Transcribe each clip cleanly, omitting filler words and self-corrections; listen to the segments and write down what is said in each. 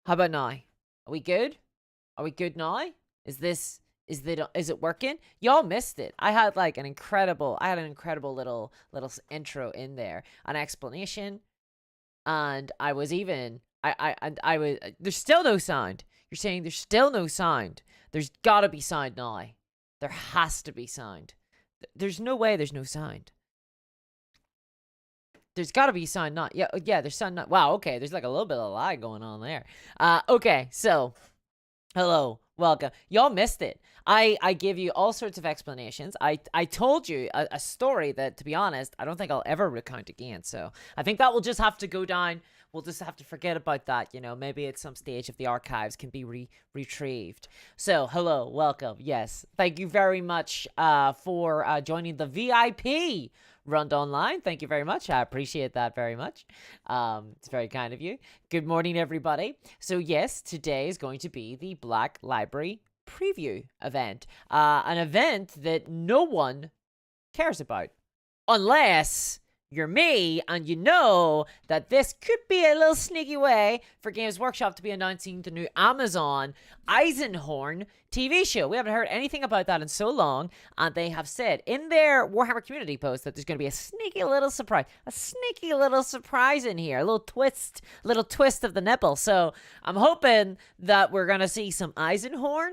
How about now? Are we good? Are we good now? Is it working? Y'all missed it. I had an incredible little intro in there, an explanation, and I was even I was there's still no sound. You're saying there's still no sound. There's gotta be sound now. There has to be sound. There's no way there's no sound. There's gotta be sound not. Yeah, there's sound not. Wow, okay, there's like a little bit of lag going on there. Okay, so hello, welcome. Y'all missed it. I give you all sorts of explanations. I told you a story that, to be honest, I don't think I'll ever recount again. So I think that will just have to go down. We'll just have to forget about that. Maybe at some stage if the archives can be retrieved. So hello, welcome. Yes, thank you very much for joining the VIP Run Online. Thank you very much. I appreciate that very much. It's very kind of you. Good morning, everybody. So yes, today is going to be the Black Library preview event. An event that no one cares about. Unless you're me and you know that this could be a little sneaky way for Games Workshop to be announcing the new Amazon EISENHORN TV show. We haven't heard anything about that in so long, and they have said in their Warhammer community post that there's going to be a sneaky little surprise in here, a little twist of the nipple. So I'm hoping that we're going to see some EISENHORN.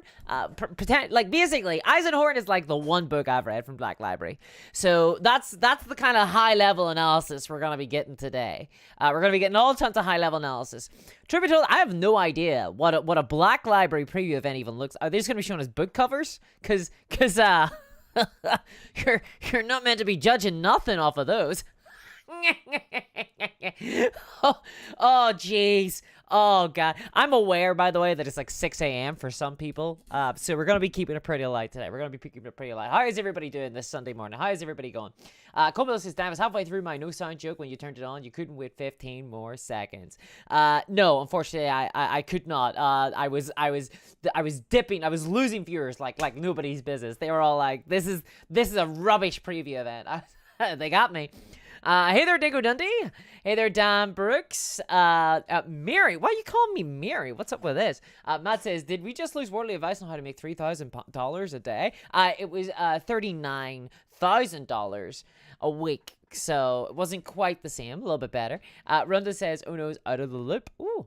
Basically, EISENHORN is like the one book I've read from Black Library. So that's the kind of high level analysis we're going to be getting today. We're going to be getting all tons of high level analysis. Truth be told, I have no idea what a Black Library preview event even looks. Are they just going to be showing us book covers? Cause you're not meant to be judging nothing off of those. Oh jeez. Oh god. I'm aware, by the way, that it's like 6 a.m. for some people. So we're gonna be keeping it pretty light today. How is everybody doing this Sunday morning? How is everybody going? Cobalt says, damn, I was halfway through my no sound joke when you turned it on. You couldn't wait 15 more seconds. No, unfortunately, I could not. I was dipping. I was losing viewers like nobody's business. They were all like, this is a rubbish preview event. They got me. Hey there, Dingo Dundee. Hey there, Dan Brooks. Mary, why are you calling me Mary? What's up with this? Matt says, did we just lose worldly advice on how to make $3,000 a day? It was $39,000 a week, so it wasn't quite the same. A little bit better. Rhonda says, oh no, it's out of the loop. Ooh.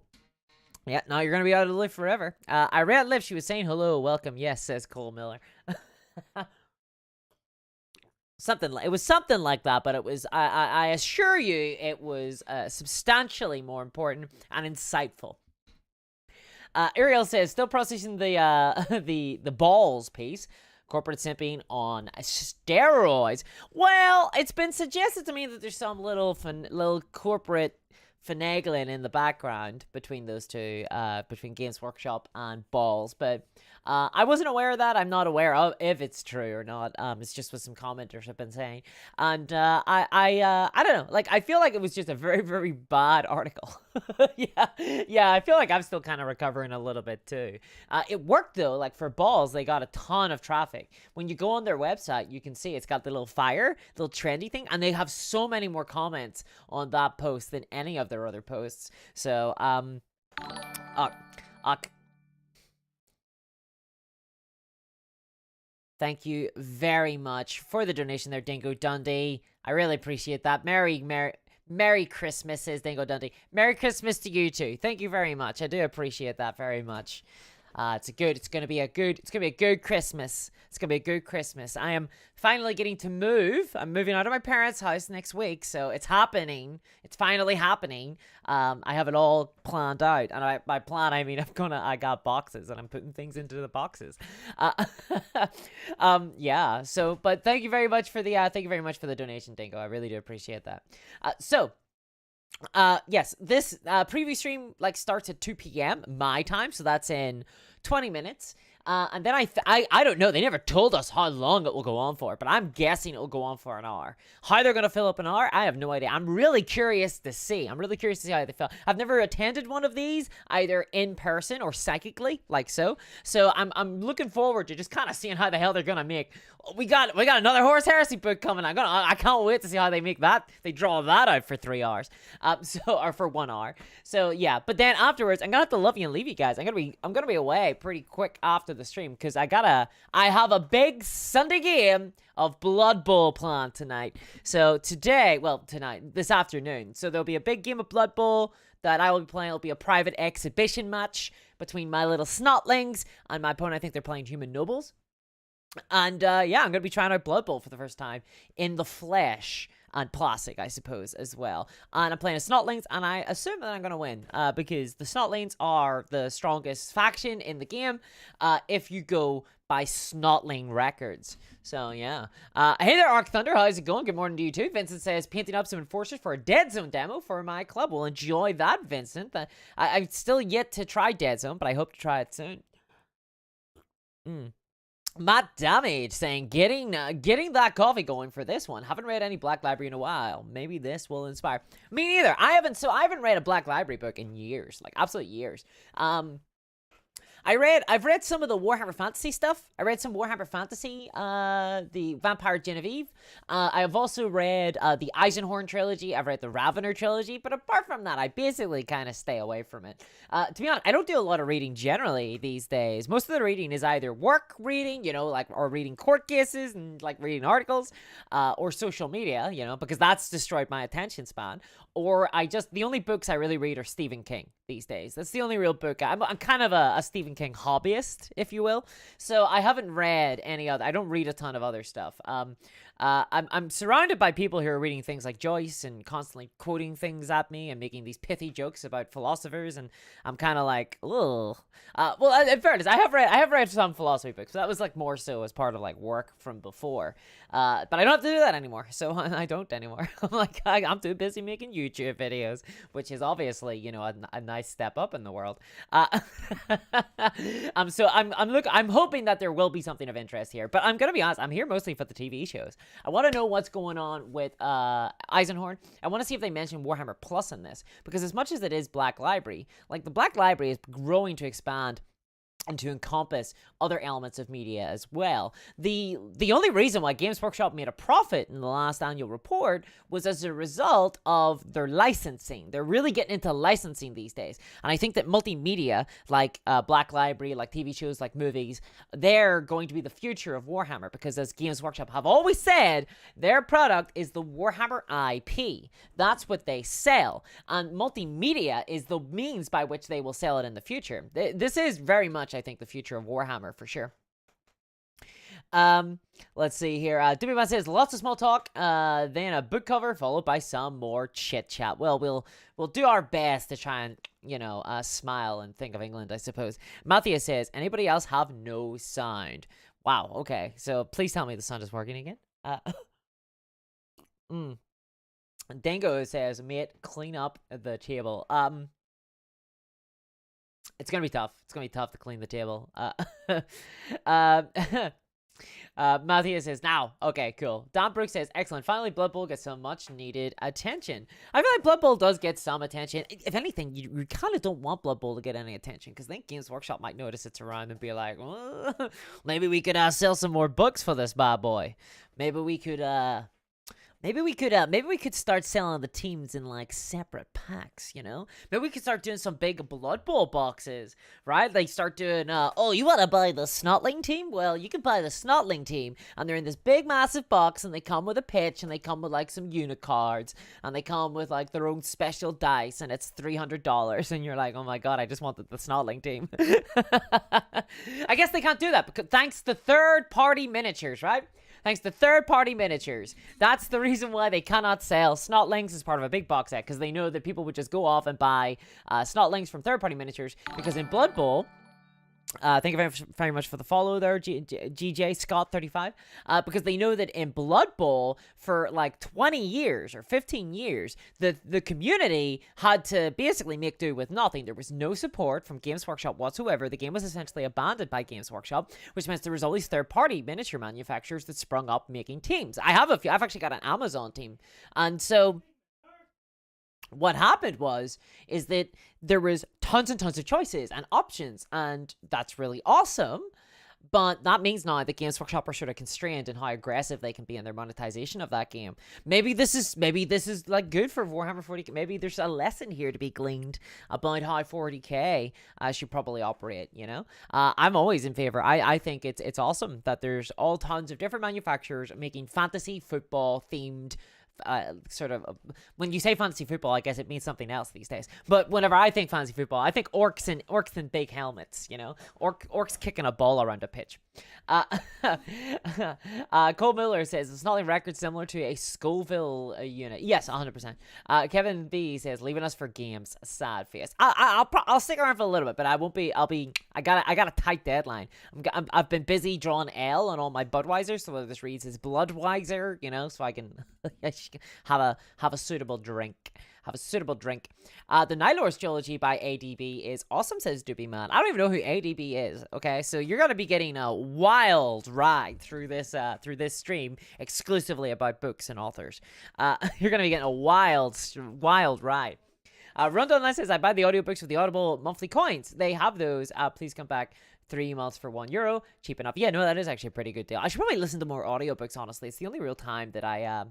Yeah, now you're gonna be out of the loop forever. I read Liv. She was saying hello, welcome. Yes, says Cole Miller. It was something like that, but it was, I assure you, it was substantially more important and insightful. Ariel says, still processing the balls piece. Corporate simping on steroids. Well, it's been suggested to me that there's some little corporate finagling in the background between those two, between Games Workshop and balls, but I wasn't aware of that. I'm not aware of if it's true or not. It's just what some commenters have been saying, and I don't know. Like, I feel like it was just a very, very bad article. yeah. I feel like I'm still kind of recovering a little bit too. It worked though. Like for balls, they got a ton of traffic. When you go on their website, you can see it's got the little little trendy thing, and they have so many more comments on that post than any of their other posts. So thank you very much for the donation there, Dingo Dundee. I really appreciate that. Merry Christmas, says Dingo Dundee. Merry Christmas to you too. Thank you very much. I do appreciate that very much. It's gonna be a good Christmas. It's gonna be a good Christmas. I am finally getting to move. I'm moving out of my parents' house next week, so it's happening. It's finally happening. I have it all planned out, and by plan I mean I got boxes and I'm putting things into the boxes. Yeah. So, but thank you very much for the donation, Dingo. I really do appreciate that. Yes, this preview stream starts at 2 p.m. my time, so that's in 20 minutes. And then I don't know. They never told us how long it will go on for, but I'm guessing it will go on for an hour. How they're gonna fill up an hour, I have no idea. I'm really curious to see. I'm really curious to see how they fill. I've never attended one of these either in person or psychically, like so. So I'm looking forward to just kind of seeing how the hell they're gonna make. We got another Horus Heresy book coming. I can't wait to see how they make that. They draw that out for 3 hours, or for 1 hour. So yeah, but then afterwards, I'm gonna have to love you and leave you guys. I'm gonna be away pretty quick after the stream because I have a big Sunday game of Blood Bowl planned tonight. So this afternoon. So there'll be a big game of Blood Bowl that I will be playing. It'll be a private exhibition match between my little snotlings and my opponent. I think they're playing Human Nobles. And yeah, I'm gonna be trying out Blood Bowl for the first time in the flesh and plastic, I suppose, as well. And I'm playing as Snotlings, and I assume that I'm gonna win because the Snotlings are the strongest faction in the game if you go by Snotling records. So yeah. Hey there, Arc Thunder. How's it going? Good morning to you too. Vincent says painting up some enforcers for a Dead Zone demo for my club. We'll enjoy that, Vincent. I'm still yet to try Dead Zone, but I hope to try it soon. Matt Damage saying, getting that coffee going for this one. Haven't read any Black Library in a while. Maybe this will inspire. Me neither. I haven't read a Black Library book in years. Like, absolute years. I've read some of the Warhammer Fantasy stuff. I read some Warhammer Fantasy, the Vampire Genevieve. I have also read the EISENHORN trilogy. I've read the Ravener trilogy, but apart from that, I basically kind of stay away from it. To be honest, I don't do a lot of reading generally these days. Most of the reading is either work reading, or reading court cases and like reading articles, or social media, because that's destroyed my attention span. Or the only books I really read are Stephen King these days. That's the only real book. I'm kind of a Stephen King hobbyist, if you will. So I haven't read any other. I don't read a ton of other stuff. I'm surrounded by people who are reading things like Joyce and constantly quoting things at me and making these pithy jokes about philosophers, and I'm kind of like, ugh. Well, in fairness, I have read some philosophy books, but that was like more so as part of like work from before. But I don't have to do that anymore, so I don't anymore. I'm like, I'm too busy making YouTube videos, which is obviously, a nice step up in the world. So I'm hoping that there will be something of interest here, but I'm gonna be honest, I'm here mostly for the TV shows. I want to know what's going on with EISENHORN. I want to see if they mention Warhammer Plus in this, because as much as it is Black Library, like the Black Library is growing to expand and to encompass other elements of media as well. The only reason why Games Workshop made a profit in the last annual report was as a result of their licensing. They're really getting into licensing these days. And I think that multimedia, like Black Library, like TV shows, like movies, they're going to be the future of Warhammer, because as Games Workshop have always said, their product is the Warhammer IP. That's what they sell. And multimedia is the means by which they will sell it in the future. This is very much, I think, the future of Warhammer for sure. Let's see here. WMan says lots of small talk, then a book cover followed by some more chit chat. Well, we'll do our best to try and smile and think of England, I suppose. Matthias says, anybody else have no sound? Wow. Okay, so please tell me the sound is working again. Dango says, mate, clean up the table. It's gonna be tough. It's gonna be tough to clean the table. Matthias says, now. Okay, cool. Don Brooks says, excellent. Finally, Blood Bowl gets some much needed attention. I feel like Blood Bowl does get some attention. If anything, you kind of don't want Blood Bowl to get any attention, because then Games Workshop might notice it's around and be like, well, maybe we could sell some more books for this bad boy. Maybe we could start selling the teams in like separate packs, Maybe we could start doing some big Blood Bowl boxes, right? Like start doing, oh, you want to buy the Snotling team? Well, you can buy the Snotling team, and they're in this big massive box, and they come with a pitch, and they come with like some unit cards, and they come with like their own special dice, and it's $300, and you're like, oh my god, I just wanted the Snotling team. I guess they can't do that because thanks to third-party miniatures, right? Thanks to third-party miniatures. That's the reason why they cannot sell Snotlings as part of a big box set, because they know that people would just go off and buy Snotlings from third-party miniatures, because in Blood Bowl, Thank you very much for the follow there, GJ Scott 35. Because they know that in Blood Bowl for like 20 years or 15 years, the community had to basically make do with nothing. There was no support from Games Workshop whatsoever. The game was essentially abandoned by Games Workshop, which means there was all these third-party miniature manufacturers that sprung up making teams. I have a few. I've actually got an Amazon team, and so what happened is that there was tons and tons of choices and options, and that's really awesome. But that means now that Games Workshop are sort of constrained in how aggressive they can be in their monetization of that game. Maybe this is like good for Warhammer 40k. Maybe there's a lesson here to be gleaned about how 40k should probably operate. You know, I'm always in favor. I think it's awesome that there's all tons of different manufacturers making fantasy football themed. Sort of when you say fantasy football, I guess it means something else these days. But whenever I think fantasy football, I think orcs and big helmets. You know, orcs kicking a ball around a pitch. Cole Miller says it's not a record similar to a Scoville unit. Yes, 100%. Kevin B says leaving us for games. Sad face. I'll stick around for a little bit, but I won't be. I got a tight deadline. I've been busy drawing L on all my Budweiser, so this reads as Bloodweiser. You know, so I can have a suitable drink. Have a suitable drink. The Nylor's trilogy by ADB is awesome, says Doobie Man. I don't even know who ADB is. Okay, so you're gonna be getting a wild ride through this stream exclusively about books and authors. You're gonna be getting a wild ride. Rundown says I buy the audiobooks with the Audible monthly coins. They have those. Please come back. 3 months for €1. Cheap enough. Yeah, no, that is actually a pretty good deal. I should probably listen to more audiobooks, honestly. It's the only real time that I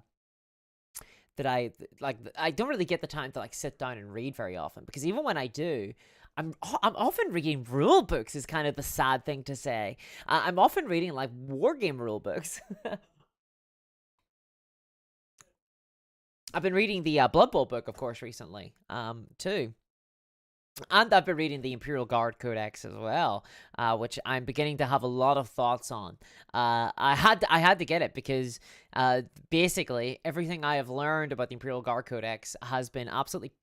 don't really get the time to like sit down and read very often, because even when I do, I'm often reading rule books. Is kind of the sad thing to say. I'm often reading like war game rule books. I've been reading the Blood Bowl book, of course, recently, too. And I've been reading the Imperial Guard Codex as well, which I'm beginning to have a lot of thoughts on. I had to get it because basically everything I have learned about the Imperial Guard Codex has been absolutely.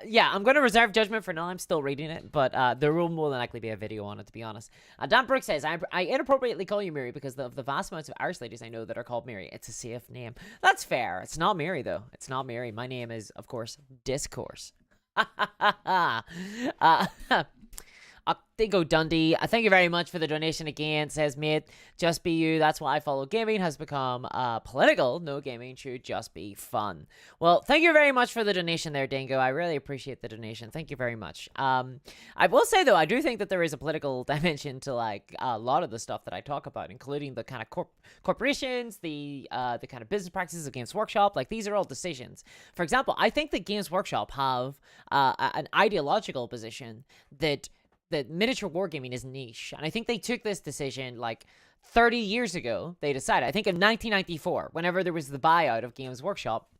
Yeah, I'm going to reserve judgment for now. I'm still reading it, but there will more than likely be a video on it, to be honest. Dan Brooks says, I inappropriately call you Miri because of the vast amounts of Irish ladies I know that are called Miri. It's a safe name. That's fair. It's not Miri, though. It's not Miri. My name is, of course, Discourse. Dingo Dundee, thank you very much for the donation again. Says, mate, just be you. That's why I follow gaming has become political. No, gaming should just be fun. Well, thank you very much for the donation there, Dingo. I really appreciate the donation. Thank you very much. I will say, though, I do think that there is a political dimension to like a lot of the stuff that I talk about, including the kind of corporations, the kind of business practices of Games Workshop. Like, these are all decisions. For example, I think that Games Workshop have an ideological position that miniature wargaming is niche. And I think they took this decision like 30 years ago. They decided, I think in 1994, whenever there was the buyout of Games Workshop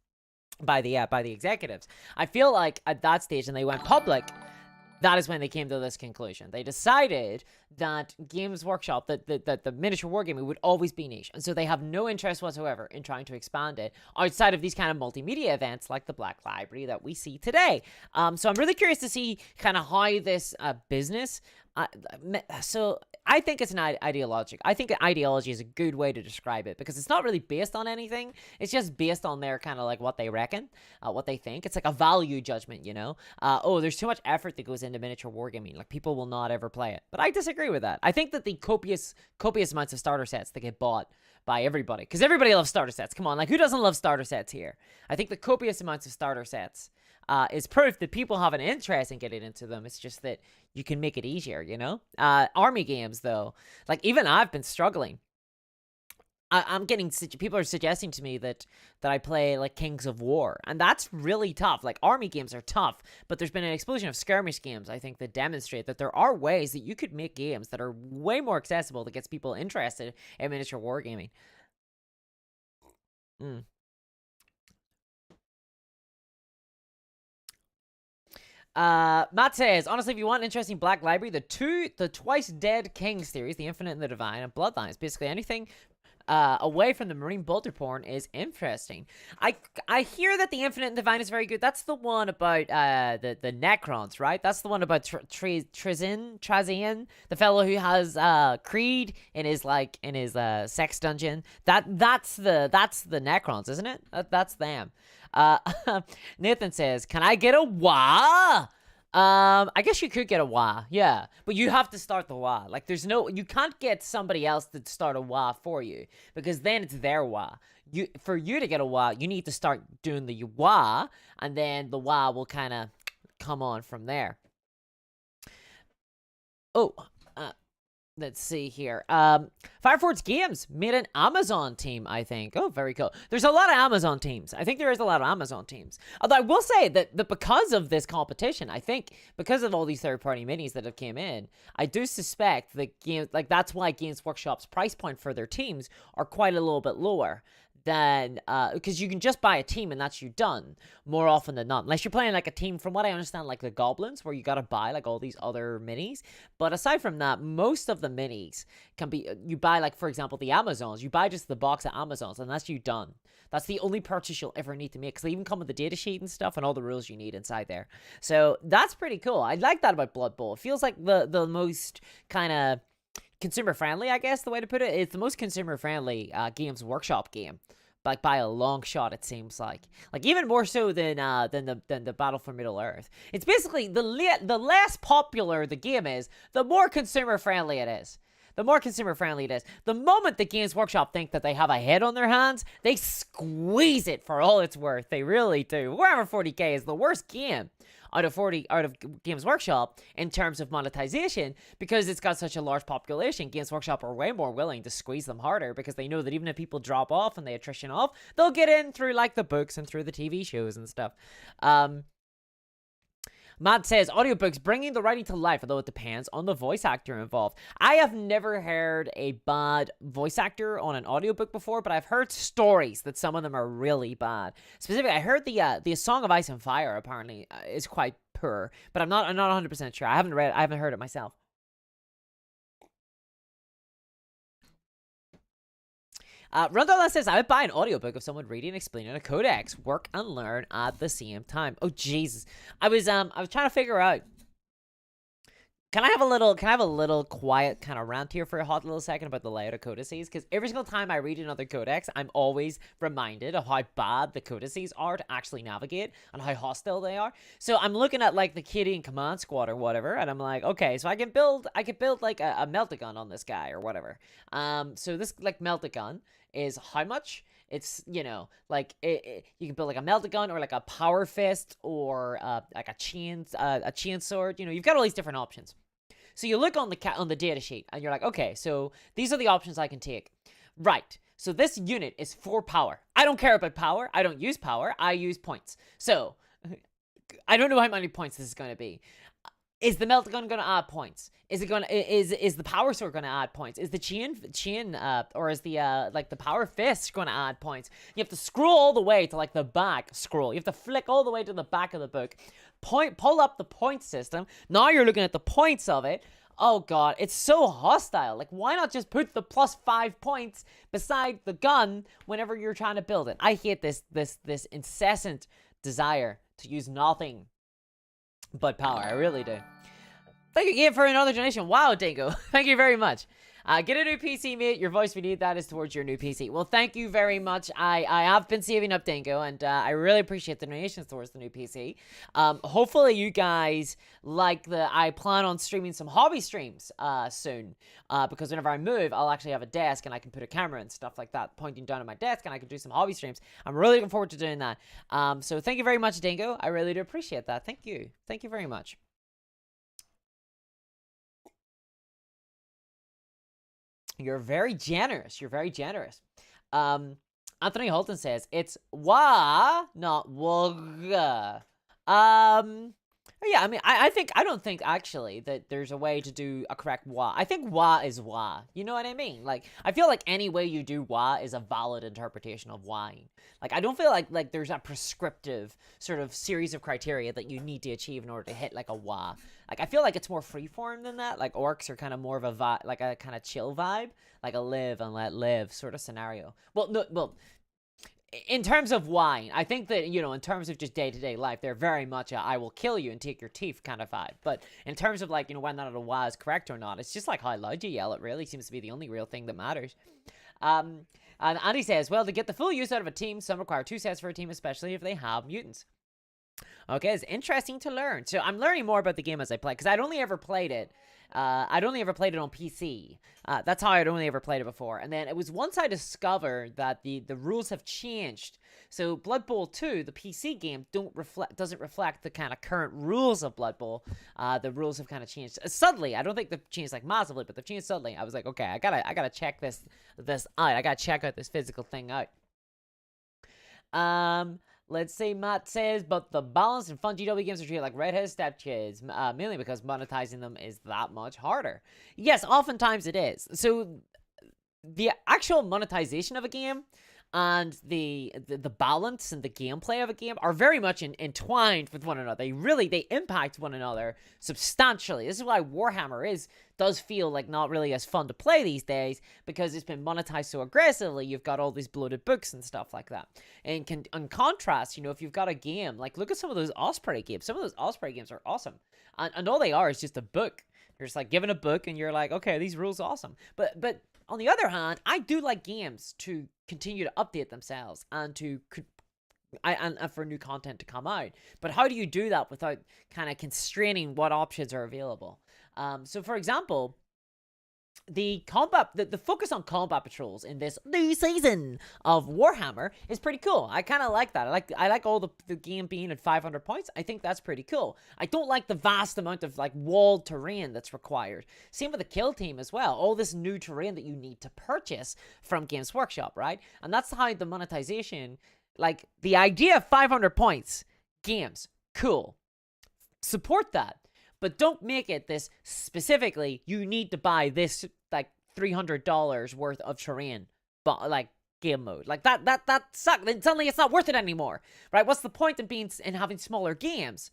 by the executives, I feel like at that stage, and they went public, that is when they came to this conclusion. They decided that Games Workshop, that the miniature wargaming would always be niche. And so they have no interest whatsoever in trying to expand it outside of these kind of multimedia events like the Black Library that we see today. So I'm really curious to see kind of how this business... so I think it's an ideological. I think ideology is a good way to describe it because it's not really based on anything. It's just based on their kind of like what they reckon, what they think. It's like a value judgment, you know? Oh, there's too much effort that goes into miniature wargaming. Like, people will not ever play it. But I disagree with that. I think that the copious amounts of starter sets that get bought by everybody, because everybody loves starter sets. Come on, like, who doesn't love starter sets here? I think the copious amounts of starter sets is proof that people have an interest in getting into them. It's just that you can make it easier, you know? Army games, though, like, even I've been struggling. I'm getting, people are suggesting to me that I play like Kings of War, and that's really tough. Like, army games are tough, but there's been an explosion of skirmish games, I think, that demonstrate that there are ways that you could make games that are way more accessible that gets people interested in miniature wargaming. Matt says, honestly, if you want an interesting Black Library, the twice dead King series, the Infinite and the Divine, and Bloodlines, basically anything away from the marine boulder porn is interesting. I hear that the Infinite and Divine is very good. That's the one about the Necrons, right? That's the one about Trazian, the fellow who has Creed in his sex dungeon. That's the Necrons, isn't it? That's them. Nathan says, "Can I get a wah?" I guess you could get a WA, yeah, but you have to start the WA. Like, you can't get somebody else to start a WA for you, because then it's their WA. For you to get a WA, you need to start doing the WA, and then the WA will kind of come on from there. Oh, let's see here. Fireforge Games made an Amazon team, I think. Oh, very cool. There's a lot of Amazon teams. I think there is a lot of Amazon teams. Although I will say that because of this competition, I think because of all these third-party minis that have came in, I do suspect that that's why Games Workshop's price point for their teams are quite a little bit lower than because you can just buy a team and that's you done more often than not, unless you're playing like a team, from what I understand, like the Goblins, where you gotta buy like all these other minis. But aside from that, most of the minis can be, you buy, like, for example, the Amazons, you buy just the box of Amazons and that's you done. That's the only purchase you'll ever need to make, because they even come with the data sheet and stuff and all the rules you need inside there. So that's pretty cool. I like that about Blood Bowl. It feels like the most kind of consumer friendly, I guess the way to put it. It's the most consumer friendly Games Workshop game, like by a long shot. It seems like even more so than the Battle for Middle Earth. It's basically the less popular the game is, the more consumer friendly it is. The more consumer friendly it is. The moment the Games Workshop think that they have a head on their hands, they squeeze it for all it's worth. They really do. Warhammer 40k is the worst game out of Games Workshop in terms of monetization, because it's got such a large population. Games Workshop are way more willing to squeeze them harder, because they know that even if people drop off and they attrition off, they'll get in through like the books and through the TV shows and stuff. Matt says, audiobooks bringing the writing to life, although it depends on the voice actor involved. I have never heard a bad voice actor on an audiobook before, but I've heard stories that some of them are really bad. Specifically, I heard the Song of Ice and Fire apparently is quite poor, but I'm not 100% sure. I haven't heard it myself. Rondella says, I would buy an audiobook of someone reading and explaining a codex. Work and learn at the same time. Oh, Jesus. I was trying to figure out, can I have a little quiet kind of rant here for a hot little second about the layout of codices? Because every single time I read another codex, I'm always reminded of how bad the codices are to actually navigate and how hostile they are. So I'm looking at like the Cadian command squad or whatever, and I'm like, okay, so I could build like a melt-a-gun on this guy or whatever. So this like melt-a-gun is how much? It's, you know, like you can build like a melt-a-gun or like a power fist or like a chain sword. You know, you've got all these different options. So you look on the data sheet and you're like, okay, so these are the options I can take. Right. So this unit is 4 power. I don't care about power. I don't use power. I use points. So I don't know how many points this is going to be. Is the melt-gun going to add points? Is the power sword going to add points? Is the chain or is the like the power fist going to add points? You have to scroll all the way to like the back. You have to flick all the way to the back of the book. Pull up the point system. Now you're looking at the points of it. Oh god, it's so hostile. Like, why not just put the +5 points beside the gun whenever you're trying to build it? I hate this incessant desire to use nothing but power. I really do. Thank you again for another donation. Wow, Dingo. Thank you very much. Get a new PC, mate. Your voice, we need that, is towards your new PC. Well, thank you very much. I have been saving up, Dingo, and I really appreciate the donations towards the new PC. Hopefully you guys like I plan on streaming some hobby streams soon, because whenever I move, I'll actually have a desk and I can put a camera and stuff like that pointing down at my desk, and I can do some hobby streams. I'm really looking forward to doing that. So thank you very much, Dingo. I really do appreciate that. Thank you. Thank you very much. You're very generous. You're very generous. Anthony Holton says, it's wa, not wugga. Yeah, I mean, I don't think actually that there's a way to do a correct wa. I think wa is wa. You know what I mean? Like, I feel like any way you do wa is a valid interpretation of wine. Like, I don't feel like there's a prescriptive sort of series of criteria that you need to achieve in order to hit like a wa. Like, I feel like it's more freeform than that. Like, orcs are kind of more of a vibe, like a kind of chill vibe, like a live and let live sort of scenario. Well, no, well, in terms of wine, I think that, you know, in terms of just day-to-day life, they're very much a I will kill you and take your teeth kind of vibe. But in terms of, like, you know, whether or not a wa is correct or not, it's just like how loud you yell. It really seems to be the only real thing that matters. And Andy says, well, to get the full use out of a team, some require 2 sets for a team, especially if they have mutants. Okay, it's interesting to learn. So I'm learning more about the game as I play, because I'd only ever played it on PC. That's how I'd only ever played it before. And then it was once I discovered that the rules have changed. So Blood Bowl 2, the PC game, doesn't reflect the kind of current rules of Blood Bowl. The rules have kind of changed subtly. I don't think they've changed like massively, but they've changed subtly. I was like, okay, I gotta check this out. I gotta check out this physical thing out. Let's see, Matt says, but the balanced and fun GW games are treated like redheaded stepkids, mainly because monetizing them is that much harder. Yes, oftentimes it is. So, the actual monetization of a game and the balance and the gameplay of a game are very much entwined with one another. They impact one another substantially. This is why Warhammer does feel like not really as fun to play these days, because it's been monetized so aggressively. You've got all these bloated books and stuff like that. And in contrast, you know, if you've got a game, like look at some of those Osprey games. Some of those Osprey games are awesome. And all they are is just a book. You're just like given a book and you're like, okay, these rules are awesome. But on the other hand, I do like games to continue to update themselves and for new content to come out. But how do you do that without kind of constraining what options are available? So for example, the focus on combat patrols in this new season of Warhammer is pretty cool. I kind of like that. I like all the game being at 500 points. I think that's pretty cool. I don't like the vast amount of like walled terrain that's required. Same with the kill team as well. All this new terrain that you need to purchase from Games Workshop, right? And that's how the monetization, like the idea of 500 points, games, cool. Support that. But don't make it this specifically, you need to buy this, like, $300 worth of terrain, but, like, game mode. Like, that sucks. Then suddenly it's not worth it anymore, right? What's the point in having smaller games?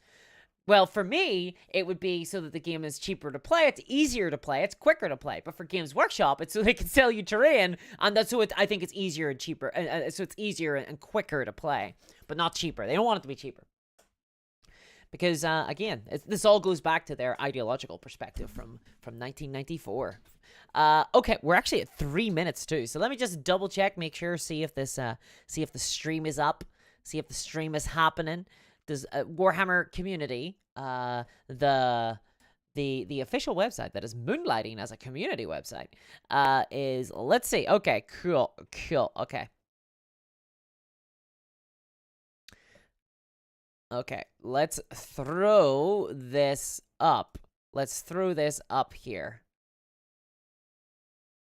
Well, for me, it would be so that the game is cheaper to play, it's easier to play, it's quicker to play. But for Games Workshop, it's so they can sell you terrain, and that's so I think it's easier and cheaper, so it's easier and quicker to play, but not cheaper. They don't want it to be cheaper. Because, again, this all goes back to their ideological perspective from 1994. Okay, we're actually at 3 minutes, too. So let me just double check, make sure, see if the stream is up, see if the stream is happening. Does Warhammer Community, the official website that is moonlighting as a community website, is, let's see. Okay, cool, okay. Okay, let's throw this up. Let's throw this up here.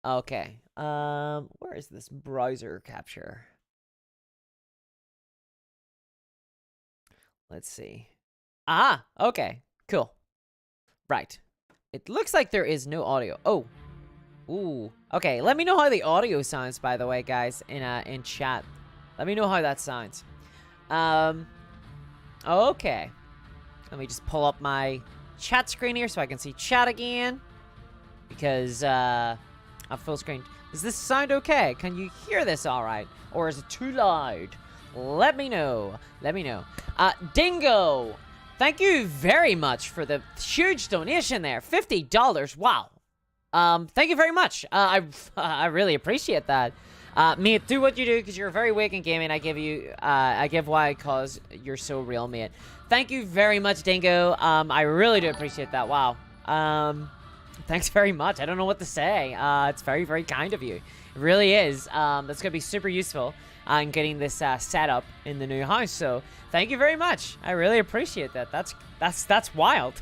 Okay, where is this browser capture? Let's see. Ah, okay, cool. Right. It looks like there is no audio. Oh. Ooh. Okay, let me know how the audio sounds, by the way, guys, in chat. Let me know how that sounds. Okay. Let me just pull up my chat screen here so I can see chat again. Because, I'm full screen. Does this sound okay? Can you hear this alright? Or is it too loud? Let me know. Let me know. Dingo! Thank you very much for the huge donation there. $50. Wow. Thank you very much. I really appreciate that. Mate, do what you do because you're very weak in gaming. I give why because you're so real, mate. Thank you very much, Dingo. I really do appreciate that. Wow. Thanks very much. I don't know what to say. It's very, very kind of you. It really is. That's gonna be super useful in getting this set up in the new house. So thank you very much. I really appreciate that. That's wild.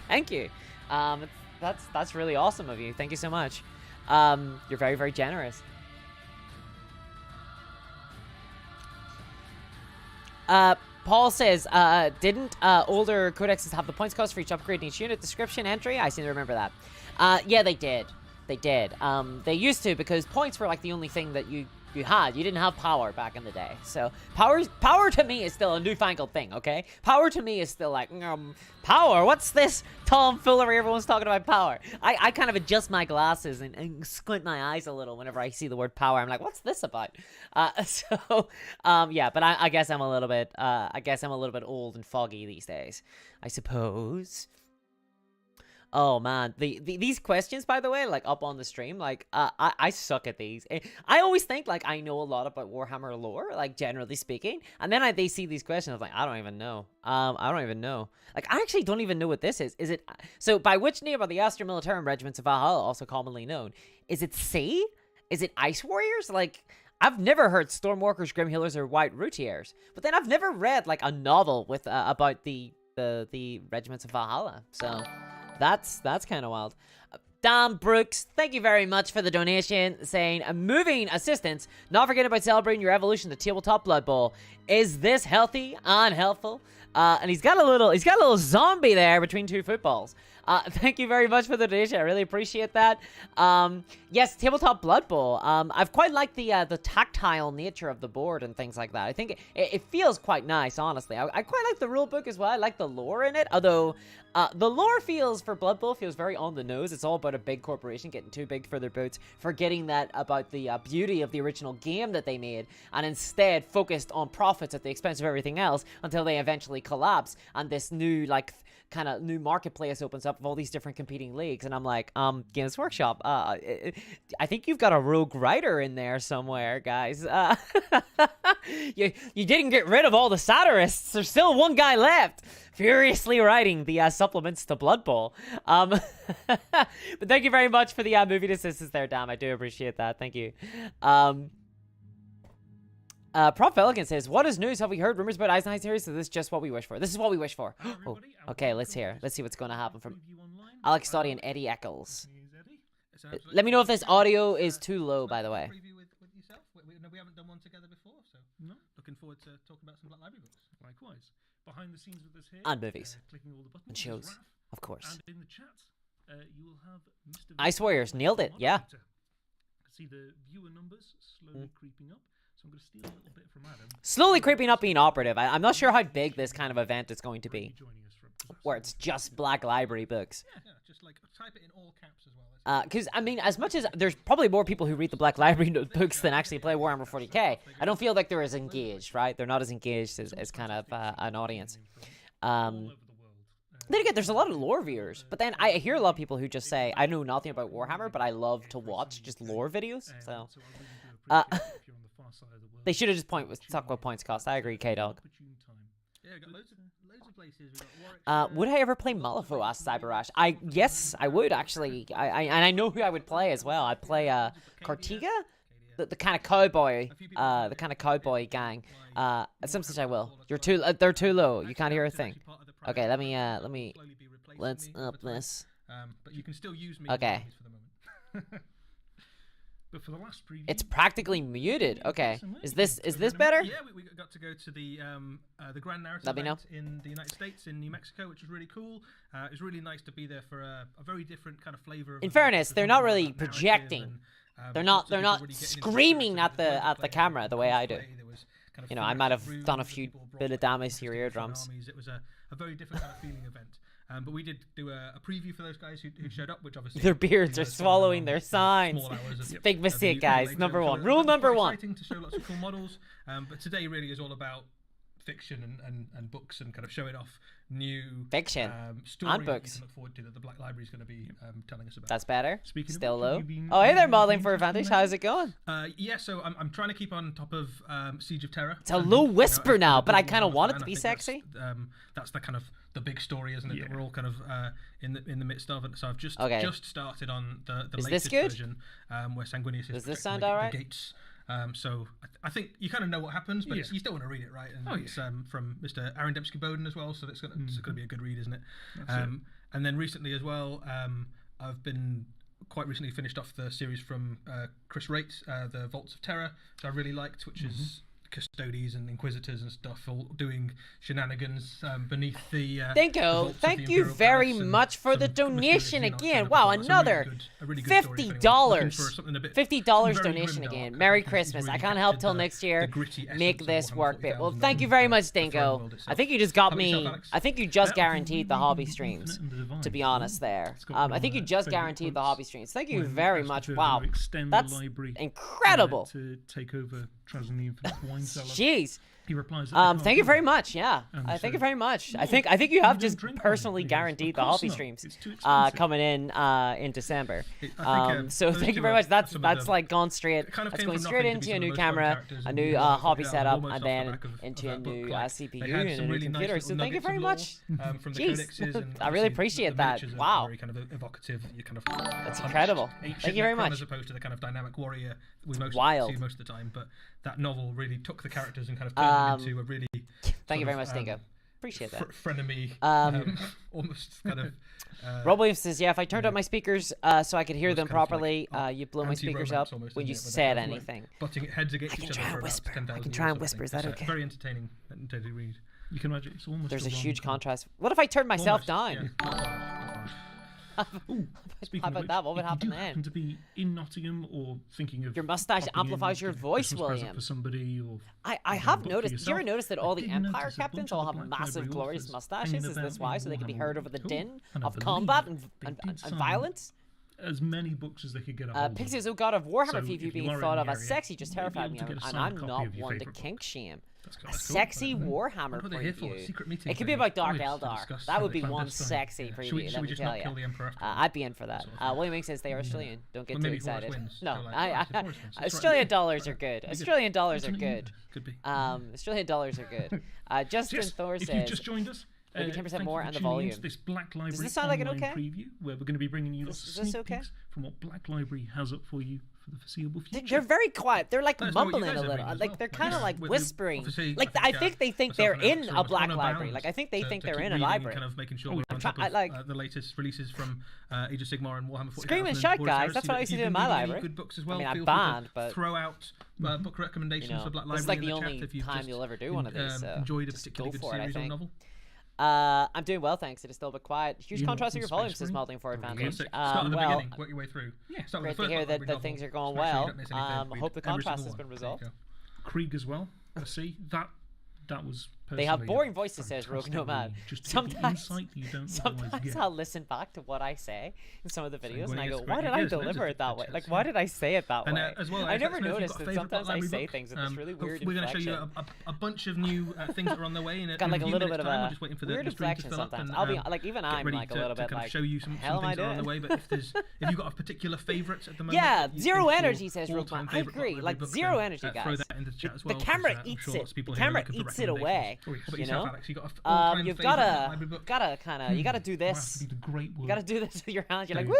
Thank you. That's really awesome of you. Thank you so much. You're very, very generous. Paul says, didn't older codexes have the points cost for each upgrade in each unit description entry? I seem to remember that. Yeah, they did. They did. They used to, because points were like the only thing that you had. You didn't have power back in the day. So power to me is still a newfangled thing, okay? Power to me is still like, power? What's this tomfoolery? Everyone's talking about power. I kind of adjust my glasses and squint my eyes a little whenever I see the word power. I'm like, what's this about? Yeah, but I guess I'm a little bit, old and foggy these days, I suppose. Oh man, these questions, by the way, like up on the stream, like I suck at these. I always think like I know a lot about Warhammer lore, like generally speaking, and then they see these questions, I'm like, I don't even know. I don't even know. Like I actually don't even know what this is. Is it so? By which name are the Astra Militarum regiments of Valhalla also commonly known? Is it C? Is it Ice Warriors? Like I've never heard Stormwalkers, Grim Healers, or White Routiers, but then I've never read like a novel with about the regiments of Valhalla. So. That's kind of wild. Dan Brooks, thank you very much for the donation, saying, moving assistance, not forget about celebrating your evolution to Tabletop Blood Bowl. Is this healthy and helpful? And he's got a little zombie there between two footballs. Thank you very much for the donation. I really appreciate that. Yes, Tabletop Blood Bowl. I've quite liked the tactile nature of the board and things like that. I think it feels quite nice, honestly. I quite like the rule book as well. I like the lore in it, although the lore for Blood Bowl feels very on the nose. It's all about a big corporation getting too big for their boots, forgetting that about the beauty of the original game that they made, and instead focused on profits at the expense of everything else until they eventually collapse, and this new, like, kind of new marketplace opens up of all these different competing leagues. And I'm like, Games Workshop, I think you've got a rogue writer in there somewhere, guys. You didn't get rid of all the satirists. There's still one guy left furiously writing the supplements to Blood Bowl. But thank you very much for the movie assistance there, Dan. I do appreciate that. Thank you. Prof Elegant says, what is news? Have we heard rumors about EISENHORN series? So this is just what we wish for. This is what we wish for. Oh, okay, let's hear. Let's see what's going to happen from Alex Stoddy and Eddie Eccles. Let me know if this audio is too low, by the way. We haven't done one together before, so looking forward to talking about some Black Library books. Likewise. Behind the scenes with us here. And movies. Clicking all the buttons. And shows. Of course. And in the chat, you will have Mr. Ice Warriors nailed it, yeah. See the viewer numbers slowly creeping up. So I'm going to steal a little bit from Adam. Slowly creeping up being operative. I'm not sure how big this kind of event is going to be. Where it's just Black Library books. Yeah, just like type it in all caps as well. Because, I mean, as much as there's probably more people who read the Black Library books than actually play Warhammer 40k, I don't feel like they're as engaged, right? They're not as engaged as kind of an audience. Then again, there's a lot of lore viewers, but then I hear a lot of people who just say, I know nothing about Warhammer, but I love to watch just lore videos, so... They should have just talked about points cost. I agree, K-Dog. Yeah, got loads of places. Would I ever play Malifaux? Asked Cyberash. Yes, I would actually. I know who I would play as well. I'd play Cartiga, the kind of cowboy, gang. At some stage I will. They're too low. You can't hear a thing. Okay, let's up this. But you can still use me. Okay. For the moment. But for the last preview, it's practically muted. Okay, is this better? Yeah, we got to go to the Grand Narrative event in the United States, in New Mexico, which was really cool. It was really nice to be there for a very different kind of flavor. In fairness, they're not really projecting. They're not screaming at the camera the way I do. You know, I might have done a few bit of damage to your eardrums. It was a very different kind of feeling event. But we did do a preview for those guys who showed up, which obviously... Their beards are swallowing their signs. It's a big mistake, guys. Number one. Rule number one. Exciting to show lots of cool models. But today really is all about fiction and books and kind of showing off new fiction stories and books. You can look forward to that the Black Library is going to be telling us about. That's better. Speaking Still of low. Oh, hey there, Modeling for Advantage. How's it going? Yeah, so I'm trying to keep on top of Siege of Terra. It's a low whisper now, but I kind of want it to be sexy. That's the kind of the big story, isn't it? Yeah. That we're all kind of in the midst of it. So I've just started on the latest version, where Sanguinius is. Does this sound alright? Gates. So I think you kind of know what happens, but you still want to read it, right? And it's from Mr. Aaron Dembski-Bowden as well, so it's going to be a good read, isn't it? And then recently as well, I've been quite recently finished off the series from Chris Raitt, the Vaults of Terror, which I really liked, which is custodies and inquisitors and stuff all doing shenanigans beneath the Dingo, thank you very much for the donation again. Wow, another $50. $50 donation again. Merry Christmas. I can't help till next year make this work. Well, thank you very much, Dingo. I think you just got me. I think you just guaranteed the hobby streams, to be honest there. I think you just guaranteed the hobby streams. Thank you very much. Wow, that's incredible. To take over the Infinite Wine Cellar. Jeez. He replies, thank you very much. Yeah, thank you very much. I think you have just personally guaranteed the hobby streams coming in December. So thank you very much. That's like gone straight. That's going straight into a new camera, a new hobby setup, and then into a new CPU and a new computer. So thank you very much. Jeez, I really appreciate that. Wow, very kind of evocative. That's incredible. Thank you very much. As opposed to the kind of dynamic warrior we see most of the time, but that novel really took the characters and kind of turned them into a really. Thank you very much, Dingo. Appreciate that. Frenemy, almost kind of. Rob Williams says, "Yeah, if I turned up my speakers so I could hear them properly, you blow my speakers up when you said anything." Butting heads against each other. I can try and whisper. Is that okay? Very entertaining to read. You can imagine it's almost. There's a huge contrast. What if I turned myself down? Ooh, How about that? What would happen then? If you happen to be in Nottingham or thinking of your mustache amplifies your voice, William. For somebody, or I have noticed. Did you ever notice that all the Empire captains all have massive, glorious mustaches? Is this why? So they can be heard over the din of combat and violence? As many books as they could get a hold of. Pixies, oh god, of Warhammer PvP being thought of as sexy just terrified me, and I'm not one to kink shame. A sexy Warhammer preview. It could be about Dark Eldar. That would be one sexy preview, let me tell you. I'd be in for that. William Wing says they are Australian. Don't get too excited. No, Australian dollars are good. Australian dollars are good. Could be. Australian dollars are good. Justin Thor says. If you just joined us. Maybe 10% more and the volume. This Black Library Does this sound like an okay? Preview, where we're going to be bringing you lots of sneak peeks from what Black Library has up for you for the foreseeable future. They're very quiet. They're like mumbling a little. Like they're kind of like whispering. Like I think they think they're in a Black Library. Like I think they think they're in a library. Kind of making sure we're on top of the latest releases from Age of Sigmar and Warhammer 40,000. Scream and shout, guys. That's what I used to do in my library. Good books as well. I mean, I'm banned, but throw out book recommendations for Black Library. This is like the only time you'll ever do one of these. So enjoyed a particularly good series or novel. I'm doing well, thanks. It is still a bit quiet. Huge contrast in your volume, says Modeling for Advantage. Start at the beginning, work your way through. Great to hear that things are going well. Hope the contrast has been resolved. Krieg as well. I see that was. They have boring voices, says Rogue Nomad. Sometimes get. I'll listen back to what I say in some of the videos and I go, why did I deliver it that way? Like, why did I say it that way? As well, I never noticed that sometimes I say things with this really weird We're going to show you a bunch of new things that are on the way. Got like a little bit of a weird inflection sometimes. I'll be like, even I'm like a little bit like, show you some hell am I doing? On the way, but if you've got a particular favourite at the moment. Yeah, zero energy, says Rogue Nomad. I agree. Like, zero energy, guys. Throw that into the chat as well. The camera eats it. The camera eats it away. You know? You gotta do this. You gotta do this with your hands. You're like, woo!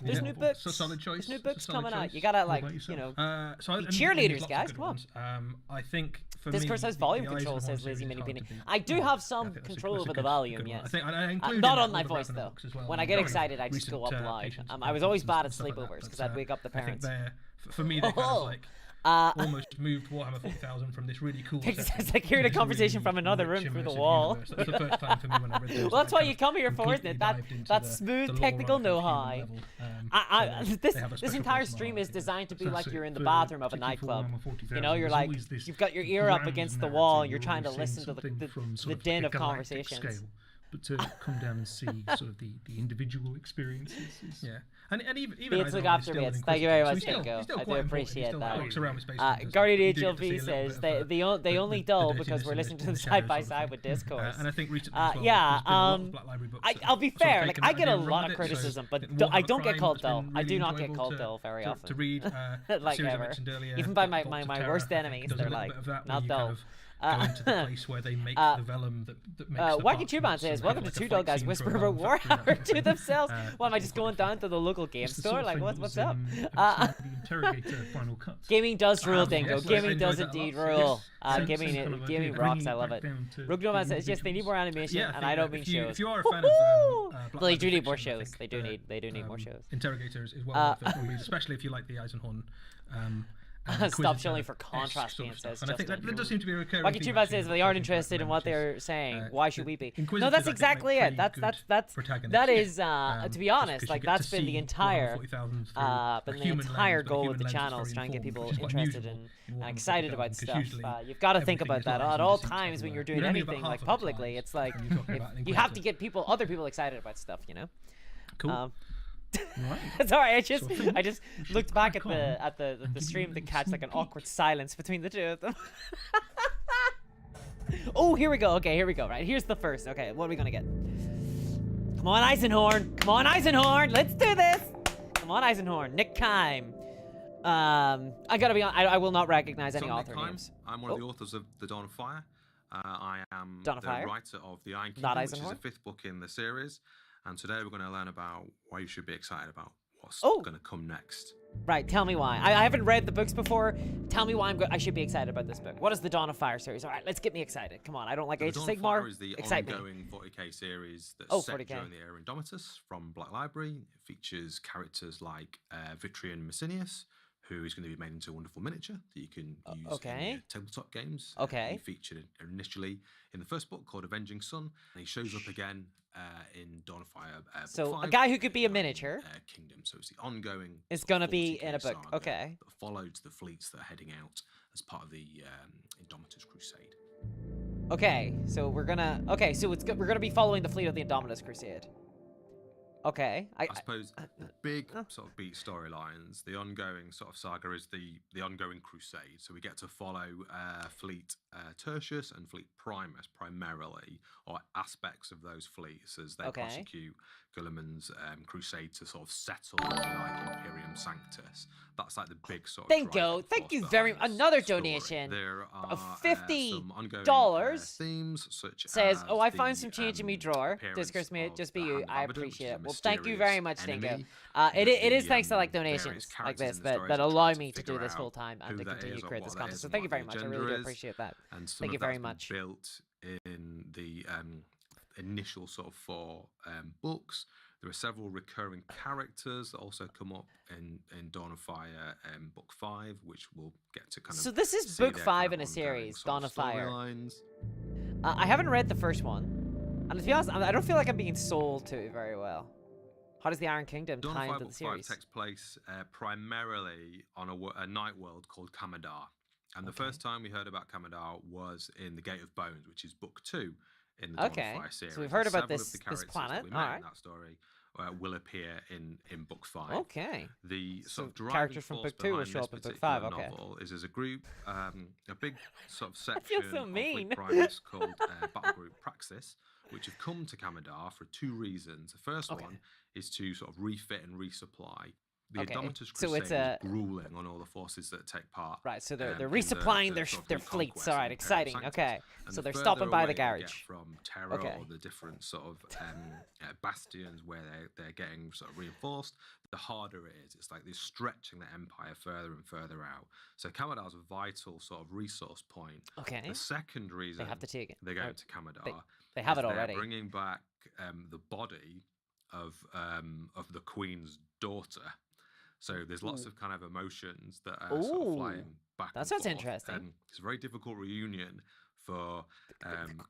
There's new books. Solid choice. There's new books coming out. You gotta like, be cheerleaders, guys. Come on. I think for Discourse has volume control, says Lazy Mini Peony. I do have some control over the volume, yes. Not on my voice though. When I get excited, I just go up loud. I was always bad at sleepovers because I'd wake up the parents. For me, they're kind of like. Almost moved Warhammer 40,000 from this really cool. It's like hearing a conversation from another room through the wall. That's the first time for me when I read those. Well, that's why you come here for, isn't it? That smooth technical know-how. This entire stream is designed to be like you're in the bathroom of a nightclub. You know, you're like you've got your ear up against the wall and you're trying to listen to the din of conversations. But to come down and see sort of the individual experiences. Yeah. And even Beats look after Beats. Thank you very much, Dingo. I do appreciate that. Guardian HLV says they only dull because we're listening to them side by side with Discourse. And I think recently I'll be fair. Like I get a lot of criticism, but I don't get called dull. I do not get called dull very often. To read like ever. Even by my worst enemies, they're like not dull. Going to the place where they make the vellum that makes the Wacky Tuban says, welcome to Two Dull Guys Whisper about Warhammer to themselves. What, am I just going down to the local game store? Like, what's up? Gaming does rule, Dingo. Gaming does indeed rule. Gaming rocks, I love it. Rogue Nomad says, yes, they need more animation, and I don't mean shows. If you are a fan of they do need more shows. They do need more shows. Interrogators is well worth it, especially if you like the Eisenhorn Stop shilling for contrast being says. And I think that does seem to be a recurring. Wacky Tuba says they aren't interested in what they're saying. Why should we be? No, that's exactly it. That is to be honest, like that's been the entire goal of the channel is trying to get people interested and excited about stuff. You've got to think about that at all times when you're doing anything like publicly. It's like you have to get other people excited about stuff, you know. Cool. Right. Sorry, I just looked back at the stream to catch like an awkward silence between the two of them. Oh, here we go. Okay, here we go. Right, here's the first. Okay, what are we gonna get? Come on, EISENHORN. Come on, EISENHORN. Let's do this. Come on, EISENHORN. Nick Kime. I gotta be honest. I will not recognize any author names. I'm one of the authors of The Dawn of Fire. I am Dawn of the Fire? writer of The Iron Not Kingdom, which is EISENHORN? the 5th book in the series. And today we're going to learn about why you should be excited about what's Oh. going to come next. Right, tell me why. I haven't read the books before. Tell me why I should be excited about this book. What is the Dawn of Fire series? All right, let's get me excited. Come on, I don't like Age of The Dawn of Fire Sigmar. is the Excite me. ongoing 40k series that's set 40K. during the era Indomitus from Black Library. It features characters like Vitrian Macinius, who is going to be made into a wonderful miniature that you can use in tabletop games. He featured initially in the first book called Avenging Sun, and he shows up again in Dawn of Fire. So book 5, a guy who could be a miniature Kingdom. So it's the ongoing. is going to be 40K in a book. saga Okay. That follows the fleets that are heading out as part of the Indomitus Crusade. Okay, so we're gonna. Okay, so we're gonna be following the fleet of the Indomitus Crusade. Okay. I suppose the big sort of beat storylines, the ongoing sort of saga is the ongoing crusade. So we get to follow Fleet Tertius and Fleet Primus primarily, or aspects of those fleets as they prosecute Guilliman's crusade to sort of settle like Imperium Sanctus. That's like the big sort of Thank you very much. Another donation there are of $50 themes such says, as "Oh, I found some change in me drawer. Discuss me, just be you. I appreciate it." Well, thank you very much, Dingo. It is thanks to like donations like this that allow me to do this full time and to continue to create this content. So thank you very much. I really do appreciate that. Thank you very much. Built in the initial sort of 4 books. There are several recurring characters that also come up in Dawn of Fire book 5, which we'll get to kind of. So this is book 5 in a series, Dawn of Fire. I haven't read the first one, and to be honest, I don't feel like I'm being sold to it very well. How does the Iron Kingdom tie into the series? Dawn of Fire takes place primarily on a night world called Kamadar. And the first time we heard about Kamadar was in The Gate of Bones, which is book 2 in the Dawn of Fire series. So we've heard about Several this of the characters planet. that we met in that story will appear in book 5. Okay. The sort of driving characters from force book 2 will behind show this up in book particular 5. Okay. novel is as a group, a big sort of feel section so of mean. Fleet Primus called Battle Group Praxis, which have come to Kamadar for 2 reasons. The first one is to sort of refit and resupply. The Indomitus Crusade is grueling on all the forces that take part. Right, so they're resupplying their fleets. All right, exciting. Okay, so they're stopping by the garage. From terra or the different sort of bastions where they're getting sort of reinforced, the harder it is. It's like they're stretching the empire further and further out. So Kamadar's a vital sort of resource point. Okay. The second reason they have to take it. They're going to Kamadar. They have it already. They're bringing back the body of the Queen's daughter. So there's lots of kind of emotions that are sort of flying back. That sounds interesting. It's a very difficult reunion for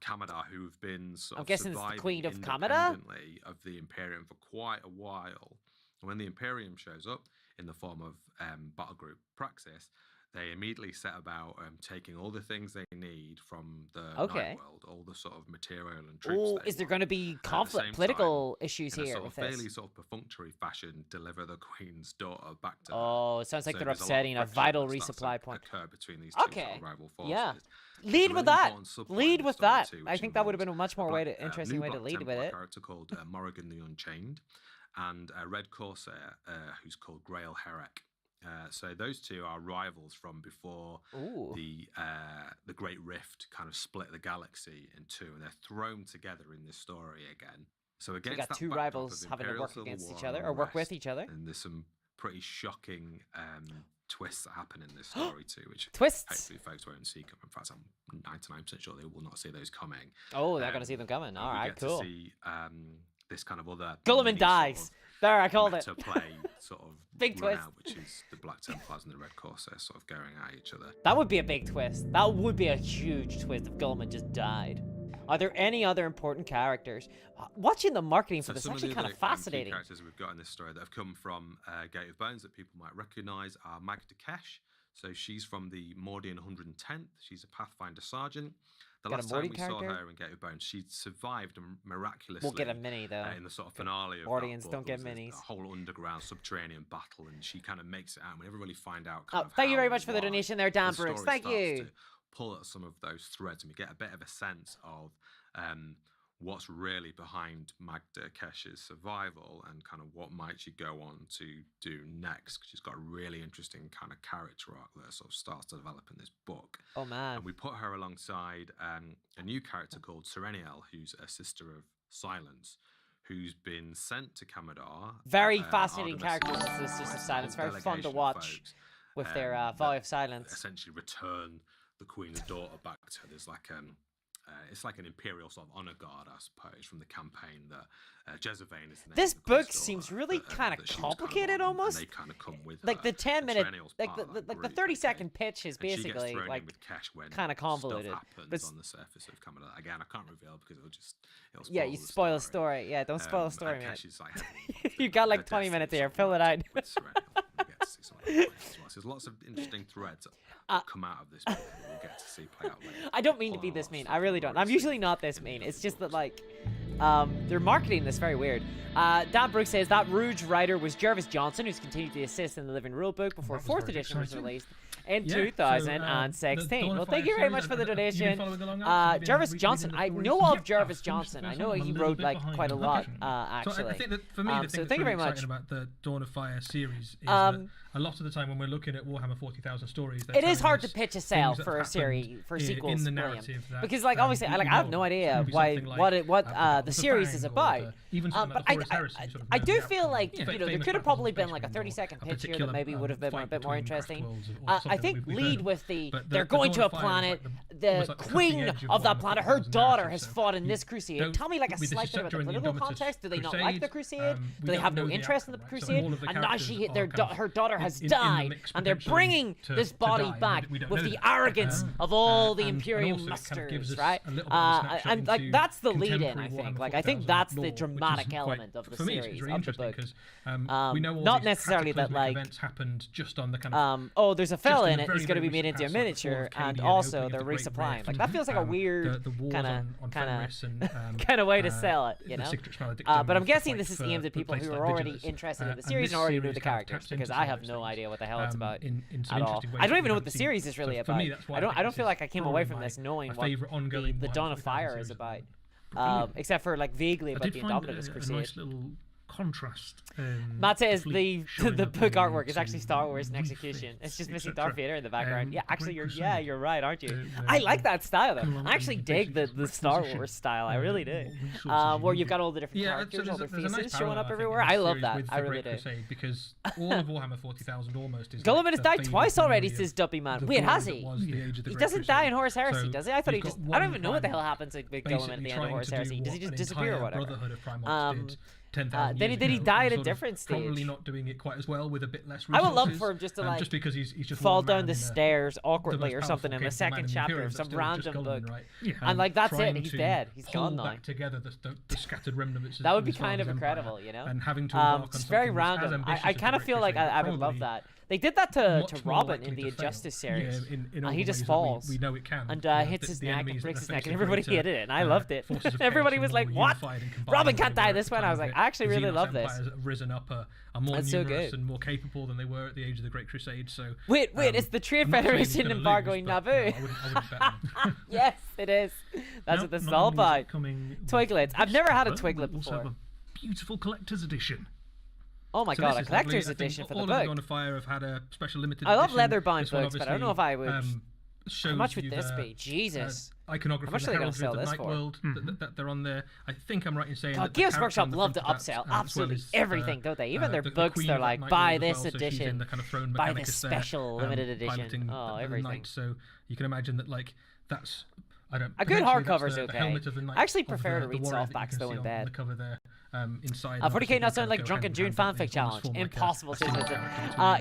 Kamadar, who've been sort of guessing it's the Queen of independently of the Imperium for quite a while. And when the Imperium shows up in the form of Battle Group Praxis, they immediately set about taking all the things they need from the night world, all the sort of material and troops. Is there going to be conflict, political issues here sort of with this? fairly sort of perfunctory fashion, deliver the Queen's daughter back to her. Oh, it sounds like they're upsetting a vital resupply point. Occur between these two sort of rival forces. Yeah. Lead with that. Lead with that. I think that would have been a much more interesting way to lead with it. A character called Morrigan the Unchained, and a Red Corsair who's called Grail Herrick. So those two are rivals from before the Great Rift kind of split the galaxy in 2, and they're thrown together in this story again. So against you got 2 rivals having to work against each other or work with each other. And there's some pretty shocking twists that happen in this story too, which hopefully folks won't see coming. In fact, I'm 99% sure they will not see those coming. Oh, they're going to see them coming. All right, cool. To see, this kind of other Guilliman dies. There, I called it. To play sort of big run twist. out, which is the Black Templars and the Red Corsairs sort of going at each other. That would be a big twist. That would be a huge twist if Guilliman just died. Are there any other important characters? Watching the marketing for this is actually kind of fascinating. Key characters we've got in this story that have come from Gate of Bones that people might recognise are Magda Kesh. So she's from the Mordian 110th. She's a Pathfinder Sergeant. The last time we saw her in Gate of Bones, she'd survived miraculously. We'll get a mini though. In the sort of finale of Mordians that book, don't get there was minis. A whole underground subterranean battle, and she kind of makes it out. We never really find out. Kind of thank you how very much for the why. donation there, Dan The Brooks. story Thank you. starts to pull at some of those threads, and we get a bit of a sense of what's really behind Magda Kesh's survival and kind of what might she go on to do next. She's got a really interesting kind of character arc that sort of starts to develop in this book. Oh man. And we put her alongside a new character called Sereniel, who's a sister of Silence, who's been sent to Kamadar. Very fascinating characters, the Sisters of Silence. Very fun to watch with their Volley of Silence. Essentially return the Queen's daughter back to her. There's like it's like an imperial sort of honor guard, I suppose, from the campaign that Jezebane is the name This of the book Queen's seems daughter, really kind of and complicated almost. they kind of come with like her. the 10-minute, like Serenial's the part of that 30-second group, pitch is and she gets basically thrown in like with Kesh when kind of convoluted. Stuff But happens on the surface of Kamadar. Again, I can't reveal because it'll yeah, you spoil the story. Yeah, don't spoil the story, man. Kesh is like You got like 20 minutes here. Fill it out. with Serenial. We'll get to see some of that later as well. So there's lots of interesting threads that come out of this book that we'll get to see play out later. I don't mean to be this mean. I really don't. I'm usually not this mean. It's just that like, they're marketing this very weird. Dan Brooks says that Rouge writer was Jervis Johnson, who's continued to assist in the Living Rulebook before 4th edition was released in 2016. Well, thank you very much for the donation. Jarvis Johnson, I know of Jarvis Johnson. I know he wrote like quite a lot, actually. So I think that for me, the thing that's really exciting about the Dawn of Fire series is that a lot of the time when we're looking at Warhammer 40,000 stories, it is hard to pitch a sale for a series, for sequels, in the narrative because like obviously I have no idea what the series is about. But I do feel like there could have probably been like a 30-second pitch here that maybe would have been a bit more interesting. I think lead with they're going to a planet, the queen of that planet, her daughter has fought in this crusade. Tell me like a slight bit about the political context. Do they not like the crusade? Do they have no interest in the crusade? And now her daughter has died, and they're bringing this body back with the arrogance of all the Imperial musters, right? And like that's the lead in, I think. Like I think that's the dramatic element of the series, of the book. Not necessarily that like events happened just on the kind of oh, there's a fella in it. He's going to be made into a miniature, and also they're resupplying. Like that feels like a weird kind of way to sell it, you know. But I'm guessing this is aimed at people who are already interested in the series and already know the characters, because I have no idea what the hell it's about at all. I don't even know what the series is really about. I don't feel like I came away from this knowing what the Dawn of Fire is about, except for like vaguely about the Indomitus Crusade. Contrast. Matt says the book artwork is actually Star Wars in execution. It's just missing Darth Vader in the background. Yeah, actually, you're right, aren't you? I like that style though. I actually dig the Star Wars style. I really do. Where you've got all the different characters, all their faces showing up everywhere. I love that. I really do. Because all of Warhammer 40,000 almost is. Gulliman has died twice already, says Duppy Man. Wait, has he? He doesn't die in Horus Heresy, does he? I thought he just. I don't even know what the hell happens to Gulliman at the end of Horus Heresy. Does he just disappear or whatever? Did he die at a different stage? Probably not doing it quite as well with a bit less I resources. would love for him just to like just because he's just fall down the stairs awkwardly or something in the second chapter of some random book, and like that's it. He's dead. He's gone now. Back together the scattered remnants. That would be kind of incredible, you know. And having to it's very random. I kind of feel like I would love that. They did that to Robin in the Injustice series. He just falls. We know it can. And hits his neck and breaks his neck, and everybody hated it, and I loved it. Everybody was like, "What? Robin can't die this way." And I was like, "I actually really love this." Have risen up, are more numerous and more capable than they were at the age of the Great Crusade. So wait, it's the Trade Federation embargoing Naboo. Yes, it is. That's what this is all about. Twiglets. I've never had a Twiglet before. Beautiful collector's edition. Oh my god, a collector's edition for the book. All of the Dawn of Fire have had a special limited edition. I love edition. leather-bound books, but I don't know if I would. How much would this be? Jesus. Iconography How much are they going to sell this for? World, that they're on there. I think I'm right in saying that Games Workshop love to upsell absolutely everything, don't they? Even their books, they're like, buy this edition, buy this special limited edition. Oh, everything. So you can imagine that, like, that's... A good hardcover's okay. I actually prefer to read softbacks though in bed. inside. 40k not sound like Drunken June fanfic challenge. Impossible to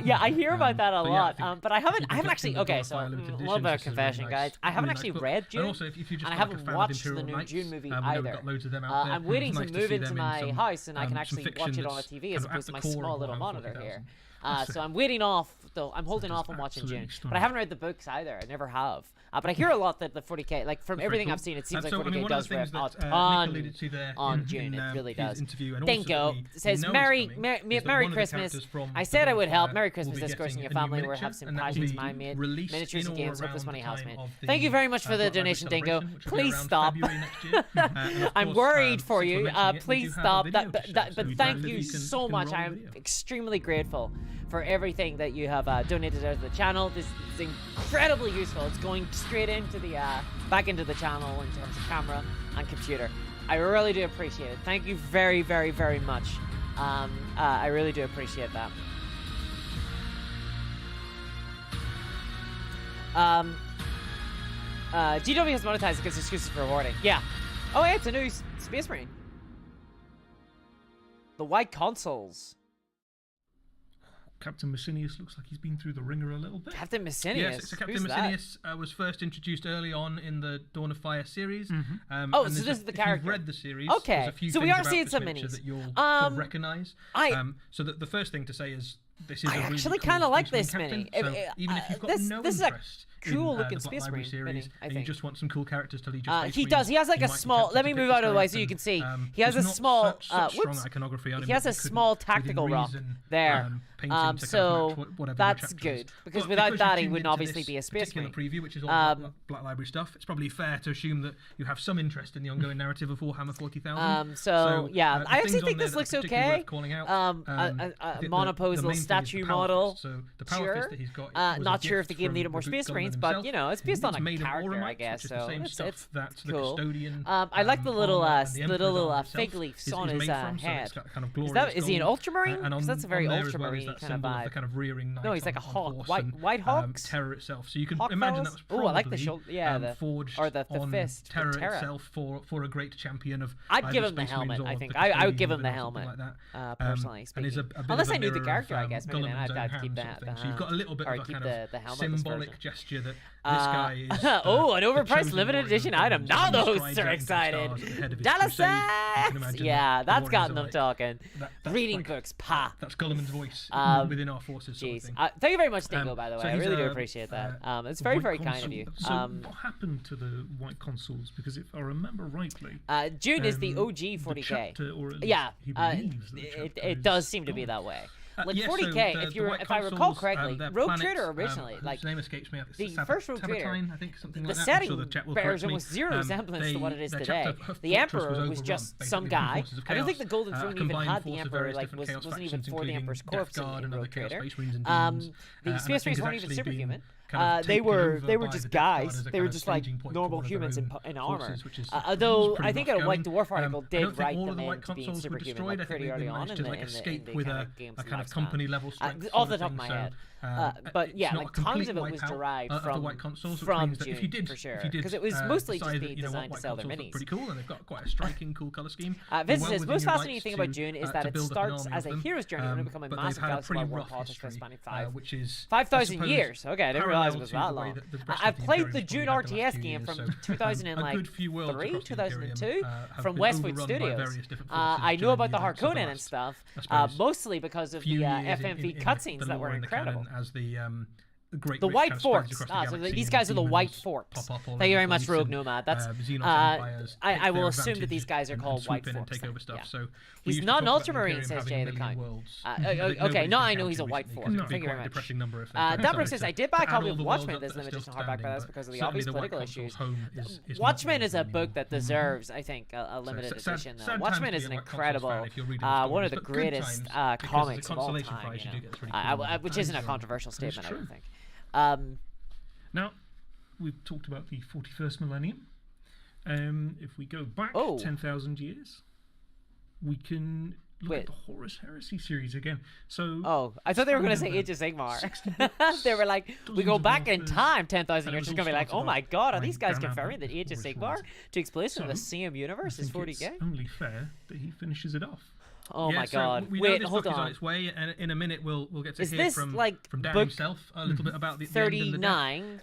yeah, I hear about that a lot. But I haven't actually. Okay, so a little bit of confession, guys. I haven't actually read June, and I haven't watched the new June movie either. I'm waiting to move into my house and I can actually watch it on a TV as opposed to my small little monitor here. So I'm waiting off, though. I'm holding off on watching June, but I haven't read the books either. I never have. But I hear a lot that the 40k, like from everything I've seen, it seems like 40k does rip a ton on June. It really does. Dingo says, Merry Christmas. I said I would help. Merry Christmas, Discourse and your family. We're having some passions, my mate. Miniatures and games. Hope this money housemate. Thank you very much for the donation, Dingo. Please stop. I'm worried for you. Please stop. But thank you so much. I am extremely grateful for everything that you have donated out to the channel. This is incredibly useful. It's going straight into the back into the channel in terms of camera and computer. I really do appreciate it. Thank you very, very, very much. I really do appreciate that. GW has monetized against excuses for rewarding. Yeah. Oh, yeah, it's a new Space Marine. The white consoles. Captain Messinius looks like he's been through the ringer a little bit. Captain Messinius? Yes, so Captain Messinius was first introduced early on in the Dawn of Fire series. Oh, so this is the character. If you've read the series, okay, there's a few so we are seeing some minis minis that you'll sort of recognise. So the first thing to say is this is I really actually cool kind of like Space this Marine mini. captain. So even if you've got no interest cool looking in the Space Black Marine series, mini, I and think. you just want some cool characters to lead your Space he does. He has like a small. Let me move out of the way so you can see. He has a small. Strong iconography on him. He has a small tactical rock there. So that's good because without that he wouldn't obviously be a Space Marine. Preview, which is all Black Library stuff. It's probably fair to assume that you have some interest in the ongoing narrative of Warhammer 40,000. So yeah, I actually think this looks okay. A monoposal statue model. So the power fist that he's got. Not sure if the game needed more Space Marines, but you know, it's based on a character, I guess. So it's cool. I like the little fig leaves on his head. Is he an Ultramarine? Because that's a very Ultramarine kind of vibe. Kind of rearing no, he's like a hawk. White hawks. Terror itself. So you can hawk imagine that was probably I like the shoulder. Yeah, forged or the fist. Terror itself for a great champion of. I'd give him the helmet. I think I would give him the helmet. Personally speaking, unless I knew the character, I guess maybe then I'd have to keep that. So you've got a little bit of a kind of symbolic gesture that this guy is. An overpriced limited edition item. Now the hosts are excited. Dallas, yeah, that's gotten them talking. Reading books, pa. That's Gulliman's voice within our forces. Sort of thing. Thank you very much, Dingo. By the way, I really do appreciate that. It's very, very kind of you. So what happened to the white consoles? Because if I remember rightly, June is the OG 40k. Yeah, it does seem to be that way. Like 40k, if I recall correctly, Rogue Trader originally, like name escapes me. The first Rogue Trader, I think something like the that. setting bears almost zero resemblance to what it is today. The Emperor was just some guy. I don't think the Golden Throne even had the Emperor, like wasn't even for the Emperor's corpse in Rogue Trader. The Space Marines weren't even superhuman. They were just guys. They were just like normal humans in armor. Although I think a White Dwarf article did write them into being superhuman like pretty early on in the games. Company level off the top of my head. But yeah, like tons of it was derived from June for sure. Because it was mostly just being designed to sell their minis. Pretty cool, and they've got quite a striking, cool color scheme. Vince says most fascinating thing about June is that it starts as a hero's journey and become a massive galaxy-wide war politics spanning 5,000 years. Okay, I didn't realize it was that long. I've played the June RTS game from 2003, 2002 from Westwood Studios. I know about the Harkonnen and stuff, mostly because of the FMV cutscenes that were incredible. As the White Forts. So these guys are the White Forts. Thank you very much, Rogue Nomad. That's I will assume that these guys are called White Forts. So he's not an Ultramarine, says Jay the Count. Okay, no, I know he's a White Fort. Thank you very much. Dabrook says, I did buy a copy of Watchmen this limited edition hardback, but that's because of the obvious political issues. Watchmen is a book that deserves, I think, a limited edition. Watchmen is an incredible, one of the greatest comics of all time, which isn't a controversial statement, I don't think. Now, we've talked about the 41st millennium. If we go back 10,000 years, we can look at the Horus Heresy series again. So oh, I thought they were going to say Age of Sigmar. They were like, we go back in time 10,000 years. It's going to be like, oh my god, are these guys confirming that Age of Sigmar takes place in the same universe as 40k? It's only fair that he finishes it off. Oh my god! We Wait, know this hold book on. is on its way, and in a minute we'll get to Is hear this from like Dan book himself a little bit about the 39,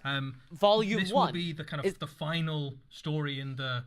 volume this 1. Will be the kind of the final story in the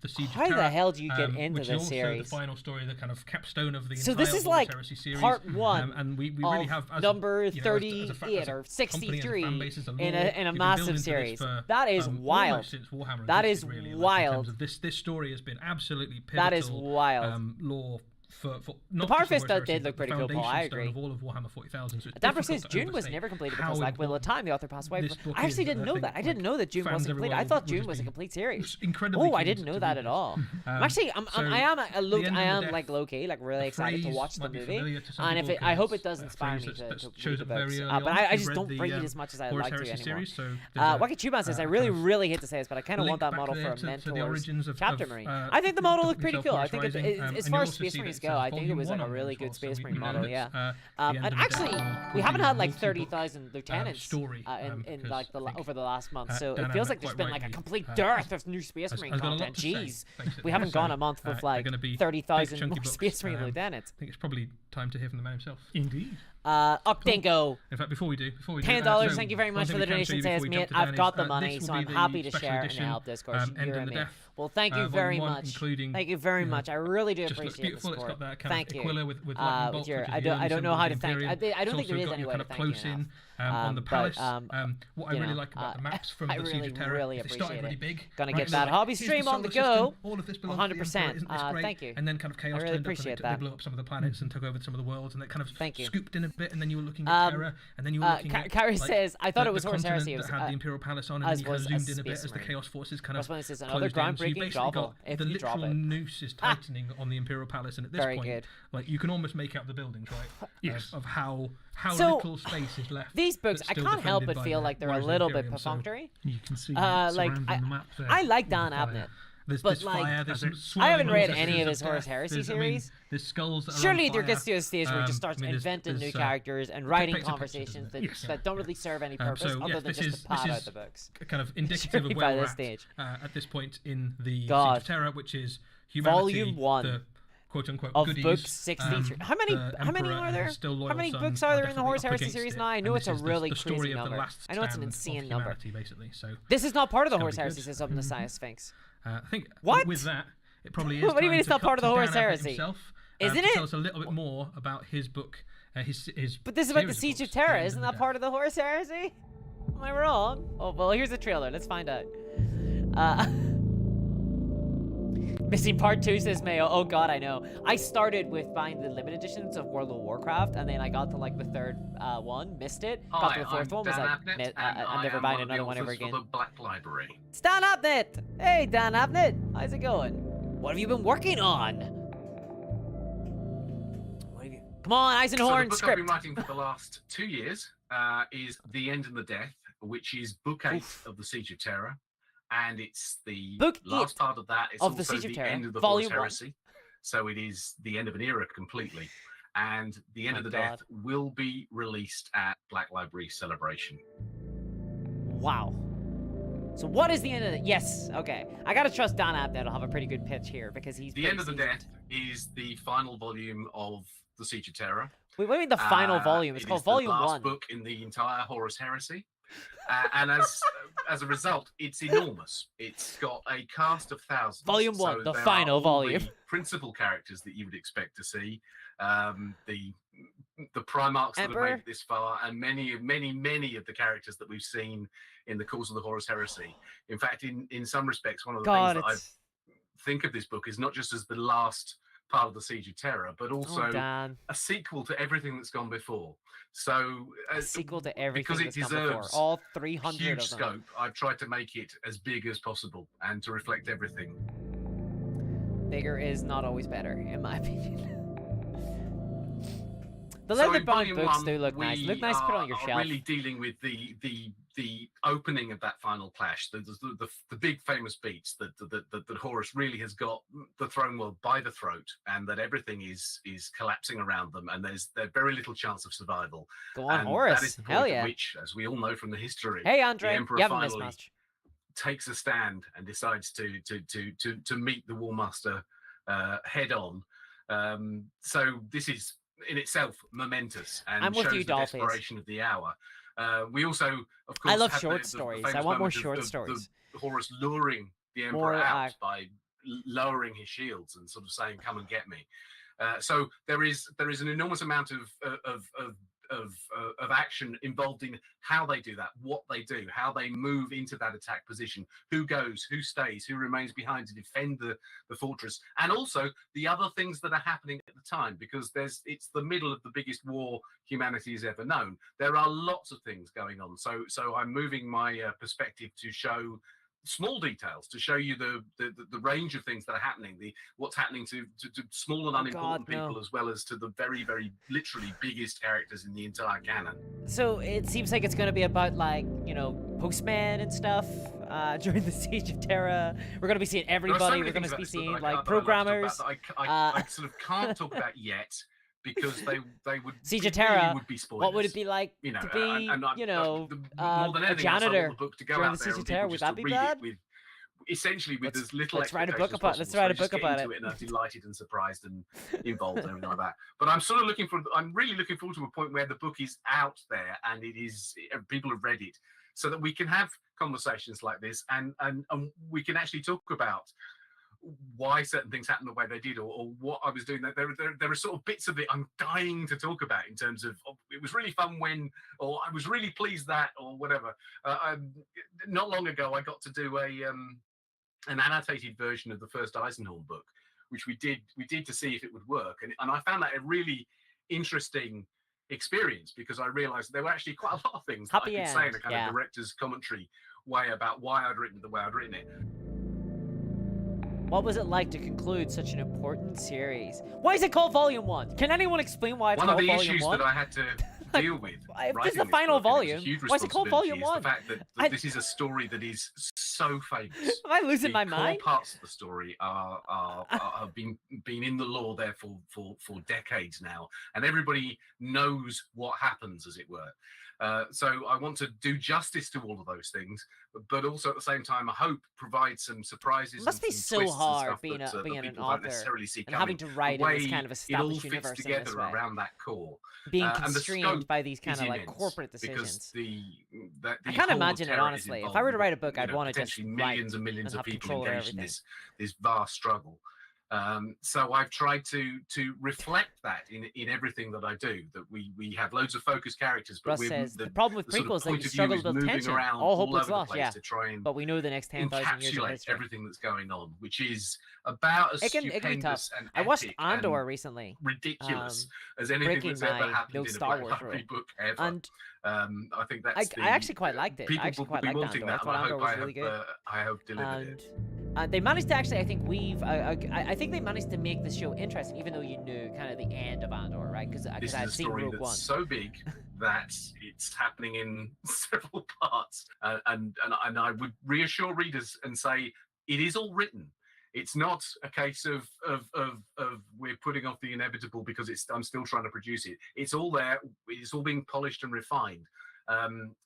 Siege of How Terra, the hell do you get into which this is also series? the final story, the kind of capstone of the So entire this is Horus like Heresy series. part 1 and we of really have number 38 as a or company, 63 as a fan base, as a in lore, a we've been massive building to this series. for, That is wild. almost since Warhammer That existed, is really, like, wild. in terms of this story has been absolutely pivotal. That is wild. Lore for the Power Fist did look pretty cool, Paul. I agree. Of all of Warhammer 40,000. So Damper says June was never completed because, like, Will of Time, the author passed away. I actually didn't know that. I didn't know that June wasn't completed. I thought June was a complete series. Oh, I didn't know that at all. I'm actually, I am like low key, like really excited to watch the movie, and if I hope it does inspire me to read the books. But I just don't read as much as I'd like to anymore. Wacky Chuban says, I really hate to say this, but I kind of want that model for a Mentor's Chapter Marine. I think the model looked pretty cool. I think as far as Space Marines go, I think it was like a really good Space Marine model, yeah. And actually, we haven't had like 30,000 lieutenants in like over the last month, so it feels like there's been like a complete dearth of new Space Marine content. Jeez, we haven't gone a month with like 30,000 more Space Marine lieutenants. I think it's probably time to hear from the man himself. Indeed. Dingo. In fact, before we do, $10. Thank you very much for the donation. Says, mate, I've got the money, so I'm happy to share and help Discord. You're a man. Well, thank you very much. Thank you very much. I really do appreciate the support. It's got that kind thank of you. Aquila with lightning bolts, I don't know how to thank. I don't think there is any way to thank you enough. On the palace. What I really like about the maps from the Siege of Terra, really it started really big. Gonna get that hobby stream on the go. All of this belongs 100%. Thank you. And then kind of chaos turned up and they blew up some of the planets and took over some of the worlds, and it kind of scooped in a bit. And then you were looking at Terra, and then you were looking at Kyrie says, I thought it was Horus Heresy. It had the Imperial Palace on, and then you kind of zoomed in a bit as the Chaos Forces kind of closed in. So you basically got the literal noose is tightening on the Imperial Palace, and at this point, like you can almost make out the buildings, right? Yes. Of how little space is left. These books, I can't help but feel like they're a little bit perfunctory. You can see like the map there. I like Dan Abnett. There's fire, I haven't read any of his Horus Heresy series. There's skulls that surely there gets to a stage where he just starts inventing new characters and writing conversations that don't really serve any purpose other than just to pad out the books. Kind of indicative of where we're at this point in the Siege of Terra, which is humanity, Volume 1. The quote-unquote of goodies, book 63. How many are there? How many books are there in the Horus Heresy series now? I know it's a really crazy number. I know it's an insane number. Basically. So this is not part of the Horus Heresy, says up in the Messiah Sphinx. I think what? With that, it probably is. What do you mean it's not part of the Horus Heresy? Isn't it? Tell us a little bit more about his book. His but this is about the Siege of Terra. Isn't that part of the Horus Heresy? Am I wrong? Oh well, here's the trailer. Let's find out. Missing Part 2 says Mayo. Oh god, I know. I started with buying the limited editions of World of Warcraft, and then I got to like the third one, missed it. Got to the fourth one, was like, I'm never buying another one ever again. The Black Library. It's Dan Abnett! Hey, Dan Abnett! How's it going? What have you been working on? Come on, Eisenhorn, so the book script! I've been writing for the last 2 years is The End and the Death, which is book 8 of the Siege of Terra. And it's the last part of that. It's also the end of the Horus Heresy. So it is the end of an era completely. And the end of the Death will be released at Black Library Celebration. Wow. So what is the end of it? Yes, okay. I gotta trust Don Abnett will have a pretty good pitch here because he's The End of the Death is the final volume of the Siege of Terra. Wait, what do you mean the final volume? It's called Volume 1. It's the last book in the entire Horus Heresy. And as a result, it's enormous. It's got a cast of thousands. Volume 1, the final volume. The principal characters that you would expect to see, the Primarchs that have made it this far, and many of the characters that we've seen in the course of the Horus Heresy. In fact, in some respects, one of the things that I think of this book is not just as the last part of the Siege of Terra, but also a sequel to everything that's gone before. So a sequel to everything because it that's gone before. All 300 huge of them. Scope. I've tried to make it as big as possible and to reflect everything. Bigger is not always better, in my opinion. The leather-bound books do look nice. Look nice to put on your shelf. Really dealing with the opening of that final clash, the big famous beats that Horus really has got the throne world by the throat, and that everything is collapsing around them, and there's very little chance of survival. Go on, and Horus! That is the point Hell yeah! at which, as we all know from the history, hey Andre, the Emperor you haven't finally missed much. takes a stand and decides to meet the Warmaster head on. So this is in itself momentous and shows the desperation of the hour. We also, of course, I love have short the stories. famous I want more moment short of stories. The Horus luring the Emperor out by lowering his shields and sort of saying, "Come and get me." So there is an enormous amount of action involved in how they do that, what they do, how they move into that attack position, who goes, who stays, who remains behind to defend the fortress, and also the other things that are happening at the time, because it's the middle of the biggest war humanity has ever known. There are lots of things going on. So I'm moving my perspective to show small details, to show you the range of things that are happening, what's happening to small and unimportant people, as well as to the very, very literally biggest characters in the entire canon. So it seems like it's going to be about, like, Postman and stuff during the Siege of Terra. We're going to be seeing everybody. We're going to be seeing like programmers. I sort of can't talk about yet, because they would Siege of Terra. Would be spoilers. What would it be like to be, more than a janitor during the Siege of Terra? Would that be bad? Essentially, with as little let's write a book about. Let's so write a book about it. And I'm delighted and surprised and involved and everything like that. But I'm sort of I'm really looking forward to a point where the book is out there and people have read it, so that we can have conversations like this and we can actually talk about why certain things happened the way they did, or what I was doing. There are sort of bits of it I'm dying to talk about, in terms of it was really fun when, or I was really pleased that, or whatever. Not long ago, I got to do an annotated version of the first EISENHORN book, which we did to see if it would work, and I found that a really interesting experience, because I realized there were actually quite a lot of things that I could say in a kind of director's commentary way about why I'd written it the way I'd written it. What was it like to conclude such an important series? Why is it called Volume 1? Can anyone explain why it's called Volume 1? One of the issues that I had to deal with. If this is the final volume, why is it called Volume 1? The fact that this is a story that is so famous. Am I losing my mind? The core parts of the story have been in the lore there for decades now, and everybody knows what happens, as it were. So I want to do justice to all of those things, but also at the same time, I hope provide some surprises. It must be so hard being an author and having to write in this kind of established universe in this way. Around that core, being constrained by these kind of like corporate decisions. I can't imagine it, honestly. If I were to write a book, I'd want to just millions and millions of people engaged in this vast struggle. So I've tried to reflect that in everything that I do. That we have loads of focused characters, but the problem with prequels is that you struggle to build tension. All hope is lost, to try and but we know the next 10,000 years of history. Everything that's going on, which is about as stupendous and I watched Andor recently. Ridiculous as anything that's ever happened in a Black Library book ever. And I think that's I actually quite liked it. People I actually quite will be liked wanting Andor. that, I thought Andor was really good. I hope delivered it. They managed to actually, I think, weave. I think they managed to make the show interesting, even though you knew kind of the end of Andor, right? Because I'd seen Rogue One. This is a story that's so big that it's happening in several parts, and I would reassure readers and say it is all written. It's not a case of we're putting off the inevitable because I'm still trying to produce it. It's all there. It's all being polished and refined.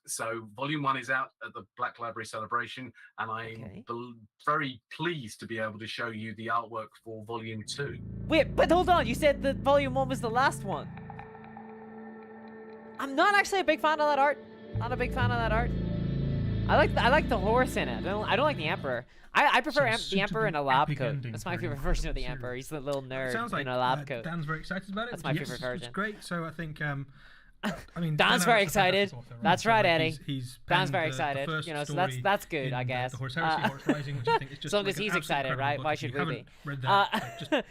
So Volume 1 is out at the Black Library Celebration, and I'm very pleased to be able to show you the artwork for Volume 2. Wait, but hold on, you said that Volume 1 was the last one. I'm not actually a big fan of that art. Not a big fan of that art. I like the horse in it. I don't like the Emperor. I prefer the Emperor in a lab coat. That's my favorite version of the Emperor. He's the little nerd in a lab coat. Dan's very excited about it. That's my favorite version. It's great. So I think I mean, Dan's very excited. Author, right? That's right, Eddie. He's Dan's very excited. You know, so that's good, I guess. The Horus Heresy, Horus Rising, which I think is just as long as he's excited, right? Why should we be? Read that,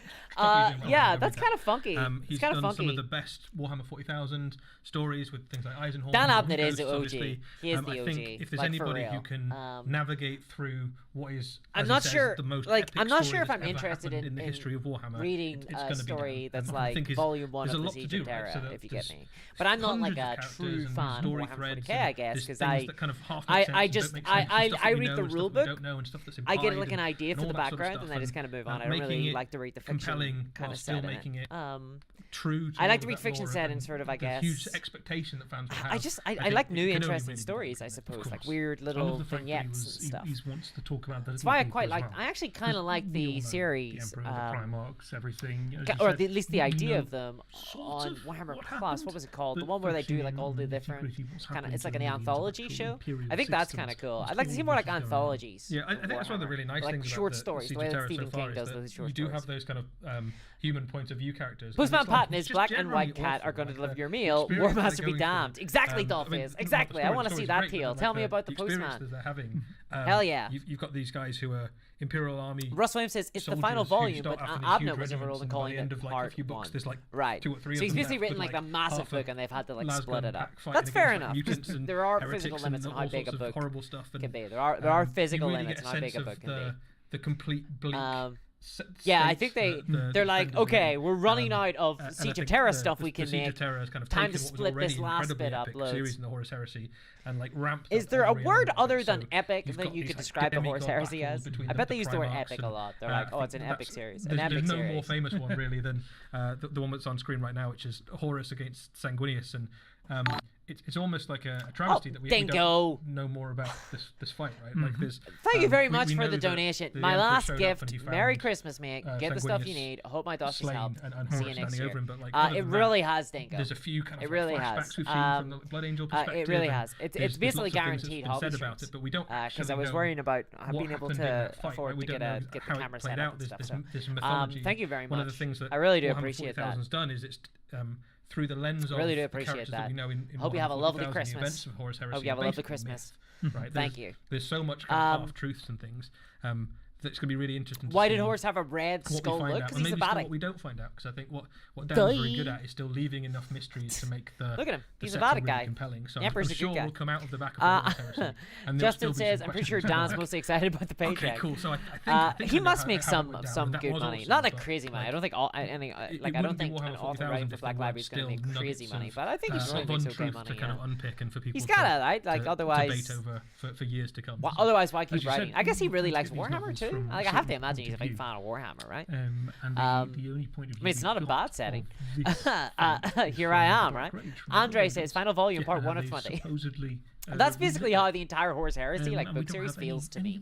yeah, that's kind of funky. He's kind of done funky. some of the best Warhammer 40,000 stories with things like EISENHORN. Dan Abnett is the OG. Obviously. He is the I OG. think if there's like, anybody who can navigate through what is, I'm not sure. the most Like, epic I'm not story sure if that's I'm ever interested happened in the history of Warhammer, reading it's a gonna story be that's Dan. like Volume 1 of the Siege of Terra, so if you get me. But I'm not like a true fan of Warhammer 40k, I guess, because I read the rule book. I get like an idea for the background, and I just kind of move on. I don't really like to read the fiction kind of set in it. True. I like to read fiction set and sort of, I guess. Huge expectation that fans will have. I like new, interesting stories, I suppose, like weird little vignettes and stuff. He wants to talk about that's why I quite like. I actually kind of like the series, the Primarchs, everything, or at least the idea of them on Warhammer Plus. What was it called? The one where they do like all the different kind of. It's like an anthology show. I think that's kind of cool. I'd like to see more like anthologies. Yeah, I think that's one of the really nice things short about stories. The The way that Siege of Stephen Terra King so does far those is short you do stories. have those kind of human point of view characters. Postman Patton is black and white cat are going to deliver your meal. War Master be damned. Exactly, Dolphins. Exactly. I want to see that deal. Tell me about the Postman. They're having. Hell yeah. You've got these guys who are Imperial Army. Russ Williams says it's the final volume, but Abnett was overruled and calling it part one. Right. So he's basically written like a massive book, and they've had to like split it up. That's fair enough. There are physical limits on how big a book can be. There are physical limits on how big a book can be. The complete bleak. Yeah, I think they're like, okay, we're running out of Siege of Terra stuff we can make. Time to split this last bit up, series in the Horus Heresy, and like ramp. Is there a word other than epic that you could describe the Horus Heresy as? I bet they use the word epic a lot. They're like, oh, it's an epic series. An epic series. There's no more famous one really than the one that's on screen right now, which is Horus against Sanguinius, and it's almost like a travesty that we don't know more about this fight, right? Like there's. Thank you very much for the donation. My last gift. Merry Christmas, mate. Get the stuff you need. I hope my doshes help. See you next year. It really has, Dingo. There's a few kind of flashbacks we've seen from the Blood Angel perspective. It really has. It's basically guaranteed hobby streams. But we don't because I was worrying about being able to afford to get the camera set up and stuff. So, thank you very much. One of the things that I really do appreciate that. has done is it's through the lens of really do the appreciate characters that. that we know in Hope you have a lovely the Christmas. events of Horus Heresy. Hope you have a lovely Christmas. Right? Thank you. There's so much kind of half truths and things. That's going to be really interesting. Why did Horus have a red skull look? Because he's a baddie. What we don't find out, because I think what Dan's very good at is still leaving enough mysteries to make the look at him. He's a baddie really guy. Compelling. So I'm sure we'll come out of the back of the Horus Heresy. Justin says, "I'm pretty sure Dan's mostly excited about the paycheck." Okay, cool. So I think he must make some good money. Not like crazy money. I don't think I don't think an author writing for Black Library is going to make crazy money, but I think he probably makes okay money. Kind of unpick and for people. He's got it, right? Like otherwise, debate over for years to come. Otherwise, why keep writing? I guess he really likes Warhammer too. Like I have to imagine he's a big fan of Warhammer, right? The only point of view, I mean, it's not a bad setting. Here I am, right? Andre says, final volume, part 1 of 20. Supposedly, that's basically how the entire Horus Heresy book series feels to me.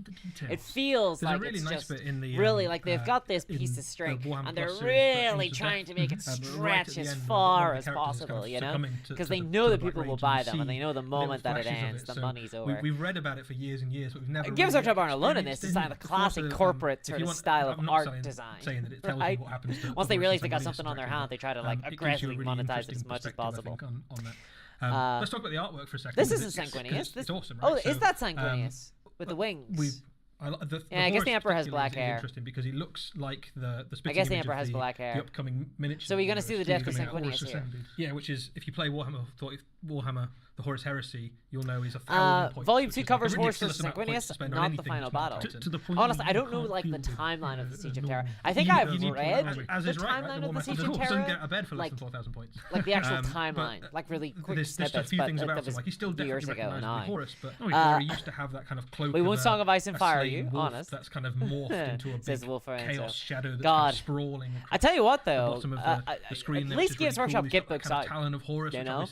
It feels like really it's nice just bit in the, really like they've got this piece of string and they're really trying to make it stretch as far as possible, you know, because they know that people will buy them and they know the moment that it ends, the money's over. We've read about it for years and years, but we've never. Givens aren't alone in this. It's like the classic corporate sort of style of art design. Right? Once they realize they got something on their hand, they try to like aggressively monetize it as much as possible. Let's talk about the artwork for a second. This isn't Sanguinius. It's awesome, right? Oh, is that Sanguinius with the wings? I guess the Emperor has black hair. Interesting because he looks like the I guess the Emperor has black hair. The upcoming miniature. So we're gonna see the death of Sanguinius here. Yeah, which is if you play Warhammer, the Horus Heresy, you'll know he's 1,000 points. Volume 2 covers Horus versus Sanguinius, not the final battle. To the point honestly, I don't know like the timeline of the Siege of Terra. I think I've read the timeline of the Siege of Terra. Get a bed for less than 4,000 points. Like the actual timeline, like really quick snippets. There's a few things about him. Like he's still definitely recognizable Horus, but he used to have that kind of cloak. We won't Song of Ice and Fire you, honest. That's kind of morphed into a big chaos shadow that's God. sprawling. I tell you what, though, the screen at least Games Workshop get books out. You know,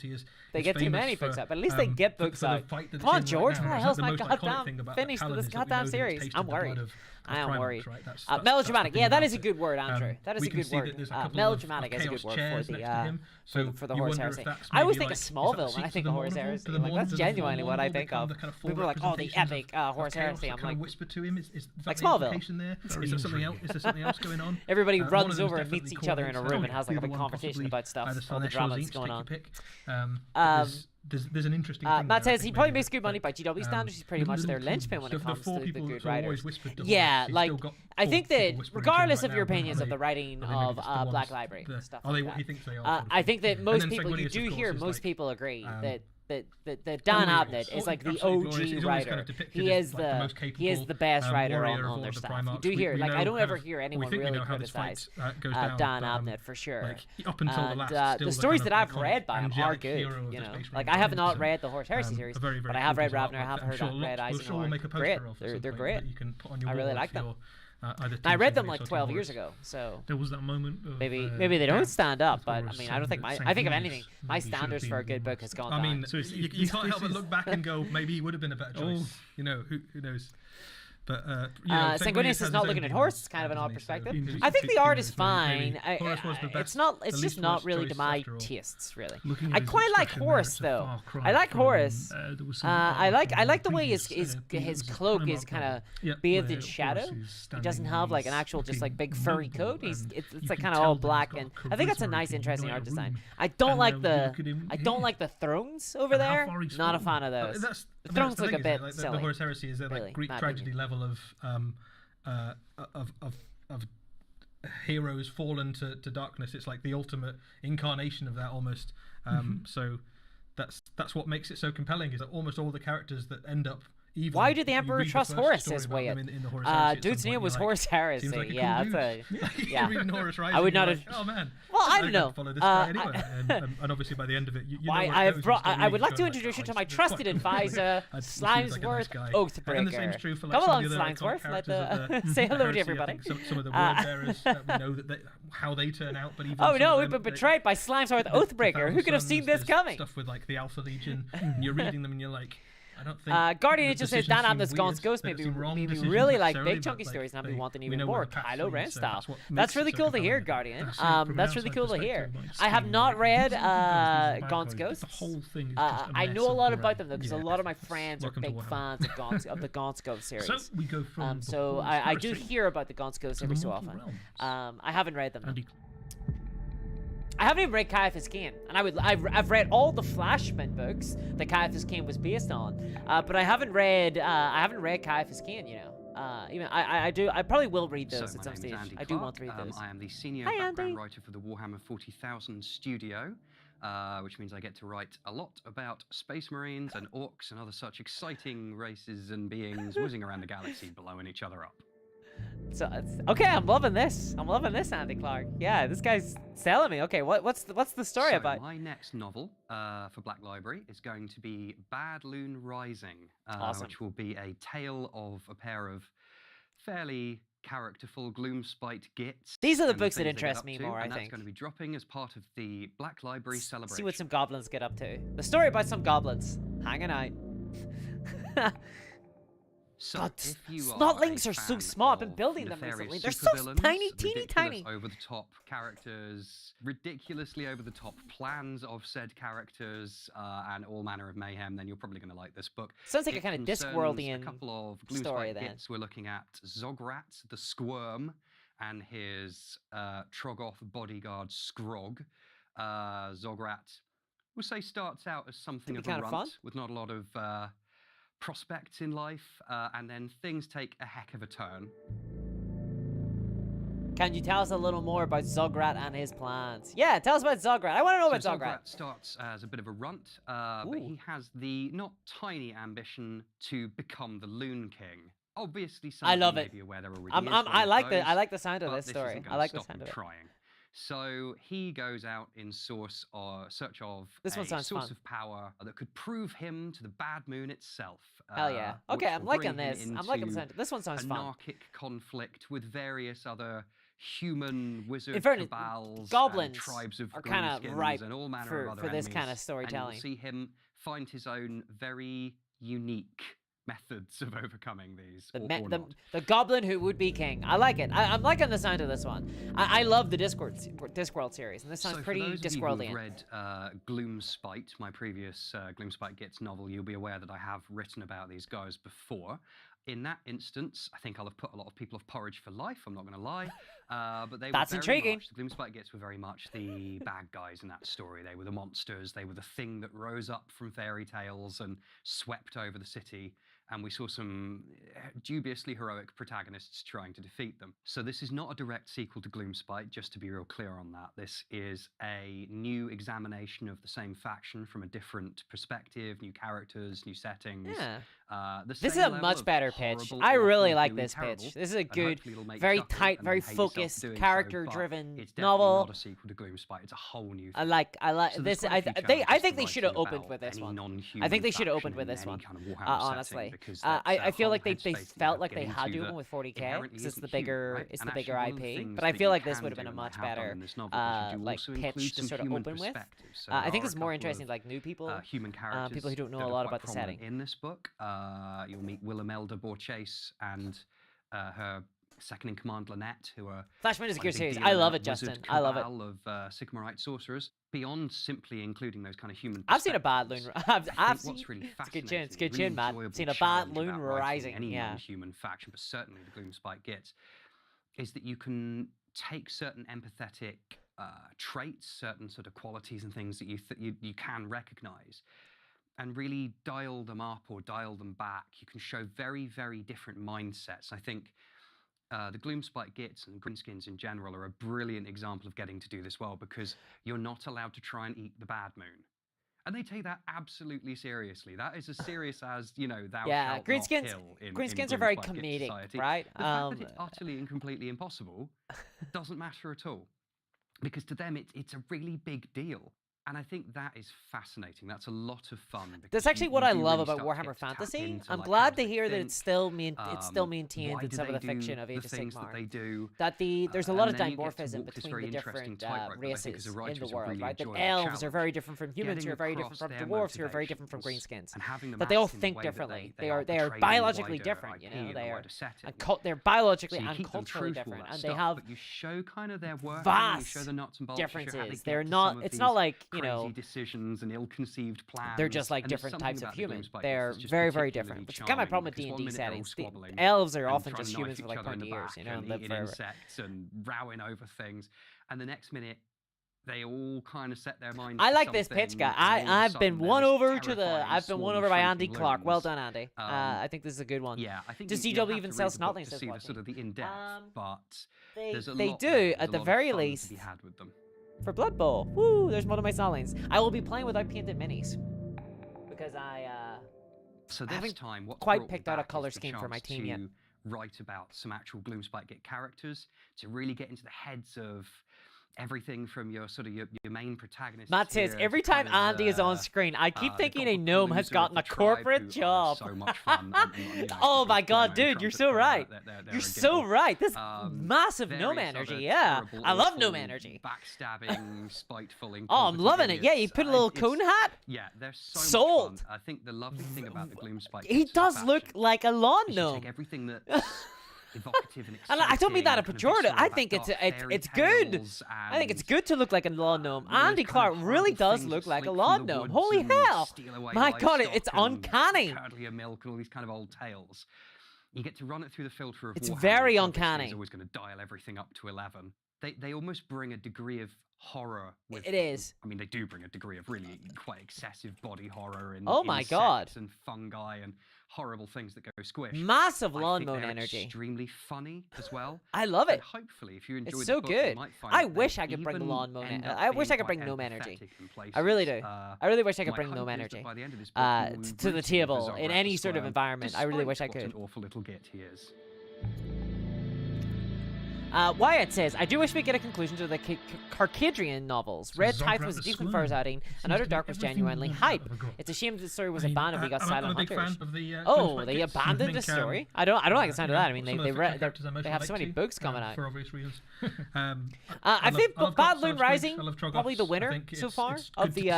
they get too many books out, but at least they get books out. Come on, George, what the hell's my goddamn finish to this goddamn series? I'm worried. I am worried. Right? That's melodramatic. that's Yeah, that is a good word, Andrew. That is we a can good see word. that there's a couple Melodramatic of is a good chaos word chairs for next to him. So for the you horse wonder if heresy. that's I always maybe think of like, Smallville when I think of horse heresy. Like That's genuinely what I think of. People are like, oh, the epic horse heresy. I'm like, whisper to him. Is that like the Smallville. implication there? Is there something else? Is there something else going on? Everybody One runs of them over is and meets definitely each other in a Corvix. room and has like a The big one conversation possibly about stuff, either all the Slanesh or drama that's Zinx, going take on. your pick. There's an interesting thing Matt there, says he probably makes good money by GW standards. He's pretty much their linchpin when it comes to the good writers. Yeah, like I think that regardless of your opinions of the writing of Black Library stuff like that, I think that most people, you do hear most people agree that Dan Abnett is like the OG writer. He is the best writer on their stuff. You do hear, like, I don't ever hear anyone really criticize Dan Abnett for sure. And the stories that I've read by him are good. You know, like I have not read the Horse Heresy series, but I have read Ravner. I have read EISENHORN. Great, they're great. I really like them. I read them like 12 years ago, so there was that moment of, maybe they don't stand up, but I mean, I don't think I think if anything, my standards for a good book has gone down. I mean, you can't help but look back and go, maybe he would have been a better choice. You know, who knows? But Sanguinius is not looking at Horse. It's kind of an odd perspective. I think the art is fine. It's just not really to my tastes, really. I quite like Horse though. I like Horse. I like the way his cloak is kind of bathed in shadow. He doesn't have like an actual just like big furry coat. It's like kind of all black, and I think that's a nice, interesting art design. I don't like the thrones over there. Not a fan of those. The thrones look a bit silly. The Horse Heresy is like Greek tragedy level of heroes fallen to darkness. It's like the ultimate incarnation of that almost. So that's what makes it so compelling, is that almost all the characters that end up evil. Why did the Emperor trust Horus? Says Wyatt. Dude's name was Horus Heresy. Like yeah, cool that's yeah. Horus Rising, I would not have. Like, oh man. Well, I don't know. Follow this guy anyway. And obviously by the end of it, you know I would like to introduce you to my trusted advisor, Slimesworth Oathbreaker. Come along, Slimesworth. Say hello to everybody. Some of the word bearers, we know that how they turn out, but even oh no, we've been betrayed by Slimesworth Oathbreaker. Who could have seen this coming? Stuff with like the Alpha Legion, and you're reading them and you're like, I don't think Guardian just says Dan Abnett's Ghost maybe really like big chunky stories and I've been wanting even more Kylo Ren style. That's really cool to hear, Guardian. That's really cool to hear. I have not read Gaunt's Ghosts. I know a lot about them though, because a lot of my friends are big fans of the Gaunt's Ghost series. So I do hear about the Gaunt's Ghosts every so often. I haven't read them. I haven't even read Caiaphas Cain, and I've read all the Flashman books that Caiaphas Cain was based on, but I haven't read Caiaphas Cain. You know, even I probably will read those at some stage. I do want to read those. I am the senior background writer for the Warhammer 40,000 studio, which means I get to write a lot about space marines and orcs and other such exciting races and beings whizzing around the galaxy, blowing each other up. So okay, I'm loving this, Andy Clark. Yeah, this guy's selling me. Okay, what's the story about? My next novel for Black Library is going to be Bad Loon Rising, which will be a tale of a pair of fairly characterful Gloomspite gits. These are the books that interest me more, I think. That's going to be dropping as part of the Black Library celebration. See what some goblins get up to. The story about some goblins hanging out. So, God, Snotlings are so smart. I've been building them recently. They're so tiny, teeny tiny. Over-the-top characters, ridiculously over-the-top plans of said characters, and all manner of mayhem. Then you're probably going to like this book. Sounds like a kind of Discworldian a couple of story. Then we're looking at Zograt the Squirm and his Troggoth bodyguard Scrog. Zograt, we'll say, starts out as something of a runt with not a lot of prospects in life, and then things take a heck of a turn. Can you tell us a little more about Zograt and his plans? Yeah, tell us about Zograt. I want to know about Zograt. Zograt starts as a bit of a runt, but he has the not tiny ambition to become the Loon King. Obviously, I love it. Maybe aware there already I like the sound of this story. I like the sound of it. So he goes out in search of a source of power that could prove him to the Bad Moon itself. Hell yeah. Okay, I'm liking this. I'm liking the sound. This one sounds fun. Anarchic conflict with various other human wizard cabals, goblins, and tribes of are kind of ripe and all manner of other for this enemies. kind of storytelling. And you'll see him find his own very unique methods of overcoming these. The goblin who would be king. I like it. I'm liking the sound of this one. I love the Discworld series, and this sounds pretty Discworldian. If you've read Gloomspite, my previous Gloomspite Gets novel, you'll be aware that I have written about these guys before. In that instance, I think I'll have put a lot of people of porridge for life, I'm not going to lie. But they That's were very intriguing. much, the Gloomspite Gets were very much the bad guys in that story. They were the monsters. They were the thing that rose up from fairy tales and swept over the city. And we saw some dubiously heroic protagonists trying to defeat them. So this is not a direct sequel to Gloomspite, just to be real clear on that. This is a new examination of the same faction from a different perspective, new characters, new settings. Yeah. This is a much better pitch. I really like this pitch. This is a good, very tight, very focused, character-driven novel. It's not a sequel to Gloomspite. It's a whole new thing. I like this. I think they should have opened with this one. I think they should have opened with this one. Honestly, I feel like they felt like they had to open with 40K because it's the bigger IP. But I feel like this would have been a much better like pitch to sort of open with. I think it's more interesting, like new people, human characters, people who don't know a lot about the setting. In this book, you'll meet Willimelda Borchase and her second-in-command Lynette, who are Flashman is a good series. I love it, Justin. I love it. Of Sycamorite sorcerers. Beyond simply including those kind of human. I've seen a bad loon. I've seen. What's really fascinating, it's good chin, man. I've seen a bad loon rising. Any non-human faction, but certainly the Gloomspite Gets, is that you can take certain empathetic traits, certain sort of qualities and things that you can recognize, and really dial them up or dial them back. You can show very, very different mindsets. I think the Gloomspite Gits and Greenskins in general are a brilliant example of getting to do this well, because you're not allowed to try and eat the bad moon. And they take that absolutely seriously. That is as serious as, thou shalt not kill in Greenskins are very comedic, society. right? The fact that it's utterly and completely impossible doesn't matter at all. Because to them, it's a really big deal. And I think that is fascinating. That's a lot of fun. That's actually what I love about Warhammer Fantasy. I'm glad to hear that it's still maintained in some of the fiction of Age of Sigmar. That there's a lot of dimorphism between the different races in the world, right? That elves are very different from humans, who are very different from dwarves, who are very different from greenskins. That they all think differently. They are biologically different. They're biologically and culturally different, and they have vast differences. They're not. It's not like crazy decisions and ill-conceived plans. They're just like different types of human. They're very, very different. Which is kind of my problem with D&D settings. The elves are often just humans for like 20 years, and live forever. Insects and rowing over things, and the next minute they all kind of set their minds. I like this pitch, guy. I've been won over by Andy Clark. Well done, Andy. I think this is a good one. Yeah, I think. Does CW even sell Snotlings? To see the sort of the in-depth, but they do at the very least. To be had with them. For Blood Bowl, woo! There's one of my Snotlings. I will be playing without painted minis because So this time, what's quite picked out a color scheme for my team yet. Write about some actual Gloomspite Git characters, to really get into the heads of everything from your main protagonist. Matt says every time Andy is on screen, I keep thinking a gnome has gotten a corporate job. So much fun. Oh my god, dude, you're so right. You're so right. This massive gnome energy, yeah. I love gnome energy. Backstabbing, spiteful. Oh, I'm loving it. Yeah, you put a little coon hat. Yeah, they're so sold. Much fun. I think the lovely thing about the Gloomspite, he does look like a lawn gnome. Take everything that's evocative and I don't mean that a pejorative. I think it's good. I think it's good to look like a lawn gnome. Andy Clark really does look like a lawn gnome. Holy hell! My god, it's uncanny. Curdly milk and all these kind of old tales. You get to run it through the filter of it's Warhammer, very uncanny. It's always going to dial everything up to 11. They almost bring a degree of horror with it them. Is. I mean, they do bring a degree of really quite excessive body horror and oh my god, and fungi and horrible things that go squish. Massive lawnmower energy. Extremely funny as well. I love it. And hopefully, if you enjoy it's so the book, good. You might find I wish I could bring lawnmower. I wish I could bring gnome energy. I really do. I really wish I could bring gnome energy to the table in any sort of environment. I really wish I could. An awful little git he is. Wyatt says, I do wish we get a conclusion to the Carkidrian novels. Red Tithe was a decent first outing, Another Dark was genuinely hype. It's a shame the story was abandoned. We got Silent Hunters. They abandoned the story? I don't like the sound of that. I mean, they have so many books coming out. For obvious reasons. I think Bad Loon Rising, probably the winner so far of the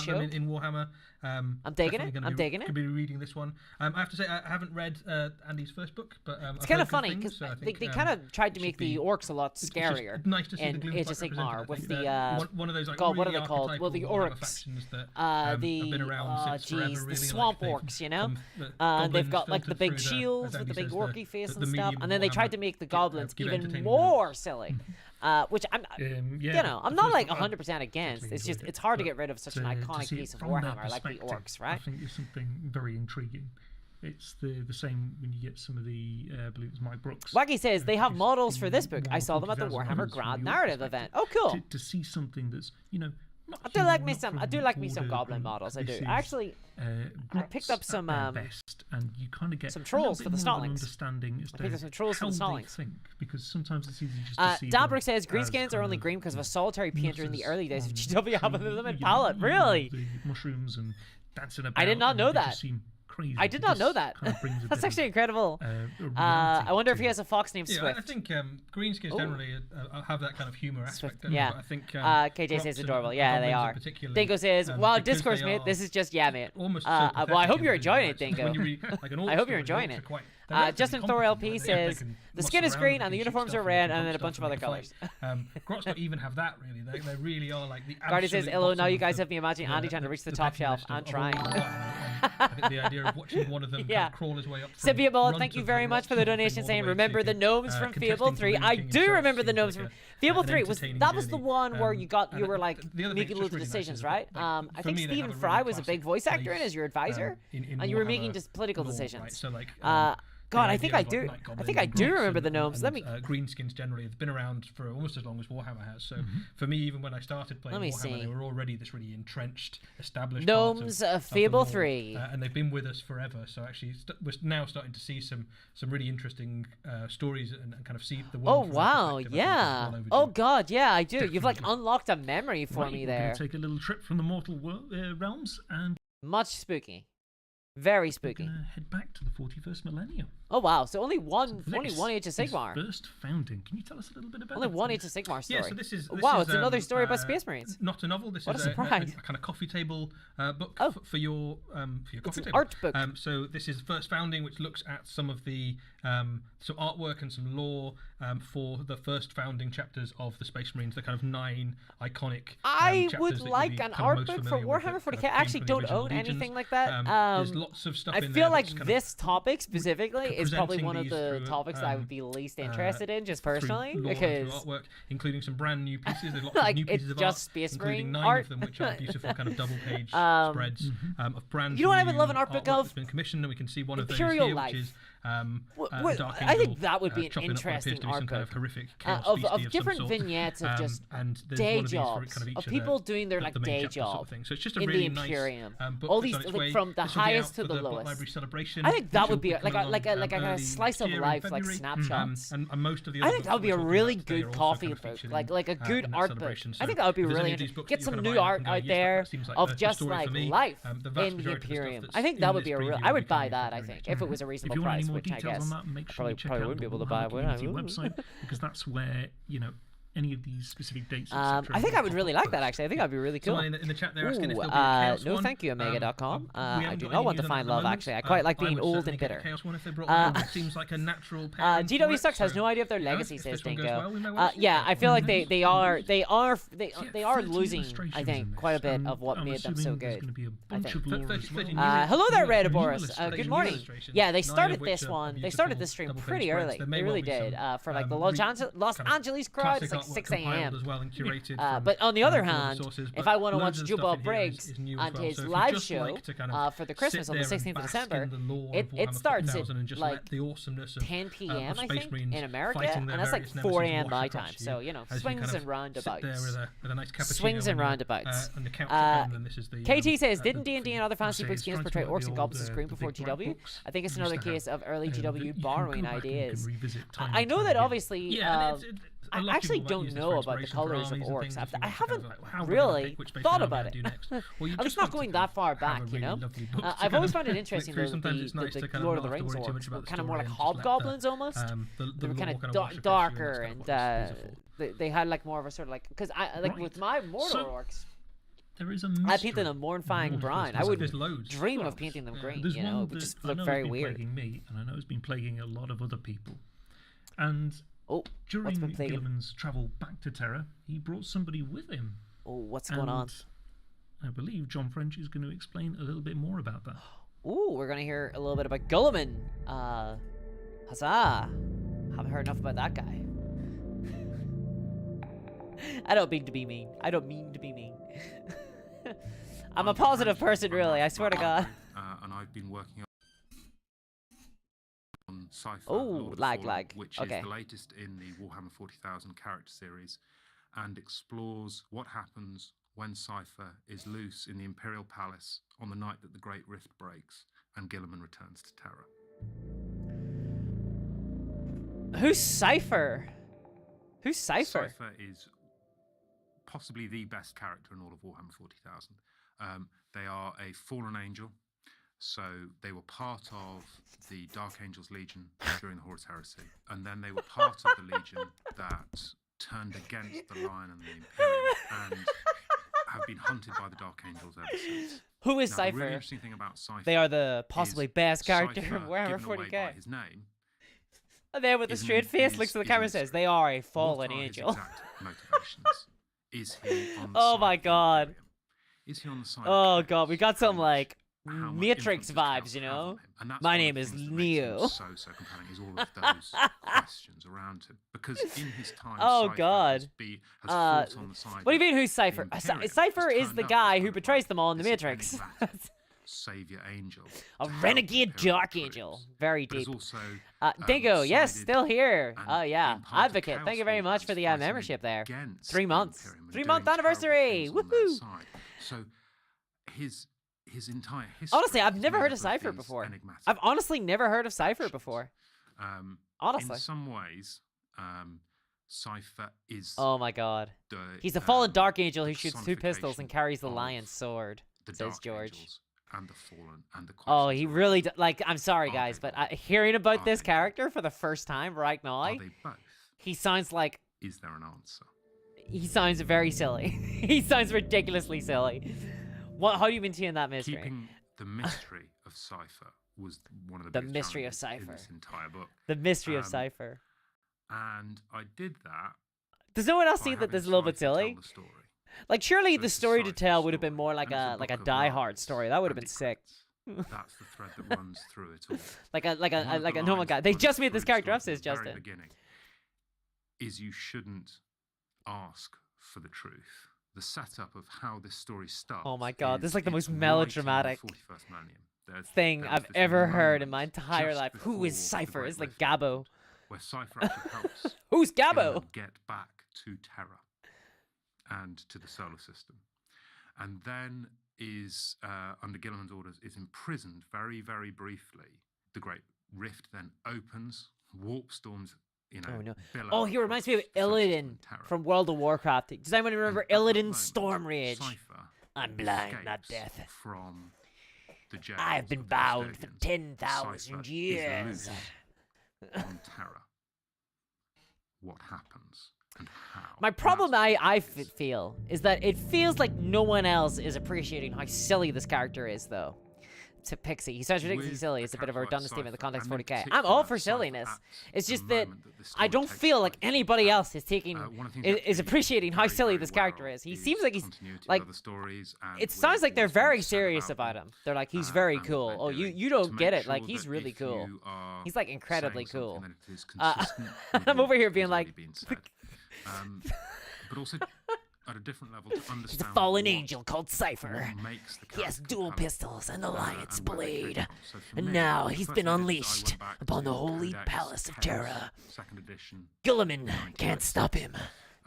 show. In Warhammer. I'm digging it. Could be reading this one. I have to say I haven't read Andy's first book, but it's kind of funny because they kind of tried to make the orcs a lot scarier. Nice to see in the Age of Sigmar with the one of those like God, what really are they called? Well, the orcs. That, have been around since forever, really, the swamp orcs, you know. They've got like the big shields with the big orky face and stuff, and then they tried to make the goblins even more silly. Which I'm, I'm not like 100% against. It's just it's hard to get rid of such an iconic piece of Warhammer like the orcs, right? I think it's something very intriguing. It's the same when you get some of the, I believe it's Mike Brooks. Waggy says they have models for this book. I saw them at the Warhammer Grand Narrative event. Oh, cool. To see something that's, I do like me some goblin models. I do. Actually, I picked up some best, and you kind of get some trolls for the Snotlings. Understanding as I picked up some trolls for the Snotlings. Because sometimes it's easy just to see. Dabrick says greenskins are only green because of a solitary painter in the early days of GW having them in palette. Really? The mushrooms and dancing about. I did not know that. Crazy. I did not know that. That's actually incredible. I wonder if he has a fox named Swift. I think greenskins generally have that kind of humor aspect. Yeah. I think KJ says adorable. Yeah, they are. Dingo says, "Wow, discourse, mate. This is just mate." Well, I hope you're enjoying it, Dingo. I hope you're enjoying it. Justin Thor LP says the skin is green and the uniforms are red, and then a bunch of other colors. Grots don't even have that really. They really are like the. Guardy says, "Hello, now you guys have me imagining Andy trying to reach the top shelf. I'm trying." I think the idea of watching one of them kind of crawl his way up. Sybiaball, thank you very much for the donation saying, remember the gnomes from Fable 3? I do remember the gnomes from Fable 3. That was the one where you were like making loads of decisions, right? I think Stephen Fry was a big voice actor in as your advisor, and you were making just political decisions. So like. God, I think I do. I think I do remember the gnomes. Let me. Greenskins generally have been around for almost as long as Warhammer has. So for me, even when I started playing Warhammer, they were already this really entrenched, established. Gnomes of Fable 3, and they've been with us forever. So actually, we're now starting to see some really interesting stories and kind of see the world. Oh wow, yeah. Oh god, yeah, I do. Definitely. You've like unlocked a memory for me there. We're gonna take a little trip from the mortal realms and much spooky. Very spooky. We're gonna head back to the 41st millennium. Oh wow! So only one Age of Sigmar. First founding. Can you tell us a little bit about? Only one Age of Sigmar story. Yeah, so this is wow! It's another story about Space Marines. Not a novel. This what is a kind of coffee table book for your coffee table. Art book. So this is First Founding, which looks at some of the some artwork and some lore for the first founding chapters of the Space Marines. The kind of 9 iconic. I would like an art book for Warhammer 40k. I actually don't own anything like that. There's lots of stuff. I feel like this topic specifically is probably one of the topics that I would be least interested in, just personally, because artwork, including some brand new pieces. There's lots like of new pieces of art, Space including Marine 9 art. of them, which are beautiful kind of double-page spreads of brand. You know what I would love an art book of? That's been commissioned, and we can see one of those Imperial here, Life. which is Dark I think Angel, that would be an interesting art book of different vignettes of just day jobs of people doing their like day job So it's just a in really the Imperium. Nice, all these like, from the highest to the lowest. Celebration, I think that would be like a slice of life, like snapshots. And most of the I think that would be a really good coffee book, like a good art book. I think that would be really interesting. Get some new art out there of just like life in the Imperium. I think that would be a real. I would buy that. I think if it was a reasonable price, which I guess probably wouldn't be able to buy. Would I? Website, because that's where any of these specific dates. I think I would really like that actually. I think that'd be really cool. Someone in the chat there asking if there'll be a Chaos no one. thank you, Omega.com. I do got not any want to news on find that at love the actually. I moment. quite like I being would old certainly and get a bitter. Chaos one if they brought one. It seems like a natural pairing for GW it, Sucks has so, no idea of their you know, legacy, if says this one goes Dingo. well, we may well see Yeah, it. I feel like they are losing. I think in quite a this. bit of what I'm made them so assuming there's good. gonna be a I bunch think. of lore as well. Hello there, Red New Boris. illustrations, Good new morning. illustrations, Yeah, they 9 started of which this are one. They beautiful started this stream double-page pretty spreads. early. There may They well really be some, did. For like the Los kind of Angeles crowd, classic it's like like 6 a.m. as well and curated but on the other from hand, sources, if I want to watch loads of Jubal stuff in here Briggs is new and as well. his So if you live just show like to kind of for the Christmas sit on the there 16th and of bask December, in the lore of it Warhammer starts 40,000 and at just like let the awesomeness of 10 p.m. of I Space think Marines in America, fighting their and that's like various 4 nemesis a.m. my wash time. across So you know, as swings kind and of roundabouts. sit there with a nice cappuccino Swings and on roundabouts. on the couch at home, and this is the, KT says, the didn't D&D and other fantasy say book it's games trying to portray like orcs the and goblins as old, green the before big black GW? books I think it's used another to have, case of early that GW you can borrowing go back and you can ideas. revisit time I and know time that again. obviously. Yeah, and I a lot of actually people don't use this know for about the inspiration for colors of armies and orcs. things if you I want to kind haven't of like, how would I really pick which space thought marine about I'm it. gonna do next? Well, you I'm just just not like to going kind that of far have a back, really you know. lovely book to I've kind always of found it flick interesting through. though. Sometimes it's nice to The kind of Lord not of the have to Rings worry too orcs much were about the kind of more story like and just let hobgoblins almost. the They were lore kind of kind of wash across you, and darker that's kind and of what it's for. they had like more of a sort of like because I like with my mortal orcs. There is a I painted them Mornfying Brine. I wouldn't dream of painting them green. There's You know, one it would that just I look know very has been weird. plaguing me, and I know it's been plaguing a lot of other people. And during been plaguing? Gilliman's travel back to Terra, he brought somebody with him. Oh, what's going on? I believe John French is going to explain a little bit more about that. Ooh, we're gonna hear a little bit about Gulliman. Huzzah! Haven't heard enough about that guy. I don't mean to be mean. I don't mean to be mean. I'm a positive person, really. I swear to God. And I've been working on Cypher, Oh, lag. which Okay. is the latest in the Warhammer 40,000 character series, and explores what happens when Cypher is loose in the Imperial Palace on the night that the Great Rift breaks and Gilliman returns to Terra. Who's Cypher? Who's Cypher? Cypher is possibly the best character in all of Warhammer 40,000. They are a fallen angel, so they were part of the Dark Angels Legion during the Horus Heresy, and then they were part of the Legion that turned against the Lion and the Imperium and have been hunted by the Dark Angels ever since. Who is now, Cypher? The really interesting thing about Cypher, they are the possibly best character Cypher, in Warhammer given away 40k. by his name, And there with a straight face looks to the camera and says, they are a fallen angel. What are his exact motivations? Is he on the Oh side my of the God. Imperium? Is he on the side Oh of God, we got some like how much Matrix influence vibes, does you Cal have know? on him? And that's My one of name the is things that makes him Neo. so compelling is all of those questions around him. Because in his time, Oh, Cypher God. has fought on the side What do you of mean who's Cypher? the Imperium, Cypher has is turned the up guy as who kind of betrays like them all in the this Matrix. enigmatic savior angel. A to help renegade Imperial dark Imperials. angel. Very But has deep. also, Dingo, yes, sided still here. and Oh yeah, been part of advocate. Chaos Thank you very much Warfare, for the fighting membership there. against 3 the months. Imperium and 3 doing month terrible anniversary. things on their Woohoo! side. So his entire history. Honestly, I've is never made heard up of Cypher these before. enigmatic I've honestly never heard of Cypher questions. before. In some ways, Cypher is. Oh my God. The, He's the fallen dark angel who the shoots 2 pistols and carries the of lion's sword, the says Dark George. Angels and the fallen and the Oh, questions he around really them. like. I'm sorry, Are guys, they but wrong? hearing about Are this they character for the first time right now, Are they both? he sounds like Is there an answer? he sounds very silly. He sounds ridiculously silly. What? How do you maintain that mystery? Keeping the mystery of Cypher was one of the The biggest mystery of challenges in Cypher. this entire book, The mystery of um, Cypher. and I did that. Does no one else by see that having this is a little bit Cypher tell silly? the story. Like, surely So the it's a story to Cypher tell would have been story, more like and it's a book of Die Hard lies story. That would have and been sick. regrets. That's the thread that runs through it all. Like One of the normal lines guy. that They runs just made through this the character story up, says from the very Justin. beginning is you shouldn't ask for the truth. The setup of how this story starts. Oh my God, this is like the it's most right in melodramatic 41st millennium. thing There's I've this ever heard in my moment entire just life. Who is before the Cypher? Great It's like Rift Gabo. where Cypher actually helps Who's Gabo? Gilliman get back to Terra and to the solar system, and then is under Gilliman's orders is imprisoned very, very briefly. The Great Rift then opens, warp storms. Oh no! billow Oh, he reminds me of across Celestial Illidan and Terra. from World of Warcraft. Does anyone remember And at that Illidan's moment, Storm Rage? Cypher I'm blind, not escapes death. From the jails I've been of the bound for custodians. 10,000 Cypher is years. loose on Terra. What happens and how? My And problem that's I what it is. feel is that it feels like no one else is appreciating how silly this character is, though. To Pixie, he sounds ridiculously With silly. a It's a bit of a character like redundant statement in the Cypher, context of and in 40k. I'm all particular for Cypher silliness. at It's the just that moment that this I story don't takes feel like place. anybody else is taking One of the things you have is to be appreciating how very, silly very this aware character of is. He seems like he's continuity with like other stories and it with sounds like they're what's been very said serious about about them. him. They're like he's very And what cool. they're Oh, you doing don't to get make it. Like sure he's that really if cool. you are He's like incredibly saying cool. something that it is consistent with I'm what over here has being already like, been said. but also at a different level to understand. He's a fallen angel called Cypher. Makes the He has dual pistols and the Lion's Blade. So And me, now the he's first been edition, I unleashed went back upon to the holy Codex palace of Chaos, Terra. Second edition. Gilliman can't stop him.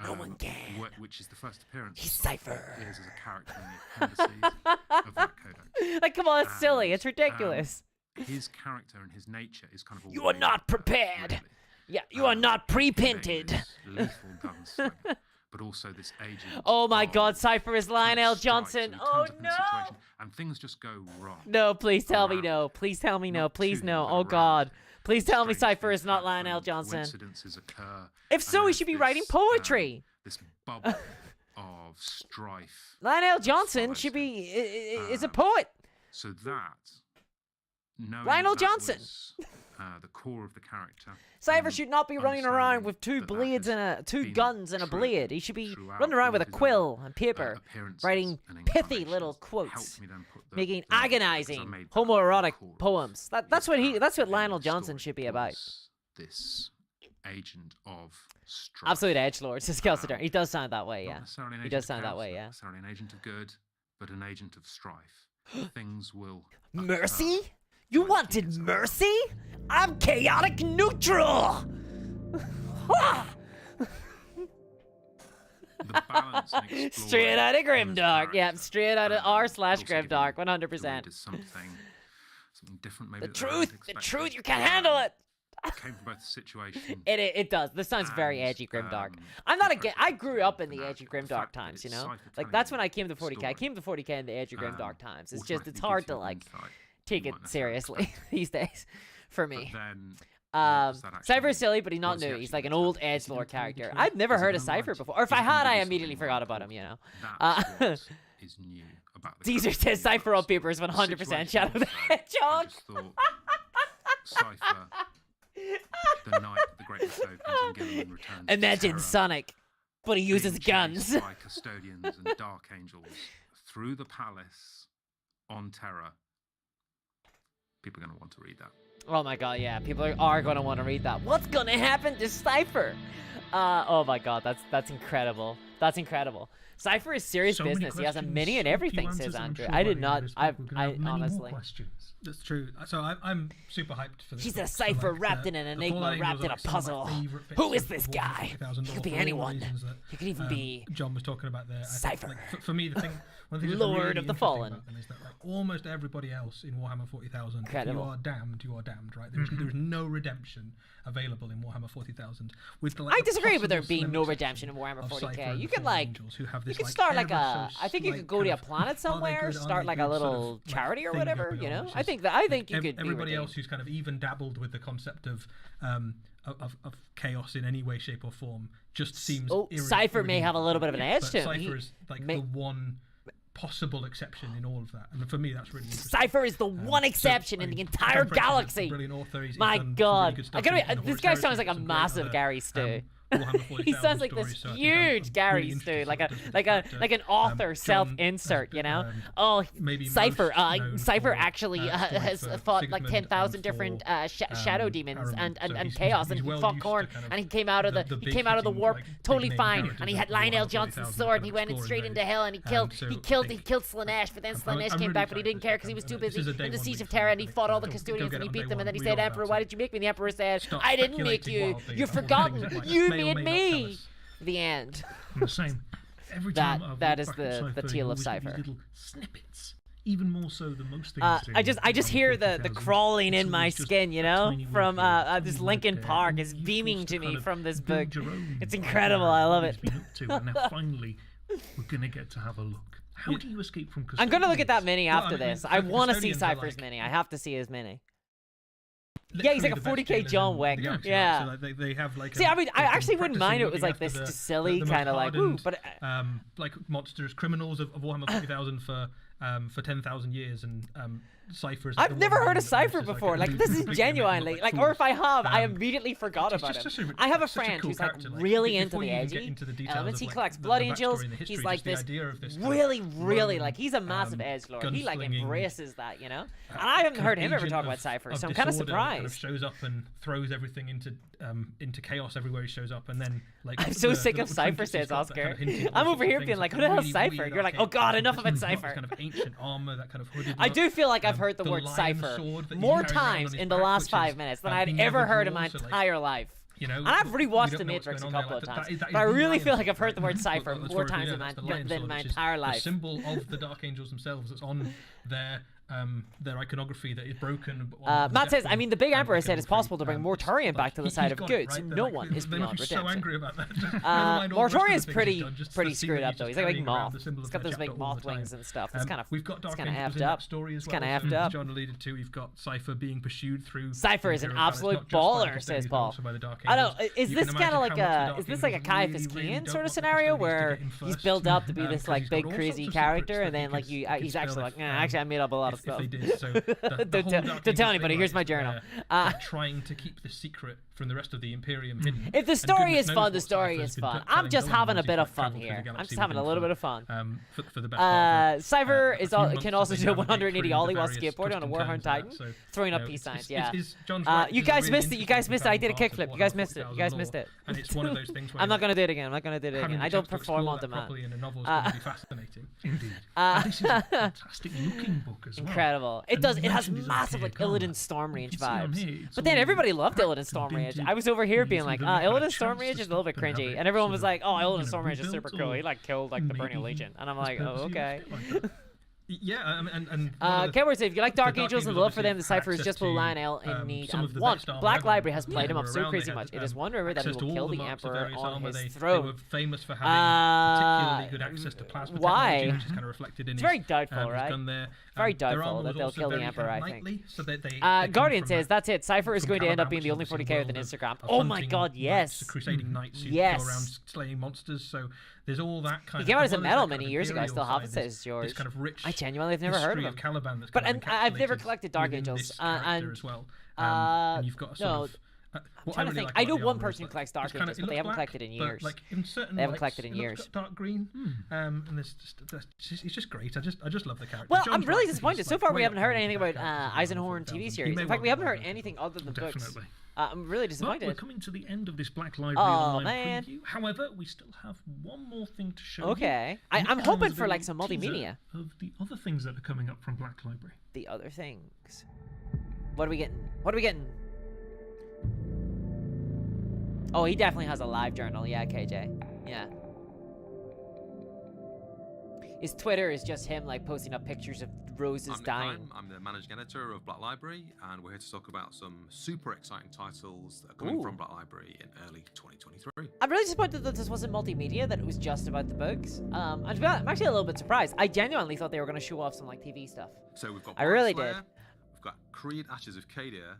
No one can. Which is the first appearance. He's of Cypher. appears as a character in the appendices of that codex. Like, come on, it's silly. It's ridiculous. His character and his nature is kind of. You are not prepared. Really. Yeah, you are not pre-painted. Lethal gunslinger, but also this agent. Oh my God, Cypher is Lionel Johnson. Oh no! And things just go wrong. No, please tell me no. Please tell me no. Please no. Oh God. Please tell me Cypher is not Lionel Johnson. Coincidences occur. If so, he should be writing poetry. This bubble of strife. Lionel Johnson should be is a poet. So that. Lionel Johnson. The core of the character. Cypher should not be running around with two blades and two guns and a blade. He should be running around with a quill and paper, writing pithy little quotes, making agonizing homoerotic poems. That's what Lionel Johnson should be about. This agent of strife. Absolute edgelord, says Kelsider. He does sound that way, yeah. He does sound that way, yeah. Not necessarily an agent of good, but an agent of strife. Things will. Mercy? You wanted mercy? I'm chaotic neutral! The balance and straight out of Grimdark. Yeah, straight out of r/Grimdark, 100%. Something different, maybe. The truth, you can't handle it! Came from both the situation. It does. This sounds very edgy Grimdark. I'm not again. I grew up in the edgy Grimdark times, you know? Like, that's when I came to 40k. I came to 40k in the edgy Grimdark times. It's just, it's hard to, like, take it seriously these days for me. Cypher is silly, but he's not new. He's like an old edgelord character. I've never heard of Cypher before. Or if I had, I immediately forgot about him, you know? Is new about the Caesar says Cypher on paper is 100% Shadow the Hedgehog. Cypher, the night the Great Mist opens and Gilliman returns. Imagine Sonic, but he uses guns. By custodians and dark angels through the palace on Terra. People are going to want to read that. Oh my God, yeah, people are going to want to read that. What's going to happen to Cypher? Oh my God, that's incredible. That's incredible. Cypher is serious business. He has a mini and everything, says Andrew. I did not. I honestly. That's true. So I'm super hyped for this. He's a Cypher wrapped in an enigma, wrapped in a puzzle. Who is this guy? He could be anyone. He could even be. John was talking about there. Cypher. For me, the thing. One thing Lord of the Fallen. About them is that, like, almost everybody else in Warhammer 40,000, if you are damned, right? There's no redemption available in Warhammer 40,000. With the, like, I disagree with there being no redemption in Warhammer 40k. You could like, you could start like a. I think you could go to a planet somewhere, start like a little charity or whatever. You know, I think you could. Everybody else who's kind of even dabbled with the concept of chaos in any way, shape, or form just seems. Cypher may have a little bit of an edge to him. Cypher is like the one possible exception in all of that, and for me that's really interesting. Cypher is the one exception in the entire galaxy. Brilliant author. My God, this guy sounds like a massive Gary Stu. He sounds like this huge Gary Stu, like an author self-insert, you know. Cypher. Cypher actually has fought like 10,000 different shadow demons and chaos, and he fought Khorne, and he came out of the warp totally fine, and he had Lionel Johnson's sword, and he went straight into hell, and he killed Slaanesh, but then Slaanesh came back, but he didn't care because he was too busy in the Siege of Terra, and he fought all the custodians and he beat them, and then he said, "Emperor, why did you make me?" And the Emperor said, "I didn't make you. You've forgotten. You made me." The end. The same. Every time that is the teal of Cypher. Little snippets, even more so than most things. I just hear the crawling in my skin, you know, from this Linkin Park is beaming to me from this book. It's incredible. I love it. And now finally, we're gonna get to have a look. How do you escape from custodians? I'm gonna look at that mini after this. I want to see Cypher's mini. I have to see his mini. Yeah, he's like a 40k John Wick. Yeah. So they have like. See, I mean, I actually wouldn't mind if it was like this silly kind of like, woo, but like monsters, criminals of Warhammer 40,000 for for 10,000 years, and Cypher is. I've never heard of Cypher before. Like, this is genuinely like, or if I have, I immediately forgot about him. I have a friend who's like really into the edgy elements. He collects blood angels. He's like this really like, he's a massive edge lord. He like embraces that, you know. And I haven't heard him ever talk about Cypher, so I'm kind of surprised. Kind of shows up and throws everything into chaos everywhere he shows up, and then like. I'm so sick of Cypher, says Oscar. I'm over here being like, who the hell's Cypher? You're like, oh god, enough of it, Cypher. Kind of ancient armor, that kind of hooded. I do feel like I've heard the word Cypher more times in the last 5 minutes than I'd ever heard in my entire life. You know, and I've rewatched The Matrix a couple of times, but I really feel like I've heard the word Cypher more times than my entire life. The symbol of the Dark Angels themselves that's on their iconography that is broken. Matt says, I mean, the Big Emperor said it's possible to bring Mortarion back to the side of goods. No one is beyond redemption. So angry about that. Mortarion's pretty screwed up though. He's like a big moth. He's got those big moth wings and stuff. It's kind of effed up. It's kind of effed up. John alluded to, you've got Cypher being pursued through. Cypher is an absolute baller, says Paul. I don't know. Is this kind of like is this like a Caiaphas Cain sort of scenario where he's built up to be this like big crazy character, and then like he's actually like, actually I made up a lot of stuff. If they did, so don't tell anybody. Here's my journal. Trying to keep the secret from the rest of the Imperium hidden. If the story is fun, the story is fun. I'm just having a bit of fun here. I'm just having a little bit of fun. For the best Cypher can also do a 180 ollie while skateboarding on a Warhound Titan, throwing up peace signs. Yeah. You guys missed it. You guys missed it. I did a kickflip. You guys missed it. You guys missed it. And it's one of those things where I'm not gonna do it again. I'm not gonna do it again. I don't perform on demand. In a novel is going to be fascinating. Indeed. This is a fantastic looking book as well. Incredible. It does. It has massive like Illidan Stormrage vibes. But then everybody loved Illidan Stormrage. I was over here being like, Illidan Stormrage is a little bit cringy, and everyone was like, oh, Illidan Stormrage is super cool. He like killed like the Burning Legion, and I'm like, oh, okay. Yeah, and Keywords, if you like Dark Angels and love for them, the Cypher is just below Lionel in need of one. Black Library has played him up so crazy much. It is one river that he will kill the Emperor on his throne. They were famous for having particularly good access to plasma technology, which is kind of reflected in it's very doubtful, right? Very doubtful that they'll kill the Emperor, I think. Guardian says, that's it. Cypher is going to end up being the only 40k with an Instagram. Oh my god, yes. Crusading knights who go around slaying monsters, so there's all that kind of. He came out as a metal many years ago. I still have it, says George. Kind of rich. I genuinely have never heard of him. But I've never collected Dark Angels. And you've got a sort of. I'm trying to think. I know one person who collects Dark Angels, but they haven't collected in years. They haven't collected in years. Dark green, and there's it's just great. I just love the character. Well, I'm really disappointed. So far, we haven't heard anything about EISENHORN TV series. In fact, we haven't heard anything other than books. I'm really disappointed. Well, we're coming to the end of this Black Library online preview. However, we still have one more thing to show. Okay, I'm hoping for like some multimedia of the other things that are coming up from Black Library. The other things. What are we getting? What are we getting? Oh, he definitely has a live journal. Yeah, KJ. Yeah. His Twitter is just him like posting up pictures of roses dying. I'm the managing editor of Black Library, and we're here to talk about some super exciting titles that are coming from Black Library in early 2023. I'm really disappointed that this wasn't multimedia, that it was just about the books. I'm actually a little bit surprised. I genuinely thought they were going to show off some like TV stuff. So we've got I really did. We've got Creed Ashes of Cadia,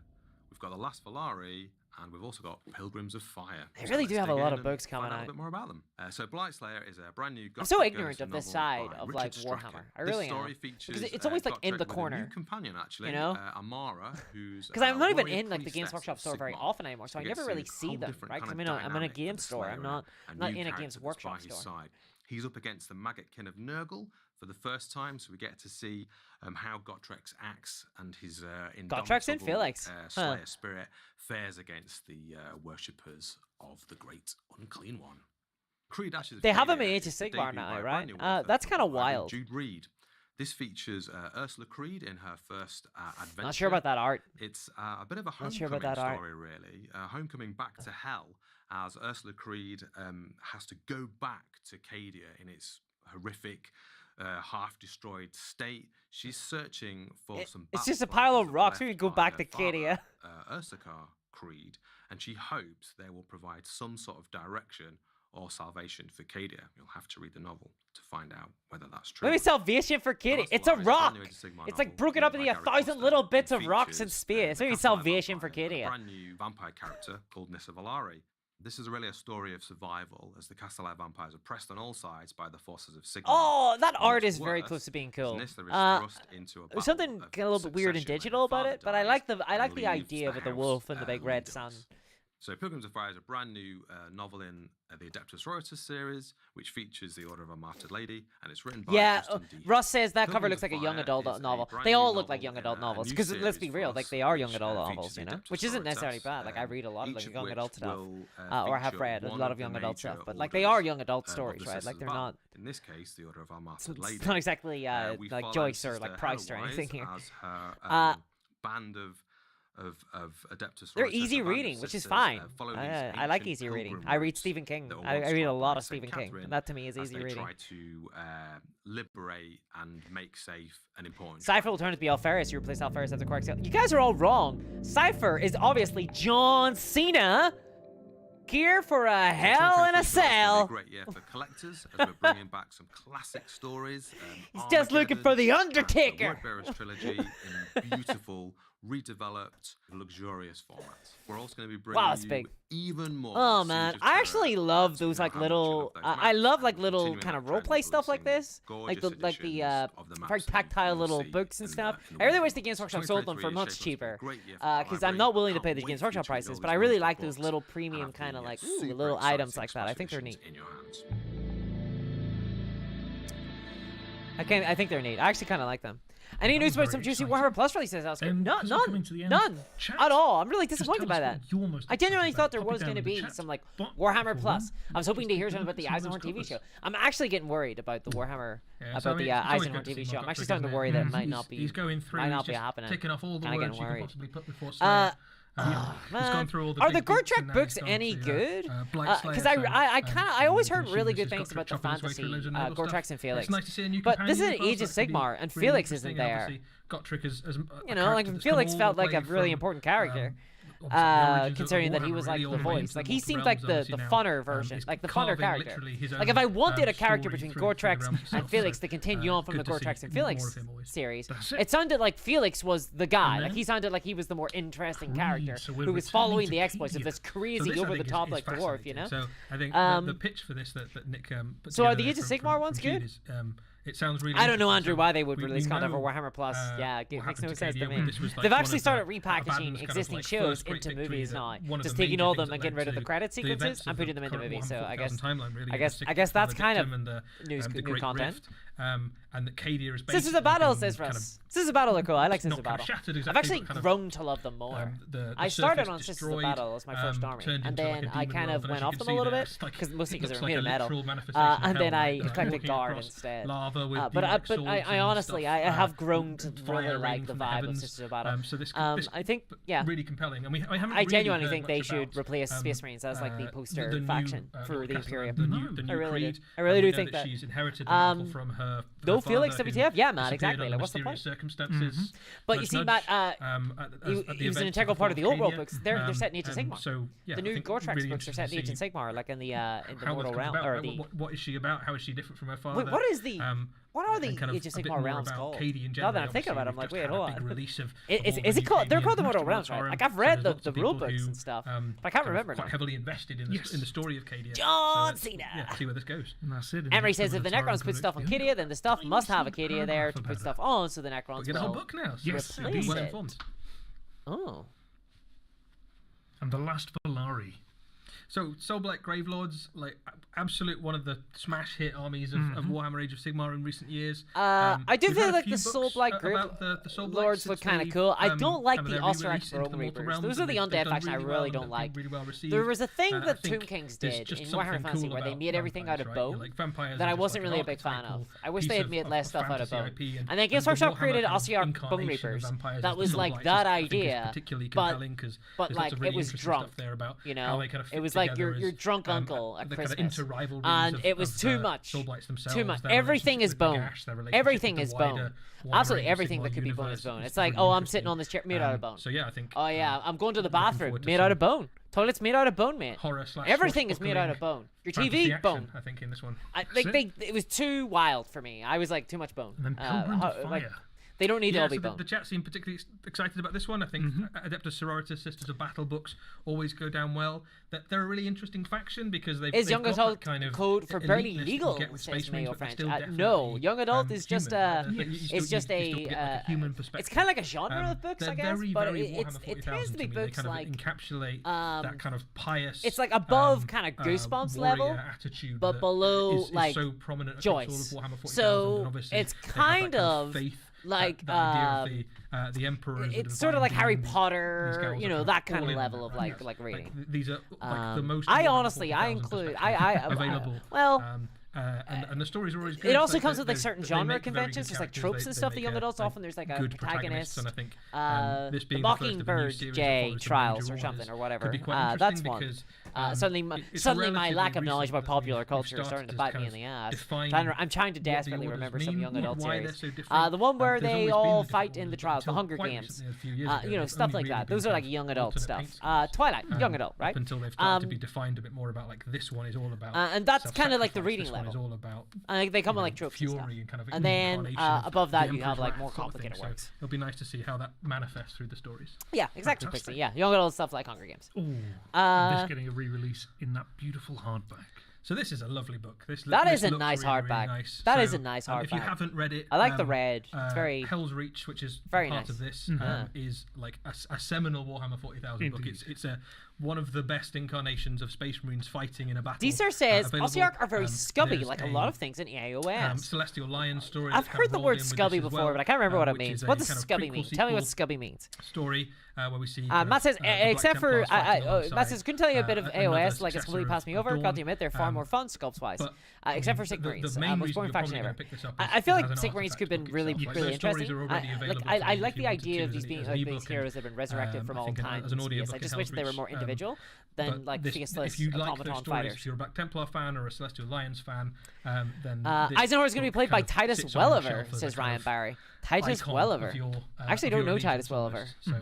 we've got The Last Valari, and we've also got Pilgrims of Fire. They really do have a lot of books coming out. A bit more about them. So Blightslayer is a brand new. I'm so ignorant of this side of like Warhammer. I really am. Because it's always like in the corner. New companion, actually, you know, Amara, who's. Because I'm not even in like the Games Workshop store very often anymore, so I never really see them, right? Because I'm in a game store. I'm not in a Games Workshop store. He's up against the Maggotkin of Nurgle for the first time, so we get to see how Gotrek's axe and his indomitable Slayer spirit fares against the worshippers of the Great Unclean One. Creed Ashes. They have him in Age of Sigmar now, right? That's kind of wild. Jude Reed. This features Ursula Creed in her first adventure. Not sure about that art. It's a bit of a homecoming story, really. Homecoming back to hell, as Ursula Creed has to go back to Cadia in its horrific, half-destroyed state. She's searching for some. It's just a pile of rocks. We can go back to Cadia. Ursula Creed, and she hopes they will provide some sort of direction or salvation for Cadia. You'll have to read the novel to find out whether that's true. Maybe salvation for Cadia. It's a rock. It's like broken up into 1,000 little bits of rocks and space. Maybe salvation for Cadia. A brand new vampire character called Nissa Valari. This is really a story of survival as the Castellar vampires are pressed on all sides by the forces of Sigmar. Oh, that art is very close to being cool. There's something a little bit weird and digital about it, but I like the idea with the wolf and the big red sun. So Pilgrims of Fire is a brand new novel in the Adeptus Sororitas series, which features the Order of a Martyred Lady, and it's written by Russ says that cover looks like a young adult novel. They all look like young adult novels, because let's be real, like they are young adult novels, you know, which isn't necessarily bad. Like I read a lot of like young adult stuff, or have read a lot of young adult stuff, but like they are young adult stories, right? Like they're not. In this case, the Order of our Martyred Lady. It's not exactly like Joyce or like Price or anything here. Band of Adeptus. They're easy reading, which is fine. I like easy reading. I read Stephen King. I read a lot of Stephen King, and that to me is easy reading. Try to liberate and make safe an important. Cypher will turn to be Alferis. You replace Alferis as a Quark. You guys are all wrong. Cypher is obviously John Cena. Gear for a hell in a cell. Great year for collectors as we're bringing back some classic stories. He's just looking for the Undertaker. The Wordbearers trilogy in beautiful, redeveloped, luxurious formats. We're also going to be bringing even more. Oh man, I actually love those like little. I love like little kind of roleplay stuff like this, like the very tactile little books and stuff. I really wish the Games Workshop sold them for much cheaper, because I'm not willing to pay the Games Workshop prices. But I really like those little premium kind of like little items like that. I think they're neat. I think they're neat. I actually kind of like them. Any news about some juicy Warhammer Plus releases? None at all. I'm really disappointed by that. I genuinely thought there was going to be some like Warhammer Plus. I was hoping to hear something about the EISENHORN TV show. I'm actually getting worried about the Warhammer, about the EISENHORN TV show. I'm actually starting to worry that it might not be happening. Taking off all the words you could possibly put before He's gone through all the are the Gortrek books any good? Because I always heard really good things about the fantasy Gortreks and Felix. But this is an Age of Sigmar, and Felix isn't there. You know, like Felix felt like a really important character. Considering that he was like the voice, like he seemed like the funner version, like the funner character. Like if I wanted a character between Gortreks and Felix to continue on from the Gortreks and Felix series, it sounded like Felix was the guy. Like he sounded like he was the more interesting character who was following the exploits of this crazy over the top like dwarf, you know. So I think the pitch for this that Nick so are the Age of Sigmar ones good? It sounds really. I don't know, Andrew, why they would release content for Warhammer Plus. Yeah, it makes no sense to me. They've actually started repackaging existing shows into movies now, just taking all of them and getting rid of the credit sequences and putting them into movies. So I guess that's kind of new content. And that Cadia is Sisters of Battle, says Russ. Sisters of Battle are cool. I like Sisters of Battle. I've actually grown to love them more. I started on Sisters of Battle as my first army, and then I kind of went off them a little bit, mostly because they were made of metal. And then I collected Guard instead. But I honestly, I have grown to really like the vibe of Sisters of Battle. I think, yeah, really compelling. And I genuinely think they should replace Space Marines as like the poster faction for the Imperium. I really do think that. She's inherited the from her. No Felix WTF? Yeah, Matt, exactly. Like, what's the point? Circumstances. But you see, Matt, he was an integral part of the old world books. They're set in Age of Sigmar. So, yeah, the new Gortreks books are set in Age of Sigmar, like in the Mortal Realm. Or the... What is she about? How is she different from her father? Wait, what are the Age of Sigmar realms called? Now that I'm thinking about it, I'm like, wait, hold on. Is it called? They're called the Mortal Realms, right? Like I've read the rule books and stuff, but I can't remember now. Quite heavily invested in the story of Cadia. John Cena. Yeah, see where this goes. Emery says if the Necrons put stuff on Cadia, then the stuff must have a Cadia there to put stuff on, so the Necrons get a whole book now. Yes, well informed. Oh. And the last Valari. So Soulblight Gravelords, like absolute one of the smash hit armies of Warhammer Age of Sigmar in recent years. I do feel like the Soulblight Gravelords look kind of cool. I don't like the Osirak Bone Reapers. Those are the undead faction I really don't like. There was a thing that Tomb Kings did in Warhammer Fantasy where they made everything out of bone that I wasn't really a big fan of. I wish they had made less stuff out of bone. And then Games Workshop created Osirak Bone Reapers. That was like that idea, but like it was drunk. You know, it was like your drunk uncle at Christmas, and it was too much. Too much. Everything is bone. Everything is bone. Absolutely everything that could be bone is bone. It's like, oh, I'm sitting on this chair made out of bone. So yeah, I think. Oh yeah, I'm going to the bathroom made out of bone. Toilet's made out of bone, mate. Everything is made out of bone. Your TV, bone. I think in this one. It was too wild for me. I was like, too much bone. And then Pilgrim of Fire. They don't need to all be so the chat seemed particularly excited about this one. I think Adeptus Sororitas, Sisters of Battle books always go down well. That they're a really interesting faction because they've young got adult that kind of code for barely legal, says Mayo French. No, young adult is just it's just a human perspective. It's kind of like a genre of books, I guess, but it tends to be books like encapsulate that kind of pious. It's like above kind of Goosebumps level, attitude, but below like so prominent Joyce. All of Warhammer 40,000, so it's kind of faith, like that idea of the emperor. It's sort of like Harry Potter, you know, that kind of level of like reading. These are like the most. I honestly, I include, I available. Well. And the stories are always good. It also comes with like certain genre conventions. There's like tropes and stuff. The young adults often there's like a protagonist. And I think this being the Mockingbird J Trials or something or whatever. That's one. Suddenly my lack of knowledge about popular culture is starting to bite me in the ass. I'm trying to desperately remember some young adult series. The one where they all fight in the trials, the Hunger Games. You know, stuff like that. Those are like young adult stuff. Twilight, young adult, right? Until they've started to be defined a bit more about like this one is all about. And that's kind of like the reading level. Is all about they come with like tropes and stuff. And then above that you have like more complicated works. It'll be nice to see how that manifests through the stories. Yeah, exactly. Yeah, young adult stuff like Hunger Games. This getting a re-release in that beautiful hardback. So this is a lovely book. This is really, a nice hardback. Really nice. That is a nice hardback. If you haven't read it, I like the red. It's very Hell's Reach, which is very part nice. of this, is like a seminal Warhammer 40,000 book. It's one of the best incarnations of Space Marines fighting in a battle. Deezer says Ossiarch are very scubby, like a lot of things in EAOS. Celestial Lion story. I've heard the word scubby before, but I can't remember what it means. What does scubby mean? Tell me what scubby means. Story where we see. Matt says, except for Matt says, couldn't tell you a bit of AOS, like it's completely passed me over. Got to admit, they're far more fun sculpts wise. Except for Sick Marines, most boring faction ever. I feel like Sick Marines could have been really interesting. I like the idea of these being like these heroes that have been resurrected from all times. I just wish they were more individual than like faceless automaton fighters. If you're a Black Templar fan or a Celestial Lions fan, then Eisenhorn is going to be played by Titus Welliver, says Ryan Barry. Titus Welliver. I actually don't know Titus Welliver. So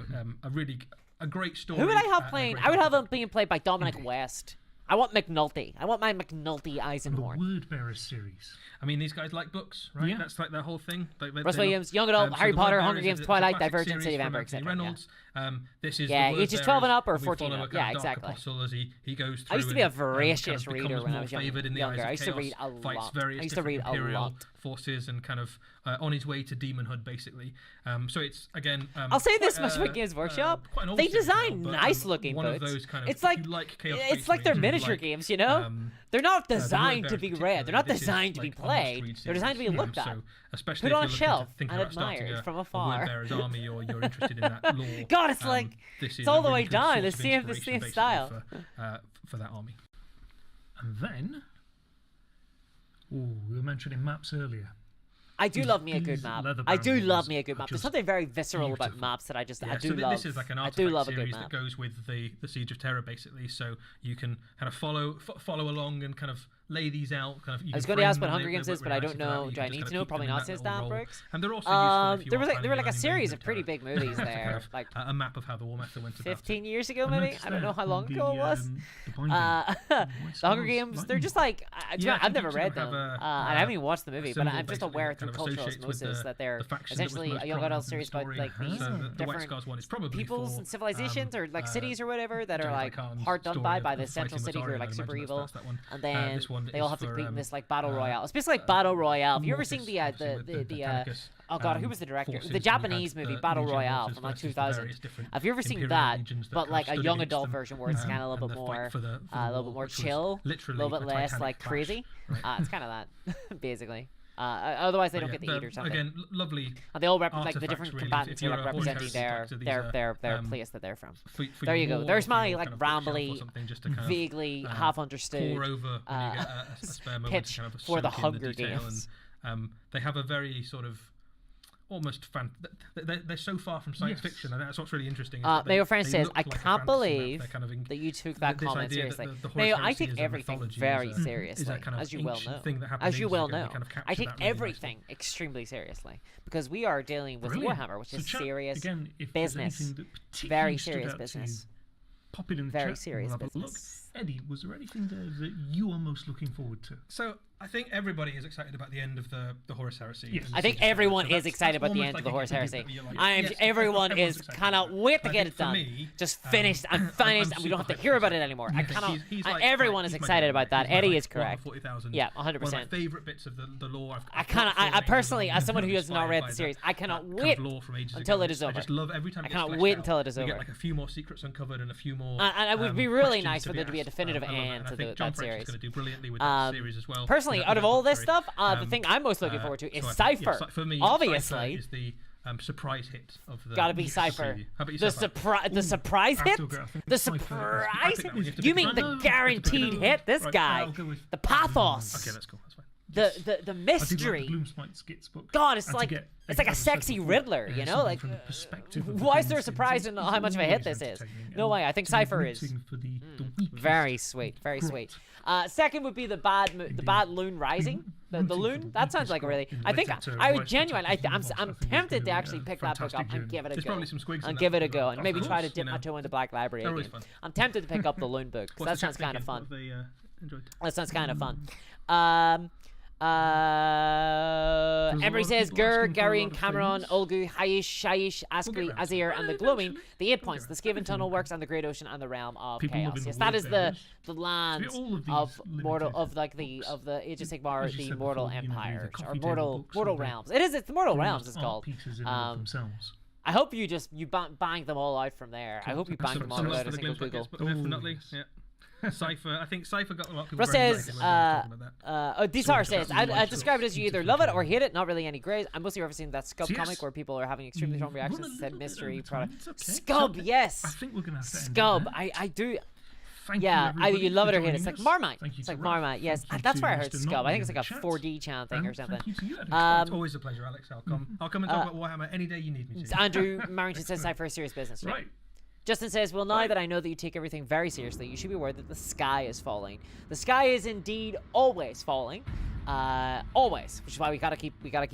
a great story. Who would I have playing? I would have him being played by Dominic West. I want McNulty. I want my McNulty Eisenhorn. The Wordbearer series. I mean, these guys like books, right? Yeah. That's like their whole thing. Russ Williams, Young Adult, Harry Potter, Hunger Games, Twilight, Divergent, City of Amber, etc. Reynolds. This is ages 12 and up or 14 and up. Yeah, exactly. As he goes through I used to be a voracious reader when I was younger. I used to read a lot. Forces and kind of on his way to demonhood, basically. So it's again. I'll say this much about Games Workshop: they design nice-looking books. It's like they're miniature games, you know. They're not designed to be read. They're not designed to be played. They're designed to be looked at. Especially put on a shelf and admired from afar. Army, or you're interested in that lore. God, it's like it's all the way down. The same style for that army. And then, we were mentioning maps earlier. I do love me a good map. I do love me a good map. There's something very visceral about maps that I do love. This is like an artifact series that goes with the Siege of Terra, basically. So you can kind of follow along and kind of lay these out. Kind of. I was going to ask what Hunger Games is, but I don't know. Do I need to know? Probably not, says Dan Brooks. And they're also useful there were like a series of pretty big movies there, like a map of how the War Method went about. 15 years ago, maybe. I don't know how long ago it was. The Hunger Games. They're just like I've never read them. I haven't even watched the movie, but I'm just aware through cultural osmosis that they're essentially a young adult series about like these different peoples and civilizations or like cities or whatever that are like hard done by the central city who are like super evil, and then they all have to compete in this like battle royale. It's basically like battle royale. Have you ever seen the oh god, who was the director? The Japanese movie Battle Royale from like 2000. Have you ever seen that? But like a young adult version where it's kind of a little bit more chill, a little bit less like crazy. It's kind of that basically. Otherwise, they don't get to eat or something. Again, lovely. And they all like the different combatants are like representing their place that they're from. There you go. There's my like rambly, vaguely half understood pitch for the Hunger Games. They have a very sort of almost they're so far from science fiction, and that's what's really interesting. Mayo French says, I can't believe that you took that comment seriously. Mayo, I take everything very seriously, as you well know. As you well know, I take everything extremely seriously because we are dealing with Warhammer, which is serious business, very serious business. Pop it in the very chat, serious we'll business. Eddie, was there anything there that you are most looking forward to? So I think everybody is excited about the end of the Horus Heresy. Yes. I think everyone is excited about the end of the Horus Heresy. Everyone is cannot wait to get it done. Just finished. I'm finished, and we don't have to hear about it anymore. I cannot. Everyone is excited about that. Eddie is correct. Yeah, 100%. One of my favorite bits of the lore. I personally, as someone who has not read the series, I cannot wait until it is over. I just love every time. I cannot wait until it is over. We get like a few more secrets uncovered and a few more. And it would be really nice for there to be a definitive end to that series. Is going to do brilliantly with that series as well. Personally, out of all this stuff, the thing I'm most looking forward to is Cypher. For me, obviously, Cypher is the surprise hit of the. Gotta be Cypher. The surprise hit. The surprise hit. You mean the guaranteed hit? This guy, the pathos. Okay, that's cool. That's fine. The mystery. God, it's like a sexy Riddler, you know? Like, why is there a surprise in how much of a hit this is? No way. I think Cypher is very sweet, very sweet. Second would be the bad loon rising. The loon. That sounds like a really. I think I would genuinely. I'm tempted to actually pick that book up and give it a go. And give it a go and maybe try to dip my toe into Black Library again. I'm tempted to pick up the loon book. That sounds kind of fun. That sounds kind of fun. Emery says Gur, Gary, and Cameron, Olgu, Haish, Shaish, Askri, Azir, and the Glowing. The 8 points: the Skaven Tunnel works and the Great Ocean and the Realm of Chaos. Yes, that is the land of mortal of the Age of Sigmar, the Mortal Empires or mortal realms. It's the Mortal Realms. It's called. I hope you bang them all out from there. I hope you bang them all out as a single Google. Definitely, yeah. Cypher, I think Cypher got a lot of people. Russ says, Disar says, I describe it as you either love it or hate it, not really any grades. I'm mostly referencing that Scub comic where people are having extremely strong reactions, said mystery product. Scub, yes! I think we're going to have to Scub, I do. Yeah, either you love it or hate it. It's like Marmite. It's like Marmite, yes. That's where I heard Scub. I think it's like a 4D chant thing or something. It's always a pleasure, Alex. I'll come and talk about Warhammer any day you need me to. Andrew Marrington says, Cypher is serious business. Right. Justin says, well, now that I know that you take everything very seriously, you should be aware that the sky is falling. The sky is indeed always falling. Always. Which is why we gotta keep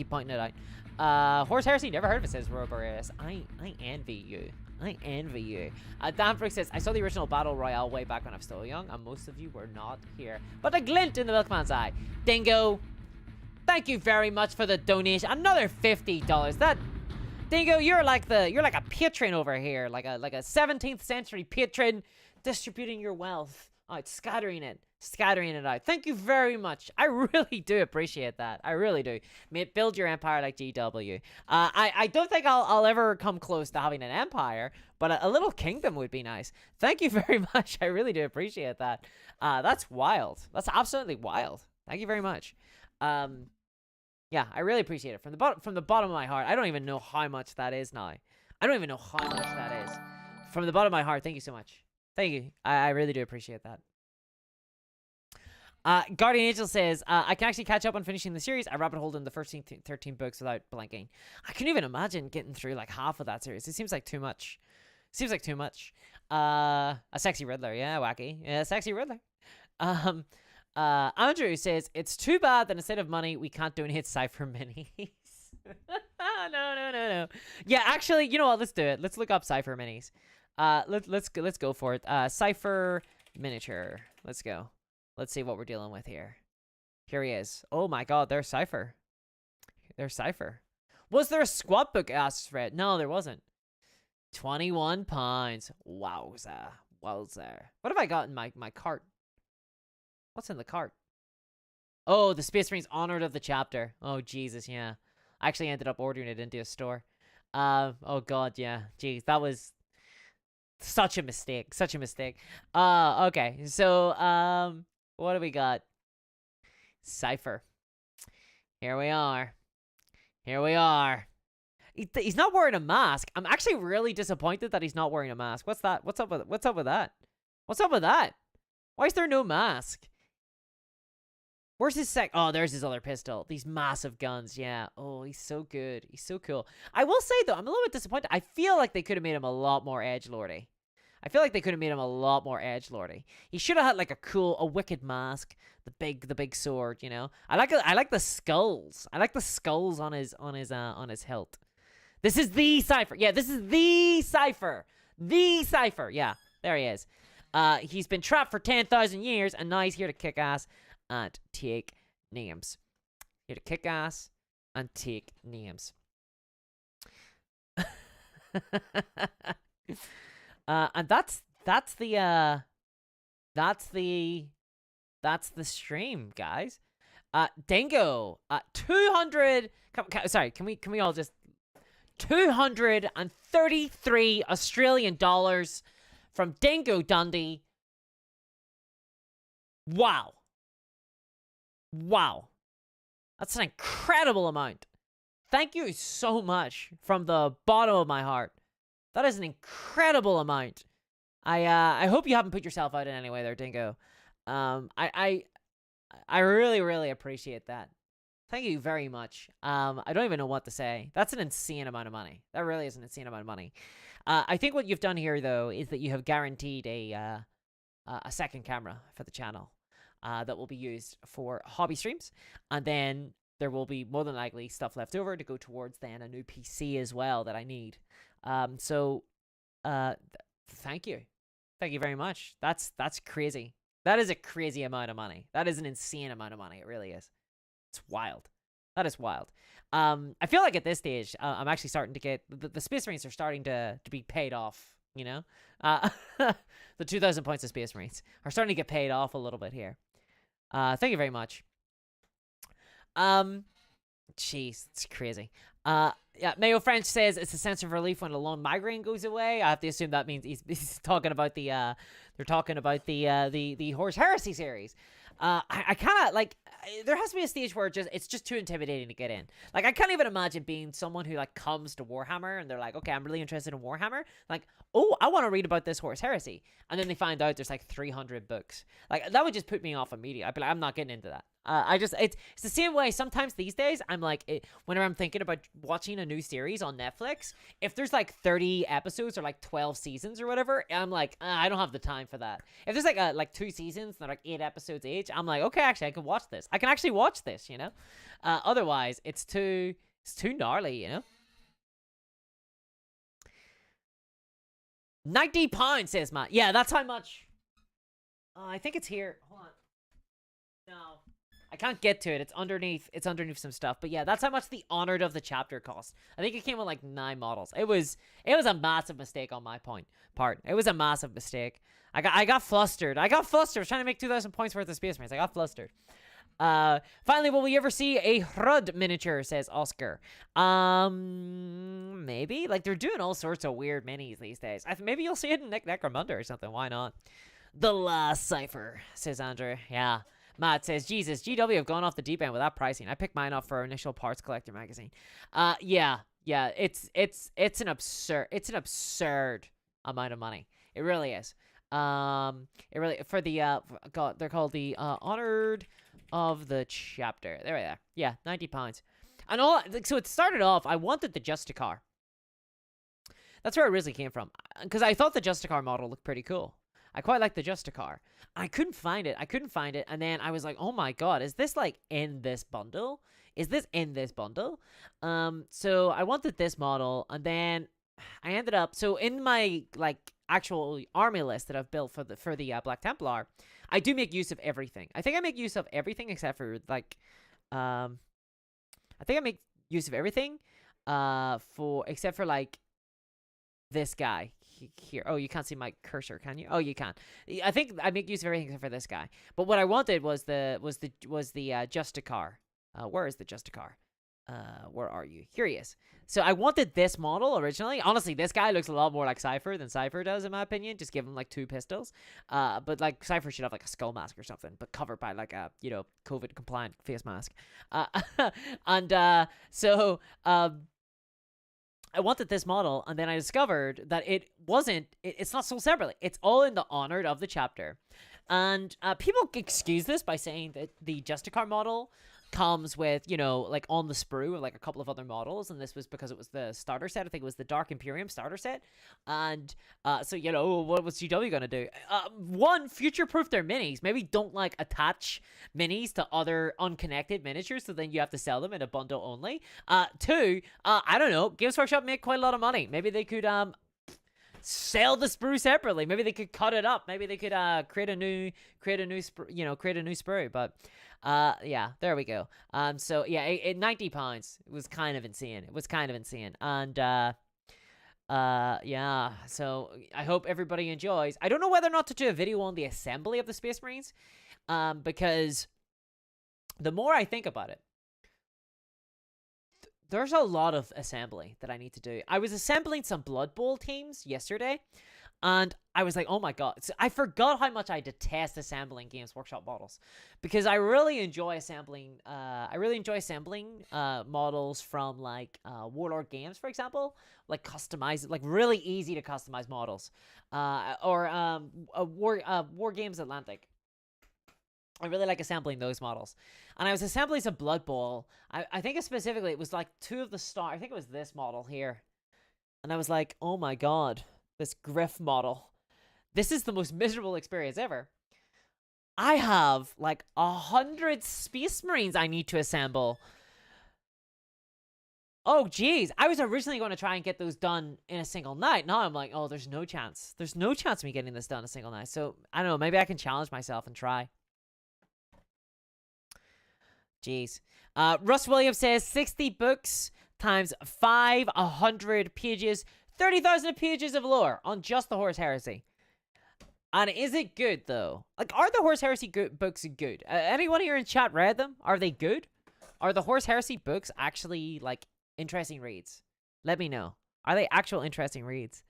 pointing it out. Horus Heresy, never heard of it, says Roboreus. I envy you. I envy you. Danfrick says, I saw the original Battle Royale way back when I was still young, and most of you were not here. But a glint in the milkman's eye. Dingo, thank you very much for the donation. Another $50. That... Dingo, you're like a patron over here, like a 17th century patron, distributing your wealth out, scattering it out. Thank you very much. I really do appreciate that. I really do. Mate, build your empire like GW. I don't think I'll ever come close to having an empire, but a little kingdom would be nice. Thank you very much. I really do appreciate that. That's wild. That's absolutely wild. Thank you very much. Yeah, I really appreciate it from the bottom of my heart. I don't even know how much that is now. I don't even know how much that is. From the bottom of my heart, thank you so much. Thank you. I really do appreciate that. Guardian Angel says, I can actually catch up on finishing the series. I rabbit holed in the first 13 books without blinking. I couldn't even imagine getting through like half of that series. It seems like too much. A sexy Riddler. Yeah, wacky. Yeah, sexy Riddler. Andrew says, it's too bad that instead of money, we can't donate Cypher minis. No. Yeah, actually, you know what? Let's do it. Let's look up Cypher minis. Let's go for it. Cypher miniature. Let's go. Let's see what we're dealing with here. Here he is. Oh my god, there's Cypher. Was there a squad book? Asks Fred. No, there wasn't. £21. Wowza. What have I got in my cart? What's in the cart? Oh, the Space Marines Honored of the Chapter. Oh, Jesus, yeah. I actually ended up ordering it into a store. Oh, God, yeah. Jeez, that was such a mistake. Okay, so, what do we got? Cypher. Here we are. He's not wearing a mask. I'm actually really disappointed that he's not wearing a mask. What's that? What's up with that? Why is there no mask? Where's his Oh, there's his other pistol. These massive guns, yeah. Oh, he's so good. He's so cool. I will say, though, I'm a little bit disappointed. I feel like they could have made him a lot more edgelordy. He should have had, like, a wicked mask. The big sword, you know? I like the skulls. I like the skulls on his hilt. This is the Cypher. Yeah, this is the Cypher. Yeah, there he is. He's been trapped for 10,000 years, and now he's here to kick ass and take names. Here to kick ass and take names. And that's the stream, guys. Dingo, 200. Sorry, can we all just 233 Australian dollars from Dingo Dundee. Wow. Wow. That's an incredible amount. Thank you so much from the bottom of my heart. That is an incredible amount. I hope you haven't put yourself out in any way there, Dingo. I really, really appreciate that. Thank you very much. I don't even know what to say. That's an insane amount of money. That really is an insane amount of money. I think what you've done here, though, is that you have guaranteed a second camera for the channel that will be used for hobby streams. And then there will be more than likely stuff left over to go towards then a new PC as well that I need. So thank you. Thank you very much. That's crazy. That is a crazy amount of money. That is an insane amount of money. It really is. It's wild. That is wild. I feel like at this stage, I'm actually starting to get... The Space Marines are starting to be paid off, you know? The 2,000 points of Space Marines are starting to get paid off a little bit here. Thank you very much. Jeez, it's crazy. Yeah, Mayo French says it's a sense of relief when a lone migraine goes away. I have to assume that means he's talking about the they're talking about the Horus Heresy series. I kind of like, there has to be a stage where it's just too intimidating to get in. Like, I can't even imagine being someone who like comes to Warhammer and they're like, okay, I'm really interested in Warhammer. Like, oh, I want to read about this Horus Heresy, and then they find out there's like 300 books. Like, that would just put me off immediately. I'd be like, I'm not getting into that. It's the same way sometimes these days. I'm like, whenever I'm thinking about watching a new series on Netflix, if there's like 30 episodes or like 12 seasons or whatever, I'm like, I don't have the time for that. If there's like 2 seasons and they're like 8 episodes each, I'm like, okay, actually I can watch this. I can actually watch this, you know. Otherwise it's too gnarly, you know. £90 says Matt. Yeah, that's how much. I think it's here. Hold on. No, I can't get to it. It's underneath some stuff. But yeah, that's how much the Honored of the chapter cost. I think it came with like 9 models. It was a massive mistake on my part. It was a massive mistake. I got flustered. I was trying to make 2,000 points worth of Space Marines. I got flustered. Finally, will we ever see a Hrud miniature, says Oscar. Maybe. Like, they're doing all sorts of weird minis these days. Maybe you'll see it in Necromunda or something. Why not? The last Cypher, says Andrew. Yeah. Matt says, Jesus, GW have gone off the deep end with that pricing. I picked mine up for our initial Parts Collector magazine. Yeah, it's an absurd amount of money. It really is. It really, for the, God, they're called the, Honored of the chapter. There we are. Yeah, £90. And all, so it started off, I wanted the Justicar. That's where it originally came from. Because I thought the Justicar model looked pretty cool. I quite like the Justicar. I couldn't find it. And then I was like, oh my God, is this like in this bundle? So I wanted this model, and then I ended up, so in my like actual army list that I've built for the Black Templar, I do make use of everything. I think I make use of everything except for like, I think I make use of everything except for like this guy here. Oh, you can't see my cursor, can you? Oh, you can. I think I make use of everything except for this guy. But what I wanted was the Justicar. Where is the Justicar? Where are you? Here he is. So I wanted this model originally. Honestly, this guy looks a lot more like Cypher than Cypher does, in my opinion. Just give him like 2 pistols. But like Cypher should have like a skull mask or something, but covered by like a, you know, COVID compliant face mask. I wanted this model, and then I discovered that it's not sold separately. It's all in the Honored of the chapter. And people excuse this by saying that the Justicar model comes with, you know, like on the sprue with like a couple of other models, and this was because it was the starter set. I think it was the Dark Imperium starter set. And so, you know, what was GW gonna do? One, future-proof their minis. Maybe don't like attach minis to other unconnected miniatures, so then you have to sell them in a bundle only. 2, I don't know, Games Workshop make quite a lot of money. Maybe they could sell the sprue separately. Maybe they could cut it up. Maybe they could create a new sprue. But yeah, there we go. So yeah, £90. It was kind of insane. And yeah, so I hope everybody enjoys. I don't know whether or not to do a video on the assembly of the Space Marines, because the more I think about it, there's a lot of assembly that I need to do. I was assembling some Blood Bowl teams yesterday, and I was like, oh my god. So I forgot how much I detest assembling Games Workshop models, because I really enjoy assembling models from like Warlord Games, for example, like like really easy to customize models, or War Games Atlantic. I really like assembling those models. And I was assembling some Blood Bowl. I think specifically it was like 2 of the star. I think it was this model here. And I was like, oh my god, this Griff model. This is the most miserable experience ever. I have like 100 Space Marines I need to assemble. Oh, geez. I was originally going to try and get those done in a single night. Now I'm like, oh, there's no chance. There's no chance of me getting this done in a single night. So, I don't know. Maybe I can challenge myself and try. Jeez. Russ Williams says 60 books times 500 pages, 30,000 pages of lore on just the Horus Heresy. And is it good, though? Like, are the Horus Heresy books good? Anyone here in chat read them? Are they good? Are the Horus Heresy books actually, like, interesting reads? Let me know. Are they actual interesting reads?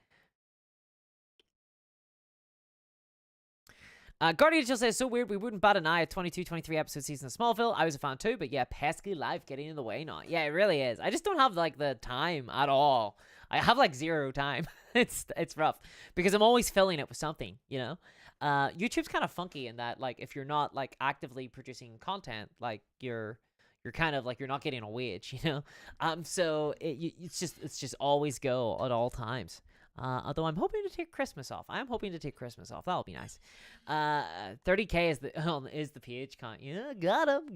Guardian Chill says, so weird, we wouldn't bat an eye at 22, 23 episode season of Smallville. I was a fan too, but yeah, pesky life getting in the way now. Yeah, it really is. I just don't have, like, the time at all. I have, like, 0 time. It's rough. Because I'm always filling it with something, you know? YouTube's kind of funky in that, like, if you're not, like, actively producing content, like, you're kind of, like, you're not getting a wage, you know? So it's just always go at all times. Although I'm hoping to take Christmas off. That'll be nice. 30K is the PH count. Yeah, got him.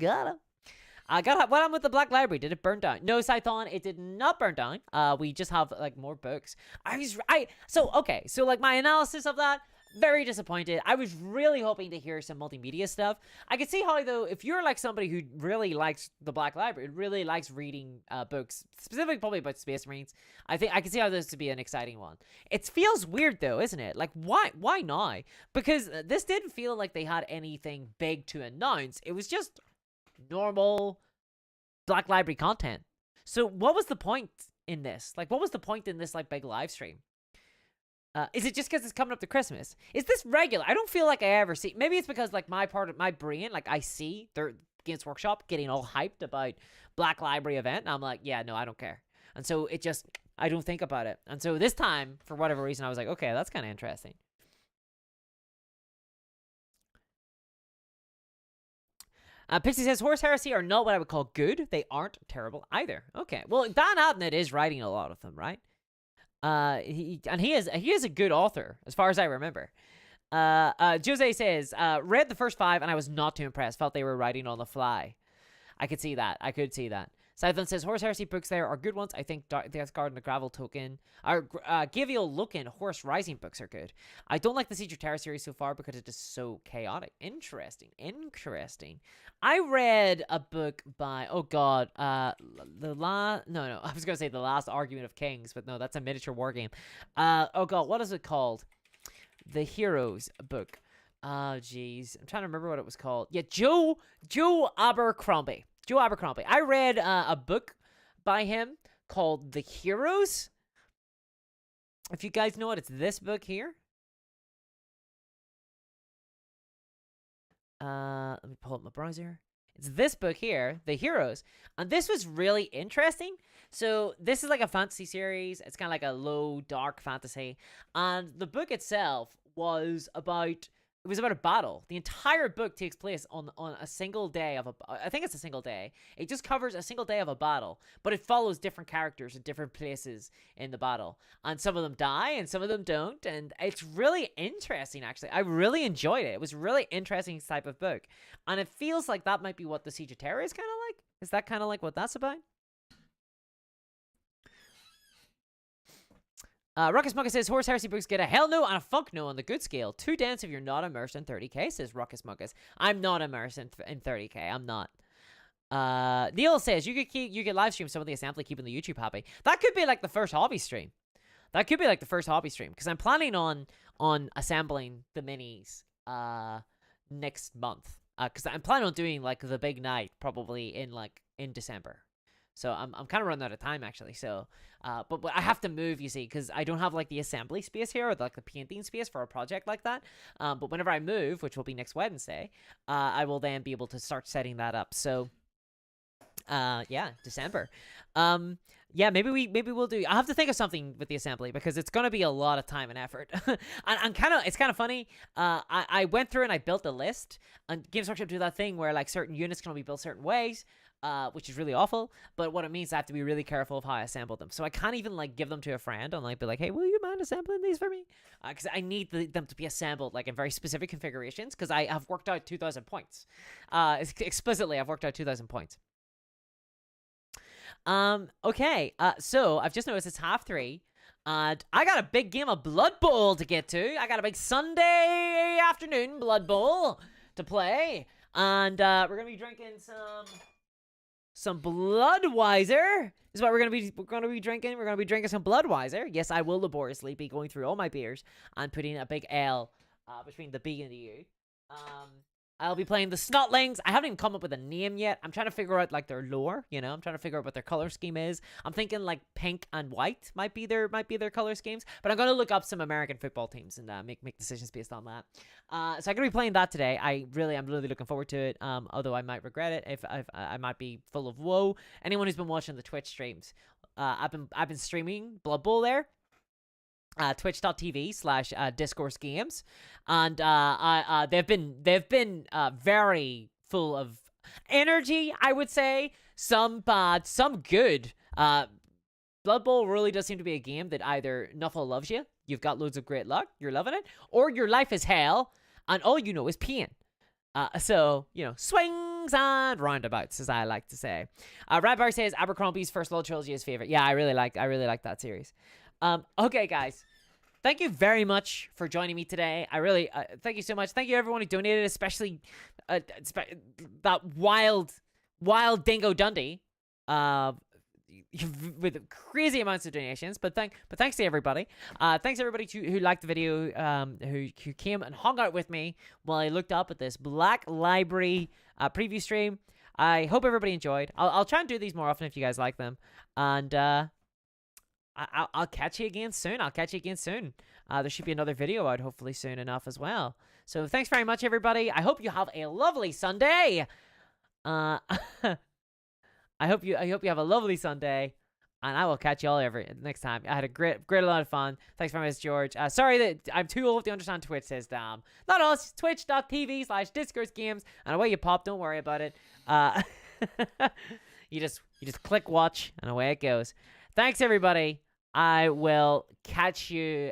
What happened with the Black Library? Did it burn down? No, Scython, it did not burn down. We just have like more books. So like my analysis of that, very disappointed. I was really hoping to hear some multimedia stuff. I could see how, though, if you're like somebody who really likes the Black Library, really likes reading books, specifically probably about Space Marines, I think I can see how this would be an exciting one. It feels weird, though, isn't it? Like, why now? Because this didn't feel like they had anything big to announce. It was just normal Black Library content. So what was the point in this? Like, what was the point in this, like, big live stream? Is it just because it's coming up to Christmas? Is this regular? I don't feel like I ever see. Maybe it's because, like, my brain, like, I see their Games Workshop getting all hyped about Black Library event, and I'm like, yeah, no, I don't care. And so I don't think about it. And so this time, for whatever reason, I was like, okay, that's kind of interesting. Pixie says, Horus Heresy are not what I would call good. They aren't terrible either. Okay, well, Dan Abnett is writing a lot of them, right? He is a good author, as far as I remember. Jose says, read the first 5 and I was not too impressed. Felt they were writing on the fly. I could see that. Scython says, Horus Heresy books there are good ones. I think Death Guard and the Gravel Token, Gavial Lookin' Horus Rising books are good. I don't like the Siege of Terra series so far because it is so chaotic. Interesting. I read a book by, I was going to say The Last Argument of Kings, but no, that's a miniature war game. What is it called? The Heroes book. Oh, jeez. I'm trying to remember what it was called. Yeah, Joe Abercrombie. I read a book by him called The Heroes. If you guys know it, it's this book here. Let me pull up my browser. It's this book here, The Heroes. And this was really interesting. So this is like a fantasy series. It's kind of like a low, dark fantasy. And the book itself was about a battle. The entire book takes place on a single day I think it's a single day. It just covers a single day of a battle, but it follows different characters at different places in the battle. And some of them die and some of them don't. And it's really interesting, actually. I really enjoyed it. It was a really interesting type of book. And it feels like that might be what the Siege of Terra is kind of like. Is that kind of like what that's about? Ruckus Muggus says, Horus Heresy books get a hell no and a fuck no on the good scale. 2 dents if you're not immersed in 30k, says Ruckus Muggus. I'm not immersed in 30k. I'm not. Neil says, you could live stream some of the assembly, keeping the YouTube happy. That could be like the first hobby stream. Because I'm planning on assembling the minis next month. Because I'm planning on doing like the big night probably in December. So I'm kind of running out of time actually. So, but I have to move, you see, because I don't have like the assembly space here or like the painting space for a project like that. But whenever I move, which will be next Wednesday, I will then be able to start setting that up. So, yeah, December. Yeah, maybe we'll do. I have to think of something with the assembly because it's gonna be a lot of time and effort. and it's kind of funny. I went through and I built a list, and Games Workshop do that thing where like certain units can only be built certain ways. Which is really awful, but what it means I have to be really careful of how I assemble them. So I can't even like give them to a friend and like be like, hey, will you mind assembling these for me? Because I need them to be assembled like in very specific configurations because I have worked out 2,000 points. Explicitly, I've worked out 2,000 points. Okay, so I've just noticed it's 3:30, and I got a big game of Blood Bowl to get to. I got a big Sunday afternoon Blood Bowl to play, and we're gonna be drinking some Bloodweiser is what we're gonna be drinking. We're gonna be drinking some Bloodweiser. Yes, I will laboriously be going through all my beers and putting a big L between the B and the U. I'll be playing the Snotlings. I haven't even come up with a name yet. I'm trying to figure out like their lore, you know. I'm trying to figure out what their color scheme is. I'm thinking like pink and white might be their color schemes. But I'm gonna look up some American football teams and make decisions based on that. So I'm gonna be playing that today. I'm really looking forward to it. Although I might regret it if I might be full of woe. Anyone who's been watching the Twitch streams, I've been streaming Blood Bowl there. Twitch.tv/Discourse Games, and they've been very full of energy, I would say. Some bad, some good. Blood Bowl really does seem to be a game that either Nuffle loves you, you've got loads of great luck, you're loving it, or your life is hell, and all you know is pain. So, you know, swings and roundabouts, as I like to say. Radbar says Abercrombie's First Blood trilogy is favorite. Yeah, I really like that series. Okay, guys. Thank you very much for joining me today. I really, thank you so much. Thank you everyone who donated, especially that wild Dingo Dundee, with crazy amounts of donations. But thanks to everybody. Thanks everybody who liked the video, who came and hung out with me while I looked up at this Black Library preview stream. I hope everybody enjoyed. I'll try and do these more often if you guys like them. And I'll catch you again soon. There should be another video out hopefully soon enough as well. So thanks very much, everybody. I hope you have a lovely Sunday. I hope you have a lovely Sunday, and I will catch you all next time. I had a great lot of fun. Thanks very much, George. Sorry that I'm too old to understand Twitch, says Dam. Not us. Twitch.tv/Discourse Games, and away you pop. Don't worry about it. You just click watch, and away it goes. Thanks, everybody. I will catch you